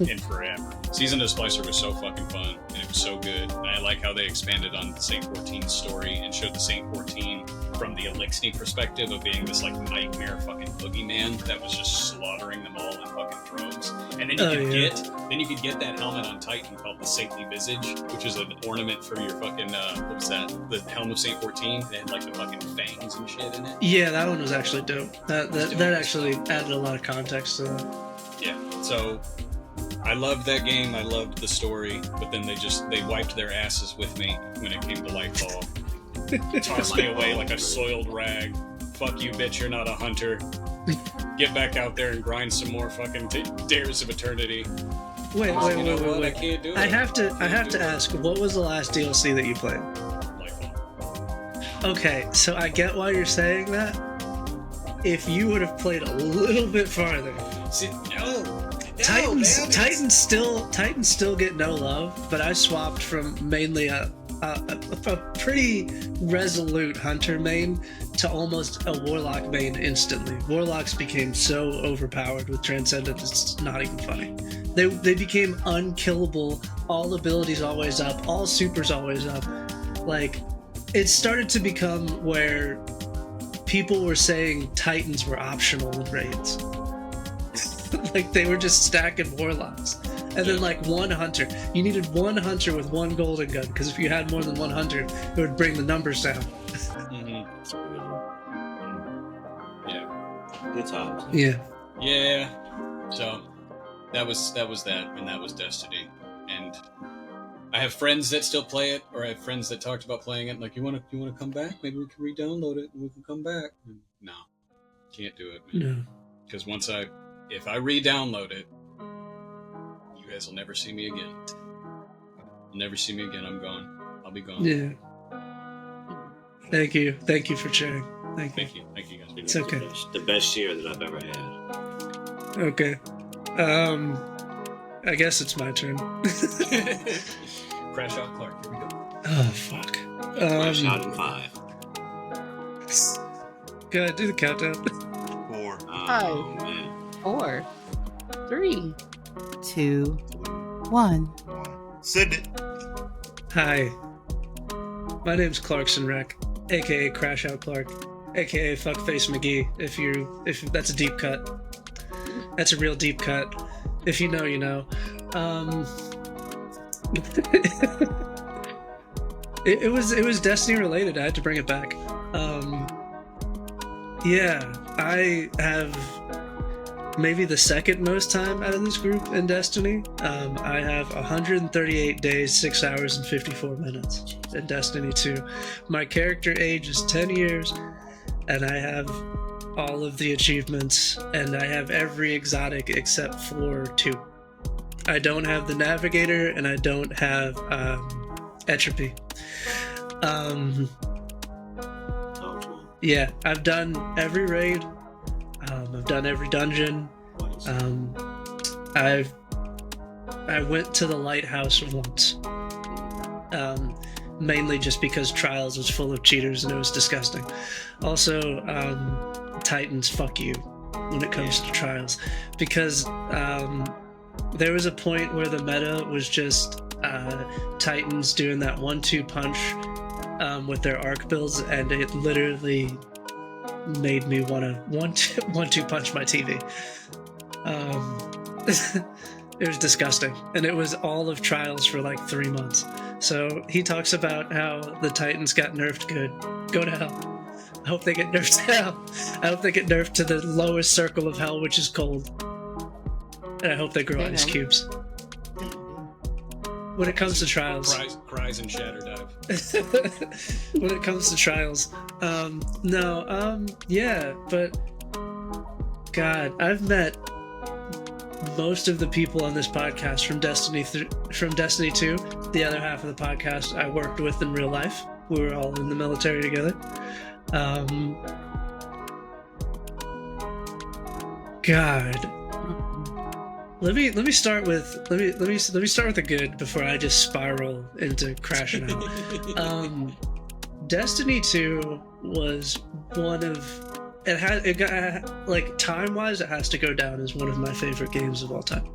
S5: in forever. Season of the Splicer was so fucking fun, and it was so good. And I like how they expanded on Saint 14's story and showed the Saint 14 from the Elixni perspective of being this like nightmare fucking boogeyman that was just slaughtering them all in fucking droves. And then you could get that helmet on Titan called the Saintly Visage, which is an ornament for your fucking what was that? The Helm of Saint 14. It had like the fucking fangs and shit in it.
S1: Yeah, that one was actually dope. That actually added a lot of context to that.
S5: Yeah. So I loved that game. I loved the story, but then they wiped their asses with me when it came to Lightfall. Tossed me away like a soiled rag. Fuck you, bitch, you're not a hunter. Get back out there and grind some more fucking Dares of Eternity.
S1: Wait.
S5: I can't do it.
S1: I have to ask, what was the last DLC that you played?
S5: Lightfall.
S1: Okay, so I get why you're saying that. If you would have played a little bit farther.
S5: See, no.
S1: Titans still get no love, but I swapped from mainly a pretty resolute hunter main to almost a warlock main instantly. Warlocks became so overpowered with Transcendence, it's not even funny. They became unkillable, all abilities always up, all supers always up. Like, it started to become where people were saying Titans were optional in raids. Like, they were just stacking warlocks. And then, like, one hunter. You needed one hunter with one golden gun, because if you had more than one hunter, it would bring the numbers down.
S2: Yeah. Good times.
S1: Yeah.
S5: Yeah. So that was that, and that was Destiny. And I have friends that still play it, or I have friends that talked about playing it. Like, you want to come back? Maybe we can re-download it and we can come back. No, can't do it, man.
S1: No.
S5: Because if I re-download it, you guys will never see me again. You'll never see me again. I'm gone. I'll be gone.
S1: Yeah. Thank you for sharing. Thank you.
S5: Thank you guys.
S1: It's okay.
S2: The best year that I've ever had.
S1: Okay. I guess it's my turn.
S5: Crash out, Clark. Here we go.
S1: Oh, fuck.
S2: Crash out in 5.
S1: Go ahead, do the countdown.
S6: 4.
S2: Oh, man.
S3: 4, 3, 2, 1.
S6: Send it.
S1: Hi. My name's Clarkson Rec, aka Crash Out Clark, aka Fuckface McGee. If that's a deep cut. That's a real deep cut. If you know, you know. It was Destiny related. I had to bring it back. Yeah, I have maybe the second most time out of this group in Destiny. I have 138 days, 6 hours, and 54 minutes in Destiny 2. My character age is 10 years, and I have all of the achievements, and I have every exotic except for 2. I don't have the Navigator, and I don't have Entropy. Yeah, I've done every raid. I've done every dungeon. I went to the lighthouse once. Mainly just because Trials was full of cheaters and it was disgusting. Also, Titans, fuck you when it comes to Trials. Because there was a point where the meta was just Titans doing that 1-2 punch with their arc builds, and it literally made me want to 1-2 punch my TV. It was disgusting, and it was all of Trials for like 3 months. So he talks about how the Titans got nerfed good. Go to hell. I hope they get nerfed to hell. I hope they get nerfed to the lowest circle of hell, which is cold. And I hope they grow ice cubes. When it comes to Trials.
S5: Cries and shatter dive.
S1: When it comes to Trials. Yeah, but God, I've met most of the people on this podcast from Destiny 2. The other half of the podcast I worked with in real life. We were all in the military together. God. Let me start with the good before I just spiral into crashing out. Destiny 2 was one of it got like time-wise it has to go down as one of my favorite games of all time.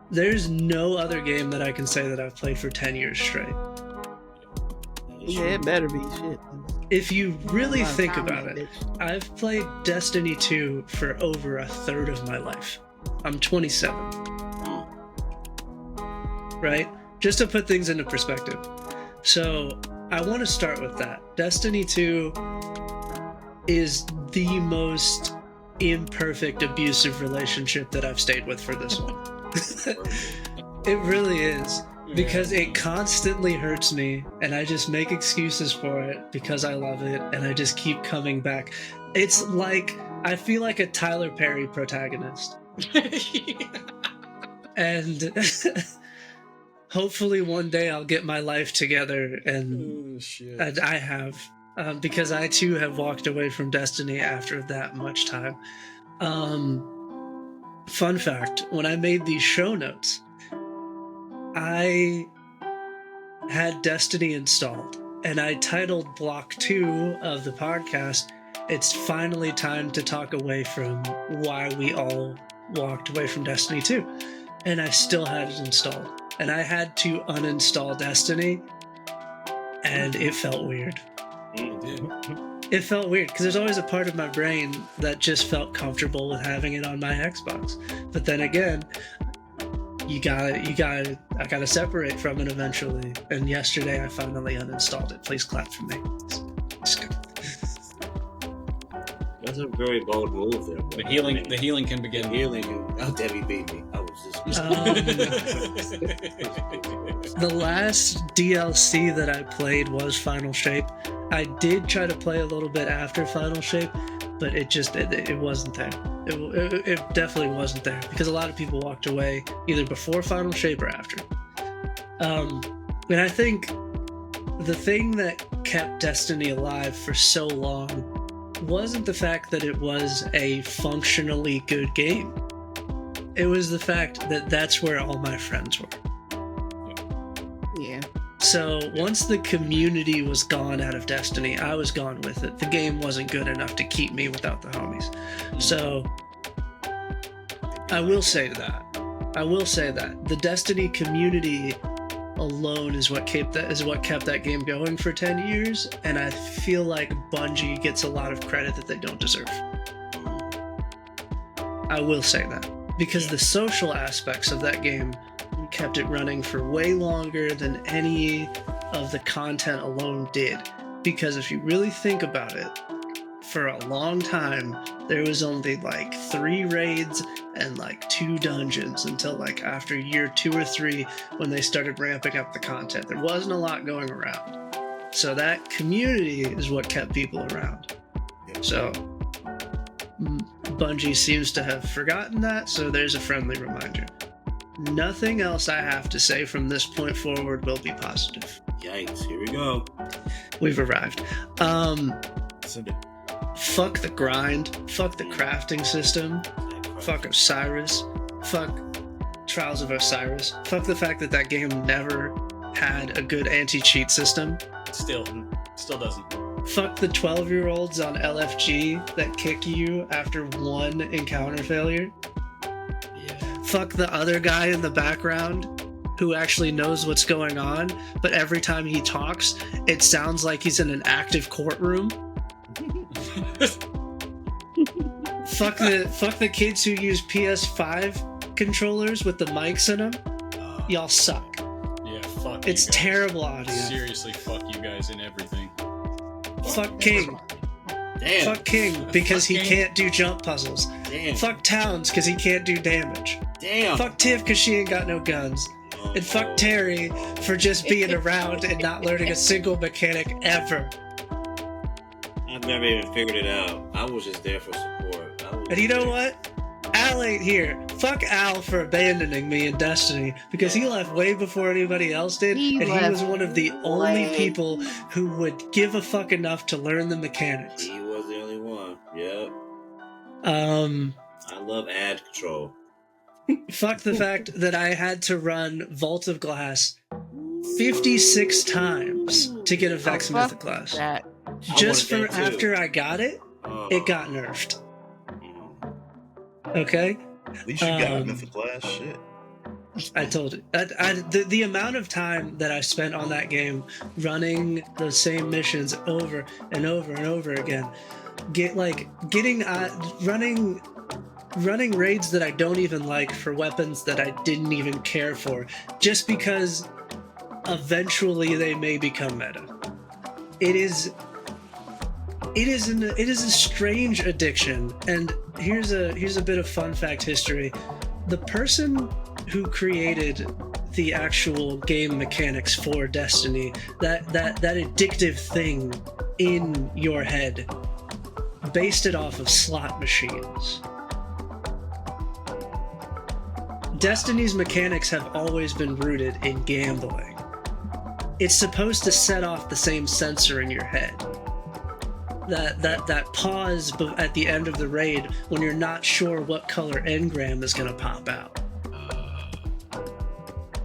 S1: There's no other game that I can say that I've played for 10 years straight.
S3: Yeah, it better be shit.
S1: If you really think about it, I've played Destiny 2 for over a third of my life. I'm 27. Right? Just to put things into perspective. So, I want to start with that. Destiny 2 is the most imperfect, abusive relationship that I've stayed with for this one. It really is. Because it constantly hurts me, and I just make excuses for it because I love it, and I just keep coming back. It's like, I feel like a Tyler Perry protagonist. And hopefully one day I'll get my life together, and I have. Because I too have walked away from Destiny after that much time. Fun fact, when I made these show notes, I had Destiny installed, and I titled Block 2 of the podcast, "It's Finally Time to Talk Away from Why We All Walked Away from Destiny 2." And I still had it installed. And I had to uninstall Destiny, and it felt weird. It felt weird, because there's always a part of my brain that just felt comfortable with having it on my Xbox. But then again, I gotta separate from it eventually. And yesterday I finally uninstalled it. Please clap for me. It's good.
S2: That's a very bold move there.
S5: The healing can begin.
S2: Oh, Debbie beat me. I was just.
S1: The last DLC that I played was Final Shape. I did try to play a little bit after Final Shape, but it wasn't there. It definitely wasn't there, because a lot of people walked away either before Final Shape or after. And I think the thing that kept Destiny alive for so long wasn't the fact that it was a functionally good game. It was the fact that that's where all my friends were.
S3: Yeah.
S1: So once the community was gone out of Destiny, I was gone with it. The game wasn't good enough to keep me without the homies. So I will say that the Destiny community alone is what kept that game going for 10 years, and I feel like Bungie gets a lot of credit that they don't deserve. I will say that, because the social aspects of that game kept it running for way longer than any of the content alone did. Because if you really think about it, for a long time, there was only like 3 raids and like 2 dungeons until like after year 2 or 3 when they started ramping up the content. There wasn't a lot going around. So that community is what kept people around. So Bungie seems to have forgotten that, so there's a friendly reminder. Nothing else I have to say from this point forward will be positive.
S2: Yikes, here we go.
S1: We've arrived. Fuck the grind. Fuck the crafting system. Fuck Osiris. Fuck Trials of Osiris. Fuck the fact that game never had a good anti-cheat system.
S5: Still doesn't.
S1: Fuck the 12-year-olds on LFG that kick you after 1 encounter failure. Fuck the other guy in the background who actually knows what's going on, but every time he talks, it sounds like he's in an active courtroom. Fuck the kids who use PS5 controllers with the mics in them. Y'all suck.
S5: Yeah, fuck.
S1: It's terrible audio.
S5: Seriously, fuck you guys and everything.
S1: Fuck King.
S2: Damn.
S1: Fuck King because he can't do jump puzzles.
S2: Damn.
S1: Fuck Towns because he can't do damage.
S2: Damn.
S1: Fuck Tiff because she ain't got no guns. And fuck Terry for just being around and not learning a single mechanic ever.
S2: I've never even figured it out. I was just there for support.
S1: And you know what? Al ain't here. Fuck Al for abandoning me in Destiny because he left way before anybody else did, and he was one of the only people who would give a fuck enough to learn the mechanics.
S2: He was the only one. Yep.
S1: I
S2: love ad control.
S1: Fuck the fact that I had to run Vault of Glass 56 times to get a Vex Mythic class. Just for after I got it, it got nerfed. Okay?
S6: At least you got a Mythic class, shit.
S1: I told you. The amount of time that I spent on that game running those same missions over and over and over again, running raids that I don't even like for weapons that I didn't even care for, just because eventually they may become meta. It is a strange addiction, and here's a bit of fun fact history. The person who created the actual game mechanics for Destiny, that addictive thing in your head, based it off of slot machines. Destiny's mechanics have always been rooted in gambling. It's supposed to set off the same sensor in your head. That pause at the end of the raid when you're not sure what color engram is going to pop out.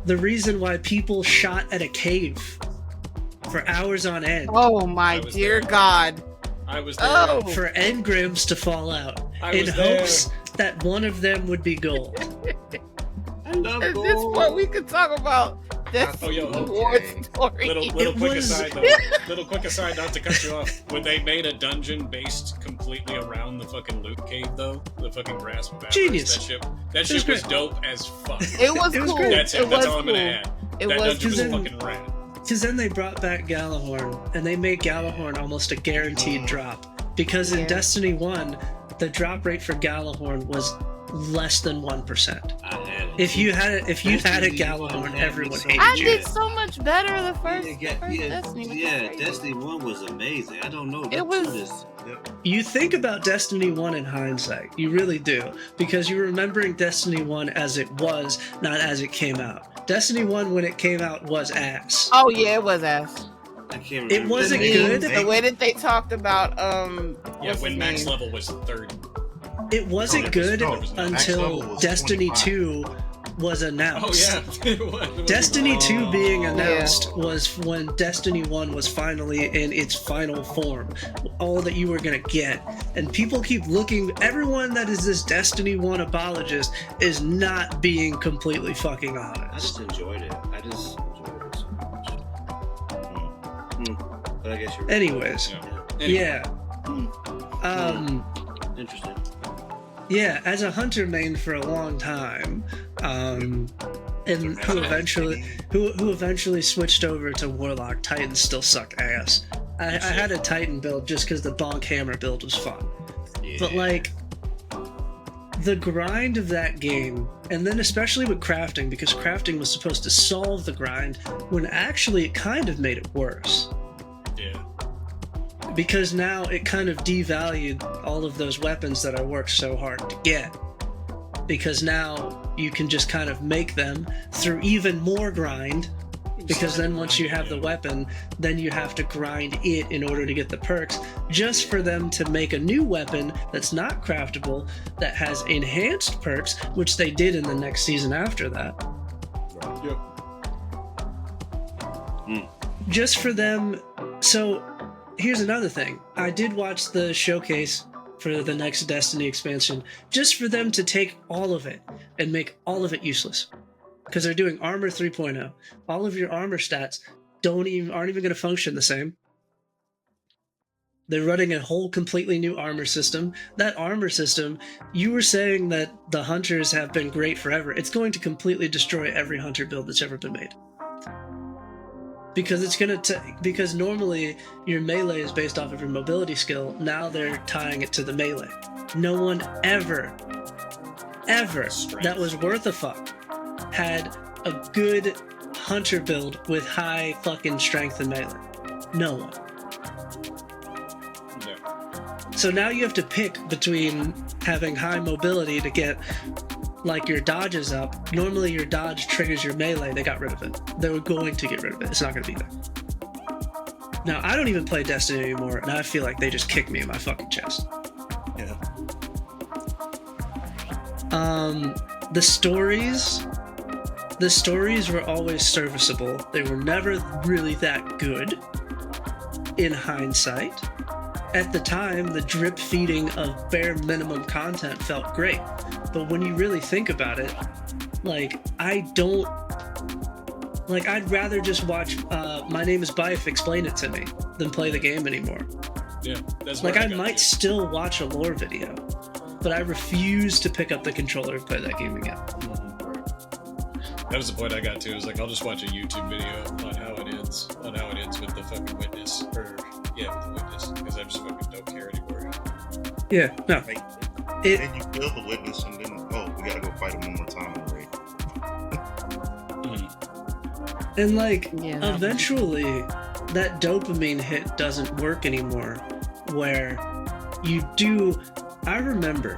S1: The reason why people shot at a cave for hours on end.
S3: Oh my dear God.
S5: I was there.
S1: For engrams to fall out in hopes that one of them would be gold.
S2: I love
S3: Is
S2: gold.
S3: this what we could talk about? Destiny War story.
S5: Little quick aside though. Little quick aside, not to cut you off. When they made a dungeon based completely around the fucking loot cave though, the fucking grasp of avarice,
S1: Genius.
S5: That shit was dope as fuck.
S3: It was cool.
S5: That's it. That's all I'm gonna add.
S3: It
S5: that
S3: was
S5: dungeon was fucking rad.
S1: Because then they brought back Galahorn, and they made Galahorn almost a guaranteed drop. Because in Destiny 1, the drop rate for Galahorn was less than 1%.
S2: I had it.
S1: If you had a Galahorn, everyone hated
S3: I
S1: you.
S3: did so much better the first Destiny.
S2: Destiny 1 was amazing. I don't know.
S3: It was.
S1: You think about Destiny 1 in hindsight. You really do. Because you're remembering Destiny 1 as it was, not as it came out. Destiny 1, when it came out, was ass.
S3: Oh, yeah, it was ass.
S2: I can't remember.
S1: It wasn't good.
S3: The way that they talked about,
S5: when max level was 30.
S1: It wasn't good until Destiny 2 was announced.
S5: Oh, yeah. It was.
S1: Destiny 2 being announced was when Destiny 1 was finally in its final form. All that you were going to get. And people keep looking, everyone that is this Destiny 1 apologist is not being completely fucking honest.
S2: I just enjoyed it. So much. But I guess you're right.
S1: Anyways.
S5: Yeah.
S2: Interesting.
S1: Yeah, as a hunter main for a long time, and who eventually switched over to Warlock. Titans still suck ass. I had a Titan build just because the Bonk Hammer build was fun. Yeah. But like, the grind of that game, and then especially with crafting, because crafting was supposed to solve the grind, when actually it kind of made it worse.
S5: Yeah.
S1: Because now it kind of devalued all of those weapons that I worked so hard to get. Because now you can just kind of make them through even more grind. Because then once you have the weapon, then you have to grind it in order to get the perks, just for them to make a new weapon that's not craftable, that has enhanced perks, which they did in the next season after that.
S5: Yep.
S1: Just for them. So here's another thing. I did watch the showcase for the next Destiny expansion, just for them to take all of it and make all of it useless. Because they're doing Armor 3.0. All of your armor stats aren't even going to function the same. They're running a whole completely new armor system. That armor system, you were saying that the hunters have been great forever. It's going to completely destroy every hunter build that's ever been made. Because it's going to because normally your melee is based off of your mobility skill. Now they're tying it to the melee. No one ever that was worth a fuck had a good hunter build with high fucking strength and melee. No one.
S5: Yeah.
S1: So now you have to pick between having high mobility to get like your dodges up. Normally your dodge triggers your melee. They got rid of it. They were going to get rid of it. It's not going to be there. Now, I don't even play Destiny anymore, and I feel like they just kicked me in my fucking chest.
S6: Yeah.
S1: The stories were always serviceable. They were never really that good in hindsight. At the time, the drip feeding of bare minimum content felt great. But when you really think about it, like, I'd rather just watch My Name is Bife explain it to me than play the game anymore.
S5: Yeah, that's
S1: like, I might still watch a lore video, but I refuse to pick up the controller and play that game again.
S5: That was the point I got to. It was like, I'll just watch a YouTube video on how it ends with the fucking witness, with the witness, because I just fucking don't care anymore.
S1: Yeah, no.
S6: Like, and you kill the witness, and then we gotta go fight him one more time on the raid.
S1: And like, eventually, that dopamine hit doesn't work anymore. Where you do, I remember,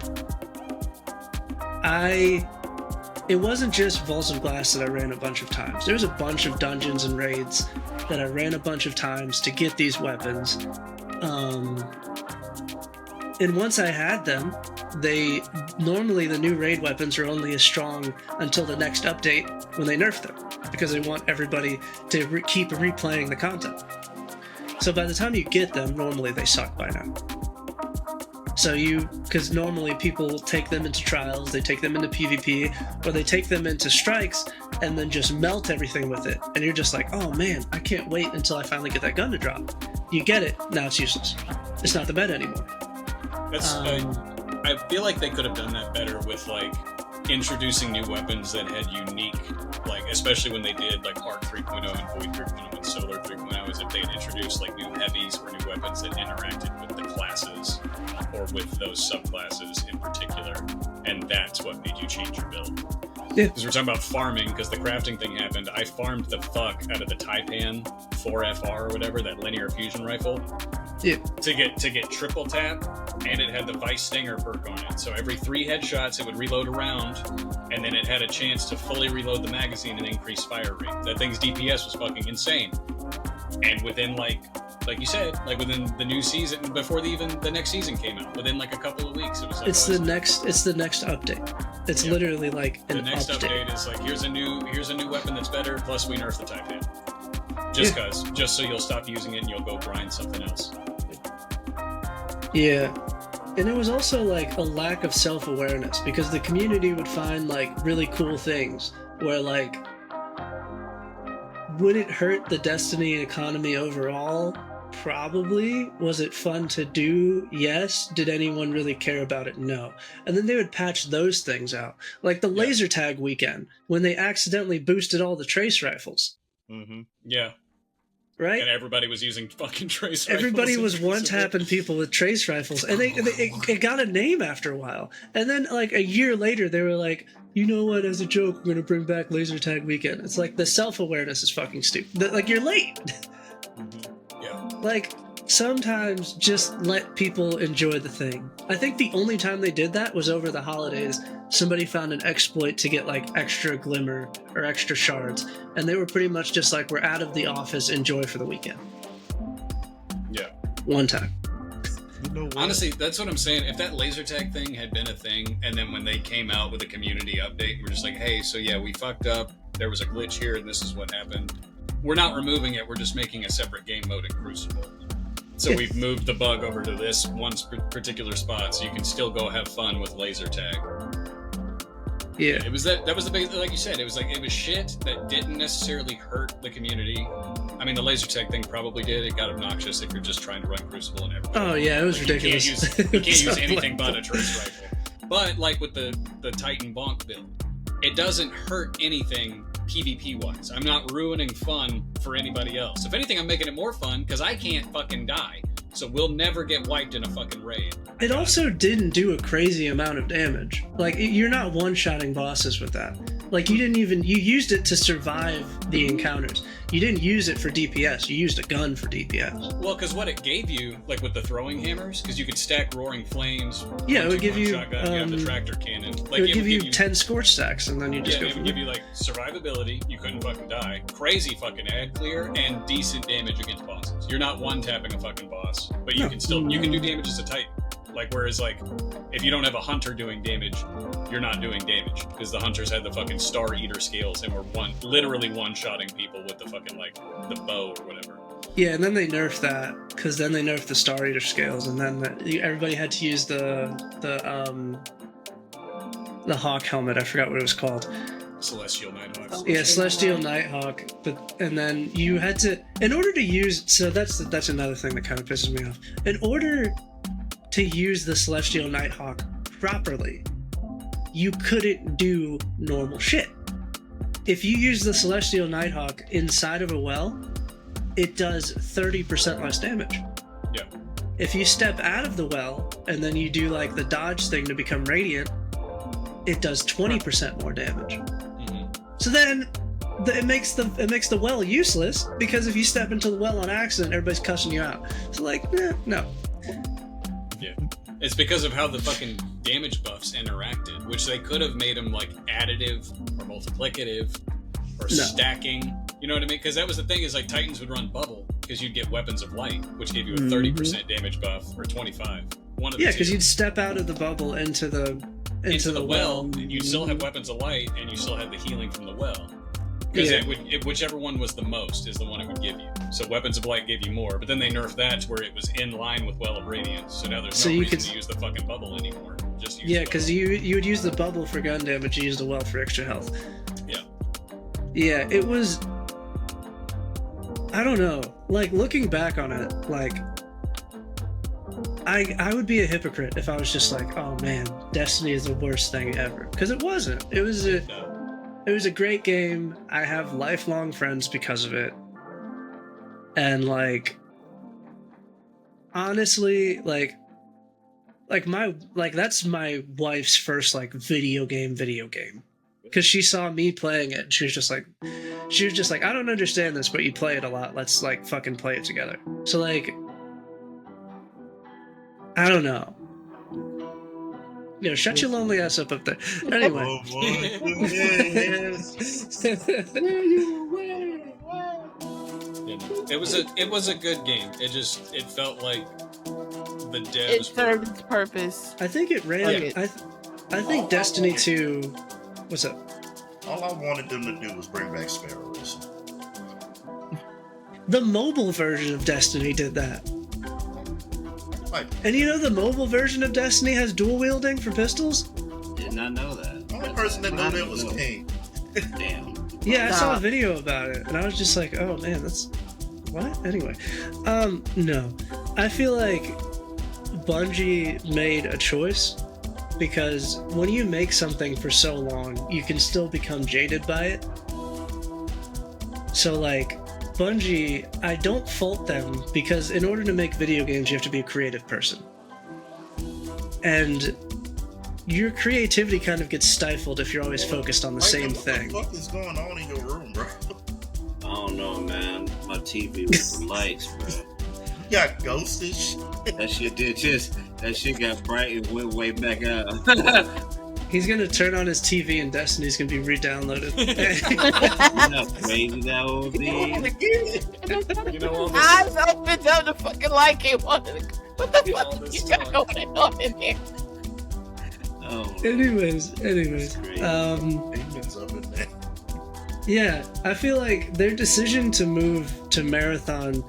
S1: it wasn't just Vaults of Glass that I ran a bunch of times. There's a bunch of dungeons and raids that I ran a bunch of times to get these weapons. And once I had them, normally the new raid weapons are only as strong until the next update when they nerf them, because they want everybody to keep replaying the content. So by the time you get them, normally they suck by now. So because normally people take them into trials, they take them into PvP, or they take them into strikes, and then just melt everything with it. And you're just like, oh man, I can't wait until I finally get that gun to drop. You get it, now it's useless. It's not the meta anymore.
S5: I feel like they could have done that better with like introducing new weapons that had unique, like especially when they did like Arc 3.0 and Void 3.0 and Solar 3.0, is if they had introduced like new heavies or new weapons that interacted with the classes or with those subclasses in particular, and that's what made you change your build.
S1: Yeah.
S5: Because we're talking about farming, because the crafting thing happened. I farmed the fuck out of the Taipan 4FR or whatever, that linear fusion rifle.
S1: Yeah.
S5: To get triple tap, and it had the Vice Stinger perk on it. So every 3 headshots, it would reload a round, and then it had a chance to fully reload the magazine and increase fire rate. That thing's DPS was fucking insane. And within like you said, like within the new season, before the next season came out, within like a couple of weeks, it was like
S1: it's the next update. It's literally like an update.
S5: The next update is like, here's a new weapon that's better, plus we nerf the Taipan. Just so you'll stop using it and you'll go grind something else.
S1: Yeah. And it was also like a lack of self-awareness, because the community would find like really cool things where like, would it hurt the Destiny economy overall? Probably. Was it fun to do? Yes. Did anyone really care about it? No. And then they would patch those things out. Like the laser tag weekend, when they accidentally boosted all the trace rifles.
S5: Mm-hmm. Yeah.
S1: Right?
S5: And everybody was using fucking trace rifles.
S1: Everybody was one-tapping people with trace rifles. And it got a name after a while. And then like a year later, they were like, you know what, as a joke, we're going to bring back laser tag weekend. It's like the self-awareness is fucking stupid. Like, you're late.
S5: Mm-hmm. Yeah.
S1: Like, sometimes just let people enjoy the thing. I think the only time they did that was over the holidays. Somebody found an exploit to get like extra glimmer or extra shards, and they were pretty much just like, we're out of the office, enjoy for the weekend.
S5: Yeah.
S1: One time.
S6: You know what?
S5: Honestly, that's what I'm saying. If that laser tag thing had been a thing, and then when they came out with a community update, we're just like, hey, so yeah, we fucked up, there was a glitch here, and this is what happened. We're not removing it, we're just making a separate game mode in Crucible. So we've moved the bug over to this one particular spot, so you can still go have fun with laser tag.
S1: Yeah.
S5: It was that was the big, like you said, it was shit that didn't necessarily hurt the community. I mean, the laser tag thing probably did. It got obnoxious if you're just trying to run Crucible and everything.
S1: Oh yeah, it was
S5: like,
S1: ridiculous.
S5: You can't use anything but a trace rifle. But like with the Titan Bonk build, it doesn't hurt anything PvP wise. I'm not ruining fun for anybody else. If anything, I'm making it more fun because I can't fucking die. So we'll never get wiped in a fucking raid.
S1: It also didn't do a crazy amount of damage. Like, you're not one-shotting bosses with that. Like, you used it to survive the encounters. You didn't use it for DPS. You used a gun for DPS.
S5: Well, because what it gave you, like with the throwing hammers, because you could stack roaring flames.
S1: Yeah, it would give you.
S5: Shotgun, you have the tractor cannon. Like,
S1: it would give you 10 scorch stacks, and then you just go.
S5: It would give you like survivability. You couldn't fucking die. Crazy fucking ad clear and decent damage against bosses. You're not one tapping a fucking boss, but you can still do damage as a Titan. Like, whereas, like, if you don't have a hunter doing damage, you're not doing damage, because the hunters had the fucking Star Eater scales and were literally one-shotting people with the fucking, like, the bow or whatever.
S1: Yeah, and then they nerfed that, because then they nerfed the Star Eater scales, and then everybody had to use the hawk helmet. I forgot what it was called.
S5: Celestial Nighthawks.
S1: Yeah, Celestial Nighthawk. And then you had to, in order to use, so that's another thing that kind of pisses me off. In order to use the Celestial Nighthawk properly, you couldn't do normal shit. If you use the Celestial Nighthawk inside of a well, it does 30% less damage.
S5: Yeah.
S1: If you step out of the well and then you do like the dodge thing to become radiant, it does 20% more damage.
S5: Mm-hmm.
S1: So then it makes the well useless, because if you step into the well on accident, everybody's cussing you out. So like, no.
S5: Yeah. It's because of how the fucking damage buffs interacted, which they could have made them like additive or multiplicative or stacking. You know what I mean? Because that was the thing, is like Titans would run bubble because you'd get weapons of light, which gave you a 30% damage buff or 25. One of the two.
S1: Because you'd step out of the bubble into the well.
S5: You still have weapons of light, and you still have the healing from the well. Because whichever one was the most is the one it would give you. So weapons of light gave you more, but then they nerfed that to where it was in line with Well of Radiance. So now there's no reason to use the fucking bubble anymore. Just use
S1: because you would use the bubble for gun damage, you use the well for extra health.
S5: Yeah.
S1: Yeah, it was. I don't know. Like, looking back on it, like, I would be a hypocrite if I was just like, oh man, Destiny is the worst thing ever. Because it wasn't. It was a great game. I have lifelong friends because of it. And like, honestly, that's my wife's first like video game. Because she saw me playing it, and she was just like, I don't understand this, but you play it a lot. Let's like fucking play it together. So like, I don't know. Shut your lonely ass up there. Anyway.
S6: Oh boy.
S5: It was a good game. It felt like the devs.
S3: It served its purpose.
S1: I think it ran. I think Destiny 2. What's up?
S6: All I wanted them to do was bring back Sparrow Racing.
S1: The mobile version of Destiny did that.
S6: Like,
S1: and the mobile version of Destiny has dual wielding for pistols?
S2: Did not know that.
S6: The only person that knew that was King.
S2: Damn.
S1: Yeah, I saw a video about it, and I was just like, oh man, that's... What? Anyway. No. I feel like Bungie made a choice, because when you make something for so long, you can still become jaded by it. So like, Bungie, I don't fault them, because in order to make video games, you have to be a creative person. And your creativity kind of gets stifled if you're always focused on the same thing.
S6: What the fuck is going on in your room, bro?
S2: I don't know, man. My TV with the lights, bro.
S6: You got ghostish.
S2: That shit got bright and went way back up.
S1: He's gonna turn on his TV and Destiny's gonna be re-downloaded.
S2: How crazy that would be.
S3: Eyes opened up to fucking like it. What the fuck you got going on in there?
S2: Oh.
S1: Anyways.
S6: Demons up in there.
S1: Yeah, I feel like their decision to move to Marathon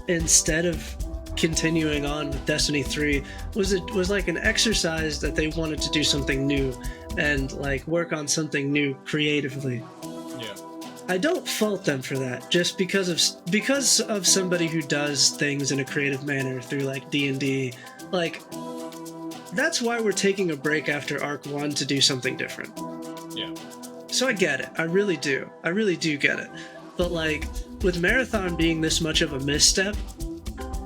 S1: instead of continuing on with Destiny 3 was like an exercise that they wanted to do something new and like work on something new creatively.
S5: Yeah.
S1: I don't fault them for that, just because of somebody who does things in a creative manner through like D&D. Like, that's why we're taking a break after Arc 1 to do something different.
S5: Yeah.
S1: So I get it. I really do get it. But like, with Marathon being this much of a misstep,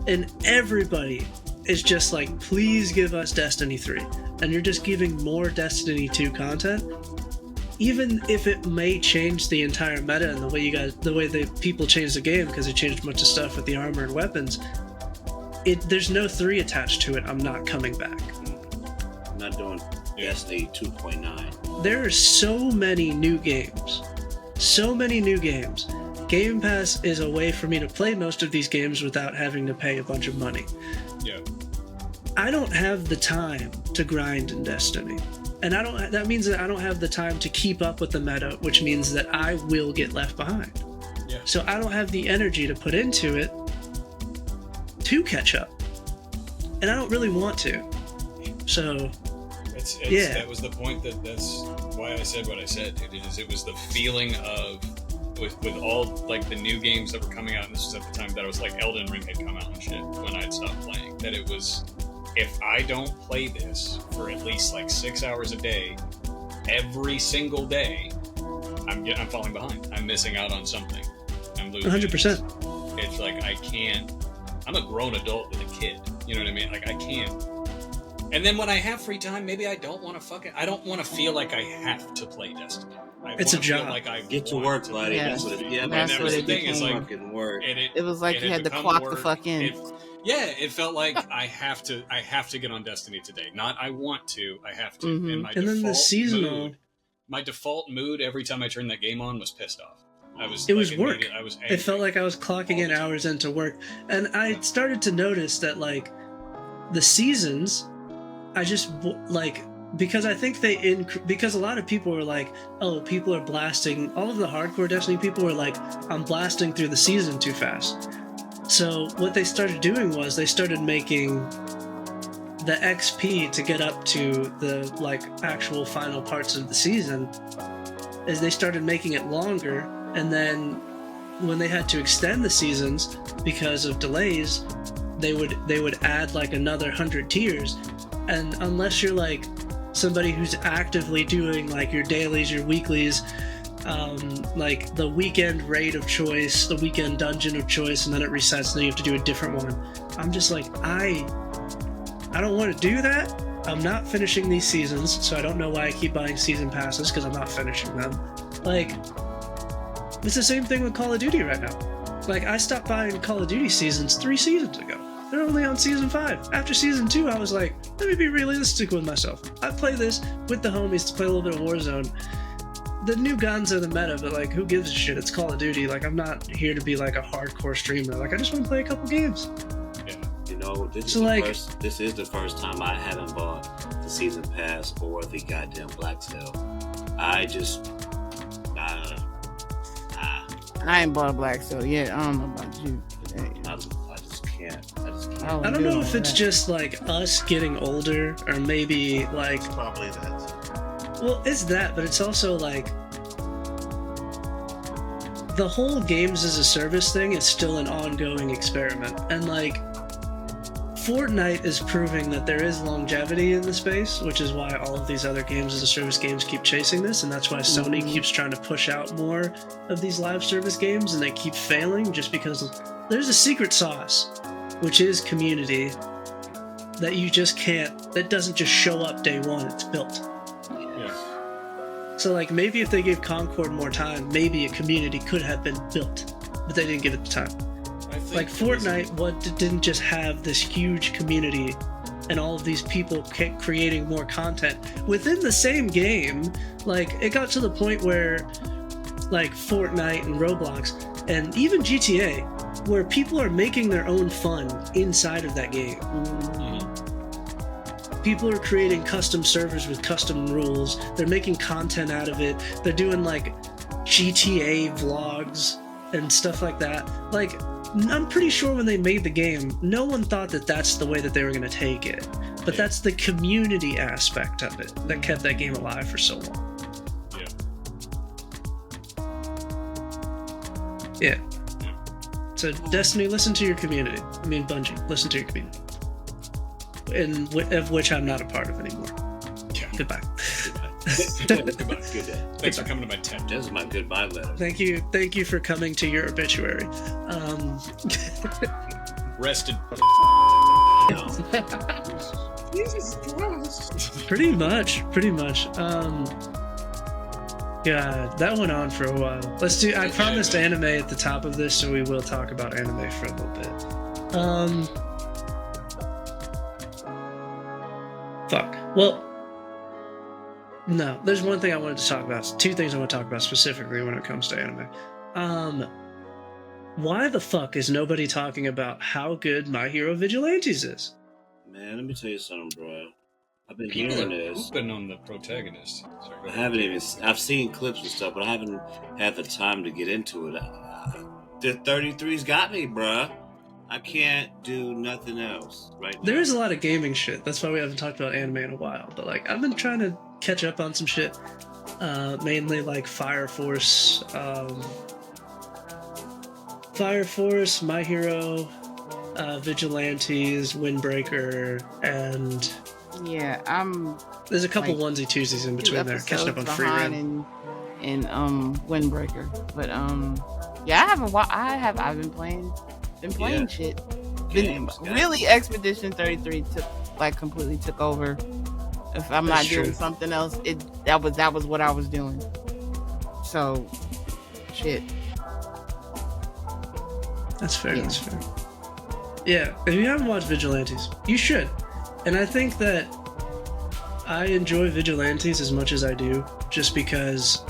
S1: and everybody is just like, please give us Destiny 3, and you're just giving more Destiny 2 content, even if it may change the entire meta and the way the people change the game, because it changed a bunch of stuff with the armor and weapons, there's no 3 attached to it. I'm not coming back.
S2: I'm not doing Destiny 2.9.
S1: There are so many new games. Game Pass is a way for me to play most of these games without having to pay a bunch of money.
S5: Yeah.
S1: I don't have the time to grind in Destiny. And that means that I don't have the time to keep up with the meta, which means that I will get left behind.
S5: Yeah.
S1: So I don't have the energy to put into it to catch up. And I don't really want to. So
S5: yeah. That was the point. That's why I said what I said. It was the feeling of with all like the new games that were coming out, and this was at the time that it was like Elden Ring had come out and shit when I had stopped playing. That it was, if I don't play this for at least like 6 hours a day, every single day, I'm falling behind. I'm missing out on something. I'm losing.
S1: 100%.
S5: It's like I can't. I'm a grown adult with a kid. You know what I mean? Like I can't. And then when I have free time, maybe I don't want to I don't want to feel like I have to play Destiny.
S1: It's a job.
S5: Like I
S2: get to work, buddy.
S3: Yeah.
S2: That's what it,
S3: That's
S5: that was
S3: what
S5: the
S3: it
S5: thing. Is
S3: became.
S5: like
S2: fucking work.
S3: It was like you had to clock the fuck in.
S5: It felt like I have to get on Destiny today. Not I want to, I have to.
S3: Mm-hmm.
S5: And
S1: then the seasonal.
S5: My default mood every time I turned that game on was pissed off.
S1: It was work.
S5: I was angry.
S1: It felt like I was clocking in hours into work. And I started to notice that, like, the seasons, I just, like, because I think because a lot of people were like, oh, people are blasting, all of the hardcore Destiny people were like, I'm blasting through the season too fast. So what they started doing was they started making the XP to get up to the, like, actual final parts of the season, is they started making it longer. And then when they had to extend the seasons because of delays, they would add like another 100 tiers. And unless you're like somebody who's actively doing like your dailies, your weeklies, like the weekend raid of choice, the weekend dungeon of choice, and then it resets and then you have to do a different one. I'm just like, I don't want to do that. I'm not finishing these seasons, so I don't know why I keep buying season passes, because I'm not finishing them. Like, it's the same thing with Call of Duty right now. Like, I stopped buying Call of Duty seasons 3 seasons ago. They're only on season 5. After season 2, I was like, let me be realistic with myself. I play this with the homies to play a little bit of Warzone. The new guns are the meta, but like, who gives a shit? It's Call of Duty. Like, I'm not here to be like a hardcore streamer. Like, I just want to play a couple games.
S2: Yeah. You know, this is the first time I haven't bought the season pass or the goddamn Black Sale. I just,
S3: I ain't bought a Black Sale yet. I don't know about you.
S2: I just can't.
S1: I don't know if it's just like us getting older, or maybe like,
S6: It's probably that.
S1: well, it's that, but it's also like the whole games as a service thing is still an ongoing experiment. And like, Fortnite is proving that there is longevity in the space, which is why all of these other games as a service games keep chasing this, and that's why Sony keeps trying to push out more of these live service games, and they keep failing just because there's a secret sauce, which is community, that you just can't, that doesn't just show up day one, it's built.
S5: Yeah.
S1: So like, maybe if they gave Concord more time, maybe a community could have been built, but they didn't give it the time. Like Fortnite, didn't just have this huge community and all of these people creating more content within the same game. Like, it got to the point where like Fortnite and Roblox and even GTA, where people are making their own fun inside of that game. People are creating custom servers with custom rules. They're making content out of it. They're doing like GTA vlogs and stuff like that. Like, I'm pretty sure when they made the game, no one thought that that's the way that they were going to take it. But that's the community aspect of it that kept that game alive for so long. Yeah. So Destiny, listen to your community. I mean, Bungie, listen to your community. And of which I'm not a part of anymore.
S5: Yeah.
S1: Goodbye.
S5: Goodbye. Good day. Thanks for coming to my tent.
S2: This is my goodbye letter.
S1: Thank you for coming to your obituary.
S5: Rested.
S1: Pretty much. God, that went on for a while. Let's do. I promised anime at the top of this, so we will talk about anime for a little bit. Fuck. Well, no. There's one thing I wanted to talk about. Two things I want to talk about specifically when it comes to anime. Why the fuck is nobody talking about how good My Hero Vigilantes is?
S2: Man, let me tell you something, bro. I've been
S5: People
S2: hearing
S5: are
S2: this.
S5: pooping on the protagonist. Sorry, go
S2: I
S5: ahead.
S2: haven't even. I've seen clips and stuff, but I haven't had the time to get into it. The 33's got me, bruh. I can't do nothing else right now.
S1: There is a lot of gaming shit. That's why we haven't talked about anime in a while. But like, I've been trying to catch up on some shit. Mainly like Fire Force, My Hero, Vigilantes, Windbreaker, and
S3: Yeah,
S1: there's a couple
S3: like,
S1: onesie twosies in between there. Catching up on Free
S3: behind
S1: Run.
S3: in Windbreaker, but yeah, I've been playing shit.
S2: Games, guys.
S3: Really, Expedition 33 completely took over. If I'm
S1: That's
S3: not doing
S1: true.
S3: something else, that was what I was doing. So, shit.
S1: That's fair.
S3: Yeah.
S1: That's fair. Yeah, if you haven't watched Vigilantes, you should. And I think that I enjoy Vigilantes as much as I do, just because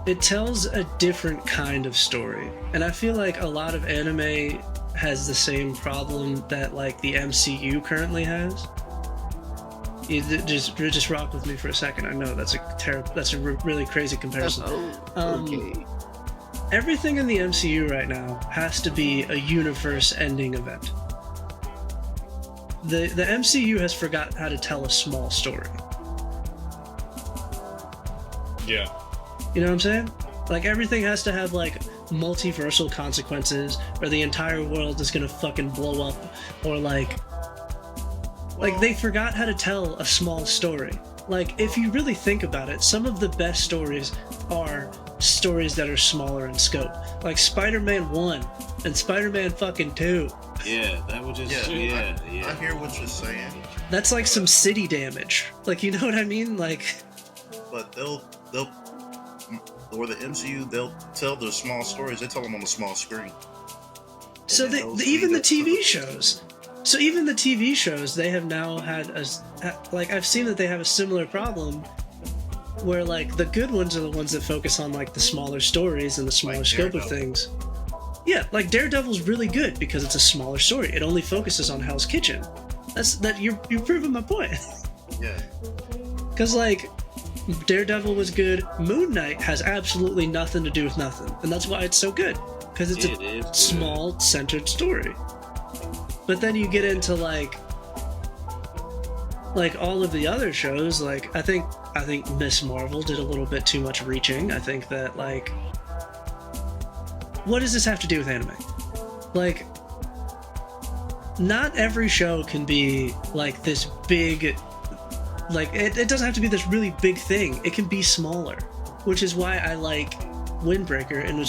S1: it tells a different kind of story. And I feel like a lot of anime has the same problem that like the MCU currently has. You just rock with me for a second. I know that's a really crazy comparison.
S3: Okay.
S1: Everything in the MCU right now has to be a universe-ending event. The MCU has forgot how to tell a small story.
S5: Yeah.
S1: You know what I'm saying? Like, everything has to have, like, multiversal consequences, or the entire world is gonna fucking blow up, or, like, they forgot how to tell a small story. Like, if you really think about it, some of the best stories are stories that are smaller in scope. Like Spider-Man 1 and Spider-Man fucking 2.
S2: Yeah, that was just. Yeah.
S6: I hear what you're saying,
S1: That's like some city damage. Like, you know what I mean? Like,
S6: but they'll or the MCU, they'll tell their small stories. They tell them on the small screen.
S1: so
S6: And they'll see
S1: even the
S6: that
S1: TV
S6: stuff.
S1: shows. So even the TV shows, they have now had I've seen that they have a similar problem, where like the good ones are the ones that focus on like the smaller stories and the smaller
S6: Like
S1: scope of
S6: Daredevil.
S1: things. Yeah, like Daredevil's really good because it's a smaller story. It only focuses on Hell's Kitchen. You're proving my point.
S6: Yeah.
S1: Because like Daredevil was good. Moon Knight has absolutely nothing to do with nothing, and that's why it's so good, because it's
S2: It is
S1: a
S2: good.
S1: small centered story. But then you get into like all of the other shows. Like I think Miss Marvel did a little bit too much reaching. I think that like, what does this have to do with anime? Like, not every show can be like this big. Like, it doesn't have to be this really big thing. It can be smaller, which is why I like Windbreaker, and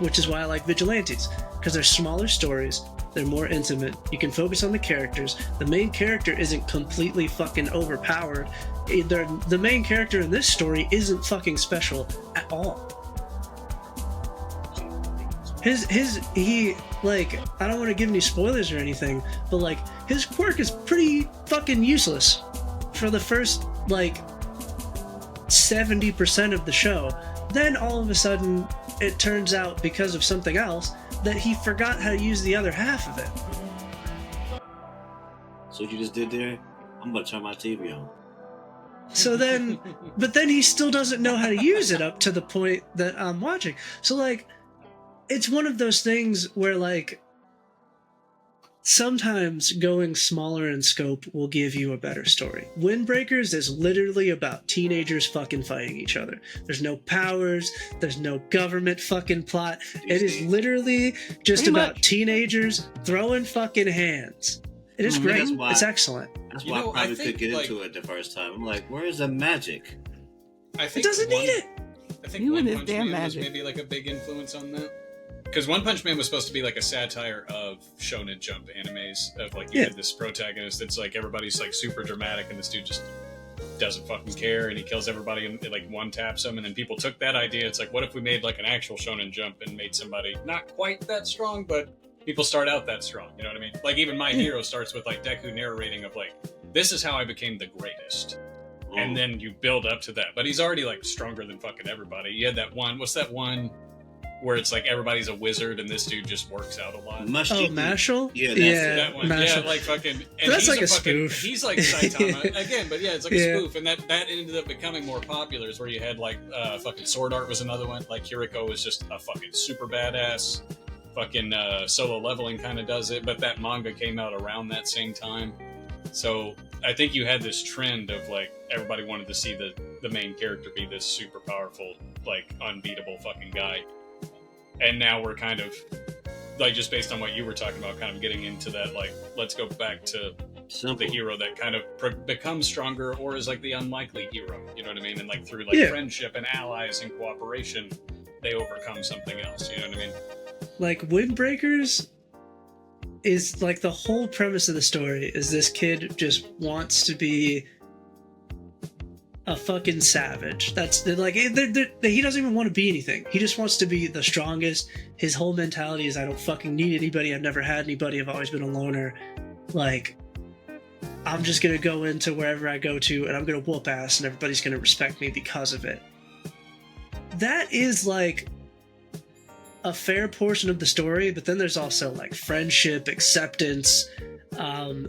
S1: which is why I like Vigilantes, because they're smaller stories. They're more intimate. You can focus on the characters. The main character isn't completely fucking overpowered. The main character in this story isn't fucking special at all. He like, I don't want to give any spoilers or anything, but like his quirk is pretty fucking useless for the first like 70% of the show. Then all of a sudden it turns out, because of something else, that he forgot how to use the other half of it.
S2: So what you just did there? I'm gonna turn my TV on.
S1: So then, but then he still doesn't know how to use it up to the point that I'm watching. So like, it's one of those things where like, sometimes going smaller in scope will give you a better story. Windbreakers is literally about teenagers fucking fighting each other. There's no powers, there's no government fucking plot. It is literally just
S3: Pretty
S1: about
S3: much.
S1: teenagers throwing fucking hands. It is
S2: Mhm.
S1: great.
S2: That's why-
S1: It's excellent.
S2: That's
S5: You
S2: why
S5: know,
S2: I probably
S5: I think,
S2: could get
S5: like-
S2: into it the first time. I'm like, where's the magic?
S5: I
S1: It
S5: think
S1: doesn't need it.
S5: I think
S3: You
S5: One
S3: and his
S5: Punch
S3: damn
S5: Man was
S3: magic.
S5: maybe like a big influence on that. Because One Punch Man was supposed to be like a satire of Shonen Jump animes, of like you
S1: Yeah.
S5: had this protagonist that's like everybody's like super dramatic, and this dude just doesn't fucking care, and he kills everybody and like one taps him. And then people took that idea. It's like, what if we made like an actual Shonen Jump and made somebody not quite that strong, but people start out that strong. You know what I mean? Like even My Hero starts with like Deku narrating of like, this is how I became the greatest. And then you build up to that. But he's already like stronger than fucking everybody. You had that one, what's that one where it's like everybody's a wizard and this dude just works out a lot?
S1: Mashal?
S2: Yeah,
S5: that one.
S1: Mashal.
S5: Yeah, like fucking. And
S1: that's
S5: he's
S1: like a
S5: fucking,
S1: spoof.
S5: He's like Saitama again, but yeah, it's like a spoof, and that ended up becoming more popular. Is where you had like fucking Sword Art was another one. Like Kiriko was just a fucking super badass. Fucking Solo Leveling kind of does it, but that manga came out around that same time. So I think you had this trend of like everybody wanted to see the main character be this super powerful, like unbeatable fucking guy. And now we're kind of like, just based on what you were talking about, kind of getting into that, like, let's go back to the hero that kind of becomes stronger or is like the unlikely hero. You know what I mean? And like through like friendship and allies and cooperation, they overcome something else. You know what I mean?
S1: Like Windbreakers is like the whole premise of the story is this kid just wants to be a fucking savage. That's like he doesn't even want to be anything. He just wants to be the strongest. His whole mentality is, I don't fucking need anybody. I've never had anybody. I've always been a loner. Like, I'm just gonna go into wherever I go to and I'm gonna whoop ass and everybody's gonna respect me because of it. That is like a fair portion of the story, but then there's also like friendship, acceptance,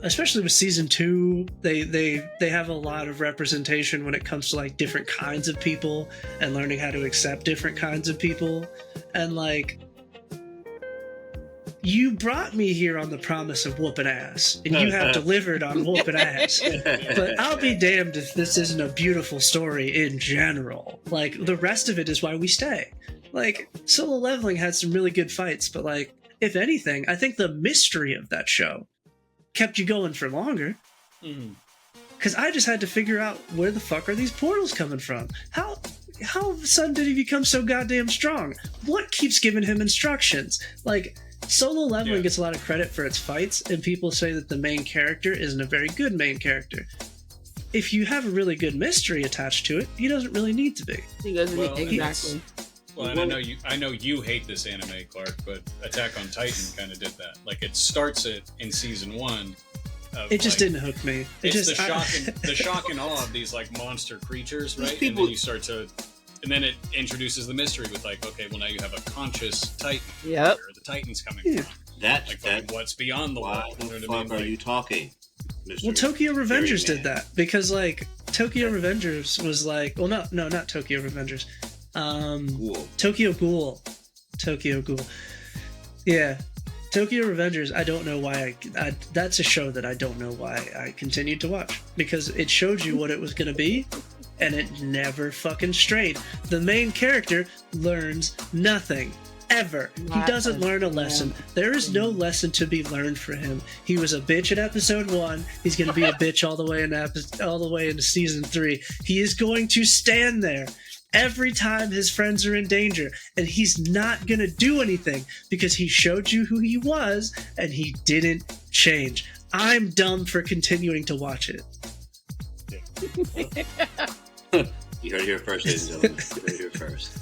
S1: especially with season 2, they have a lot of representation when it comes to like different kinds of people and learning how to accept different kinds of people. And like, you brought me here on the promise of whooping ass, and you have delivered on whooping ass. But I'll be damned if this isn't a beautiful story in general. Like, the rest of it is why we stay. Like, Solo Leveling had some really good fights, but like, if anything, I think the mystery of that show kept you going for longer. Because I just had to figure out, where the fuck are these portals coming from? How all of a sudden did he become so goddamn strong? What keeps giving him instructions? Like, Solo Leveling gets a lot of credit for its fights, and people say that the main character isn't a very good main character. If you have a really good mystery attached to it, he doesn't really need to be.
S3: He doesn't exactly.
S5: Well, and I know you hate this anime, Clark, but Attack on Titan kind of did that. Like, it starts it in season 1.
S1: It just didn't hook me.
S5: The shock and awe of these like monster creatures, right? And then you start to, and then it introduces the mystery with like, okay, well now you have a conscious Titan.
S3: Yep.
S5: Where the Titan's coming from?
S2: That
S5: what's beyond the wall?
S2: Why the fuck are you talking? Mr.
S1: Well, Tokyo Revengers did that because like Tokyo Revengers was like, well, no, not Tokyo Revengers. Tokyo Ghoul. Yeah. Tokyo Revengers, I don't know why that's a show that I don't know why I continued to watch, because it showed you what it was going to be and it never fucking strayed. The main character learns nothing ever. He doesn't learn a lesson. There is no lesson to be learned for him. He was a bitch in episode 1. He's going to be a bitch all the way into season 3. He is going to stand there every time his friends are in danger, and he's not gonna do anything because he showed you who he was and he didn't change. I'm dumb for continuing to watch it.
S2: You heard it here first, ladies and gentlemen. You heard it here first.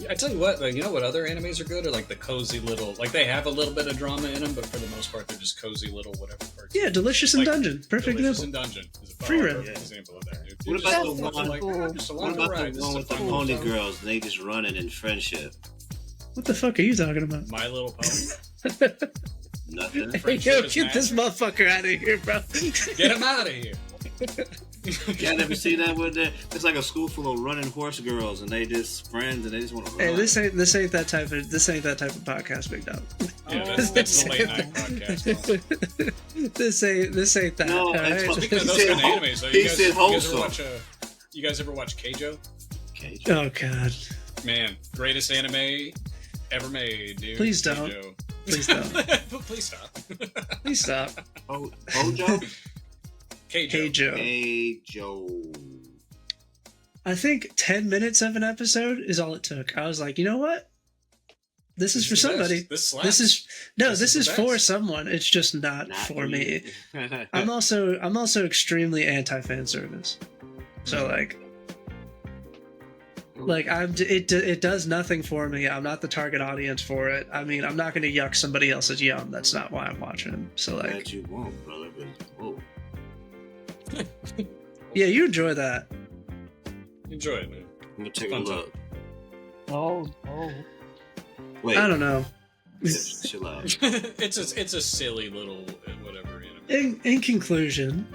S5: I tell you what, like, you know what other animes are good? Are like the cozy little, like they have a little bit of drama in them, but for the most part, they're just cozy little whatever parts.
S1: Yeah, Delicious in
S5: like,
S1: Dungeon. Perfect
S5: Delicious
S1: example.
S5: in Dungeon is a
S1: Free run.
S5: example of that. Dude.
S2: What about the one?
S5: What
S2: What about the one with the pony girls? They just running in friendship.
S1: What the fuck are you talking about?
S5: My Little Pony.
S2: Nothing.
S1: Hey, yo, get this motherfucker out of here, bro.
S5: Get him out of here.
S2: Y'all never see that with that? It's like a school full of running horse girls, and they just friends, and they just want to run.
S1: Hey, this ain't that type of podcast, big dog.
S5: Yeah, that's the late night podcast.
S1: This ain't that.
S2: No,
S1: right?
S5: Speaking of those kind of animes, though, you guys ever watch Keijo?
S1: Oh god,
S5: man, greatest anime ever made, dude.
S1: Please don't.
S5: Keijo.
S1: Please don't.
S5: Please stop.
S1: Please stop.
S2: Hojo?
S1: Keijo. I think 10 minutes of an episode is all it took. I was like, you know what? This is for somebody.
S5: This
S1: is for someone. It's just not for me. I'm also extremely anti-fan service. So it does nothing for me. I'm not the target audience for it. I mean, I'm not going to yuck somebody else's yum. That's not why I'm watching him. So like,
S2: Glad you won't, brother. Whoa.
S1: Yeah, you enjoy that.
S5: Enjoy it, man.
S2: I'm gonna take a
S5: Fun
S2: look.
S3: Oh.
S2: Wait,
S1: I don't know.
S2: chill out.
S5: It's a silly little whatever anime.
S1: In conclusion,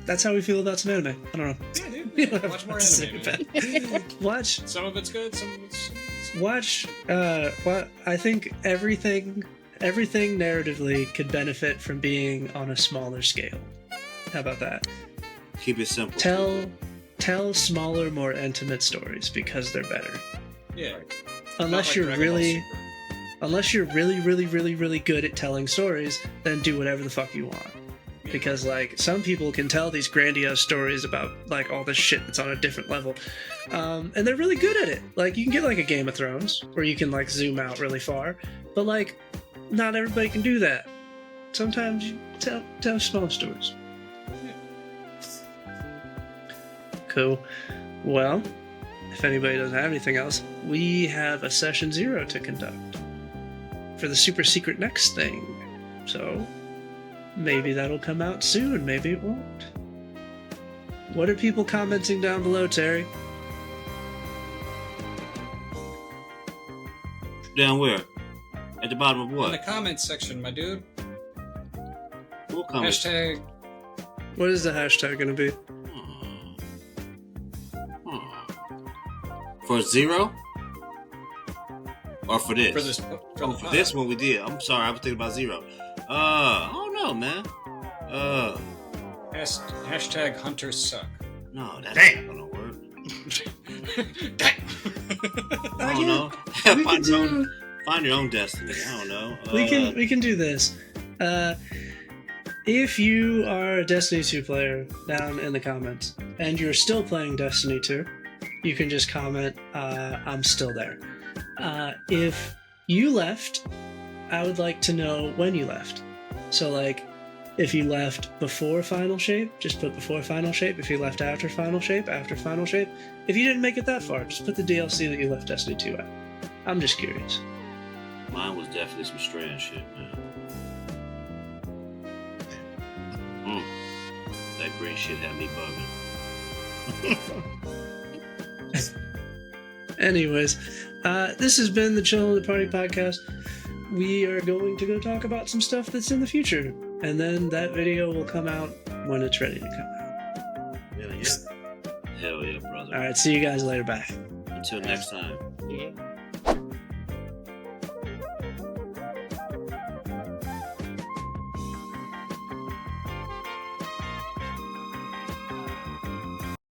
S1: that's how we feel about some anime. I don't know.
S5: Yeah,
S1: We
S5: dude.
S1: don't have
S5: Watch more
S1: much to say
S5: anime,
S1: about
S5: man.
S1: it. Watch.
S5: Some of it's good, some of it's...
S1: Watch. What I think everything narratively could benefit from being on a smaller scale. How about that?
S2: Keep it simple.
S1: Tell smaller, more intimate stories because they're better.
S5: Yeah.
S1: Unless
S5: Not like
S1: you're
S5: Dragon Ball
S1: really,
S5: Super.
S1: unless you're really good at telling stories, then do whatever the fuck you want. Because like some people can tell these grandiose stories about like all this shit that's on a different level, and they're really good at it. Like you can get like a Game of Thrones where you can like zoom out really far, but like not everybody can do that. Sometimes you tell small stories. Cool. Well, if anybody doesn't have anything else, we have a session 0 to conduct for the super secret next thing. So maybe that'll come out soon, maybe it won't. What are people commenting down below, Terry?
S2: Down where? At the bottom of
S5: In
S2: what?
S5: the comments section, my dude.
S2: What comments?
S5: Hashtag...
S1: What is the hashtag going to be?
S2: For 0? Or for this?
S5: For this...
S2: For this one we did. I'm sorry, I was thinking about 0. I don't know, man.
S5: Hashtag hunters suck.
S2: No, that's
S6: Damn.
S2: not gonna work.
S1: I
S2: I don't know. Find your own destiny. I don't know.
S1: We can do this. If you are a Destiny 2 player down in the comments and you're still playing Destiny 2, you can just comment, I'm still there. If you left, I would like to know when you left. So like, if you left before Final Shape, just put before Final Shape. If you left after Final Shape, after Final Shape. If you didn't make it that far, just put the DLC that you left Destiny 2 at. I'm just curious.
S2: Mine was definitely some strange shit, man. That green shit had me bugging.
S1: Anyways, this has been the Chillin' the Party podcast. We are going to go talk about some stuff that's in the future, and then that video will come out when it's ready to come out.
S2: Hell yeah. Hell yeah, brother.
S1: All right, see you guys later. Bye.
S2: Until next time.
S3: Yeah.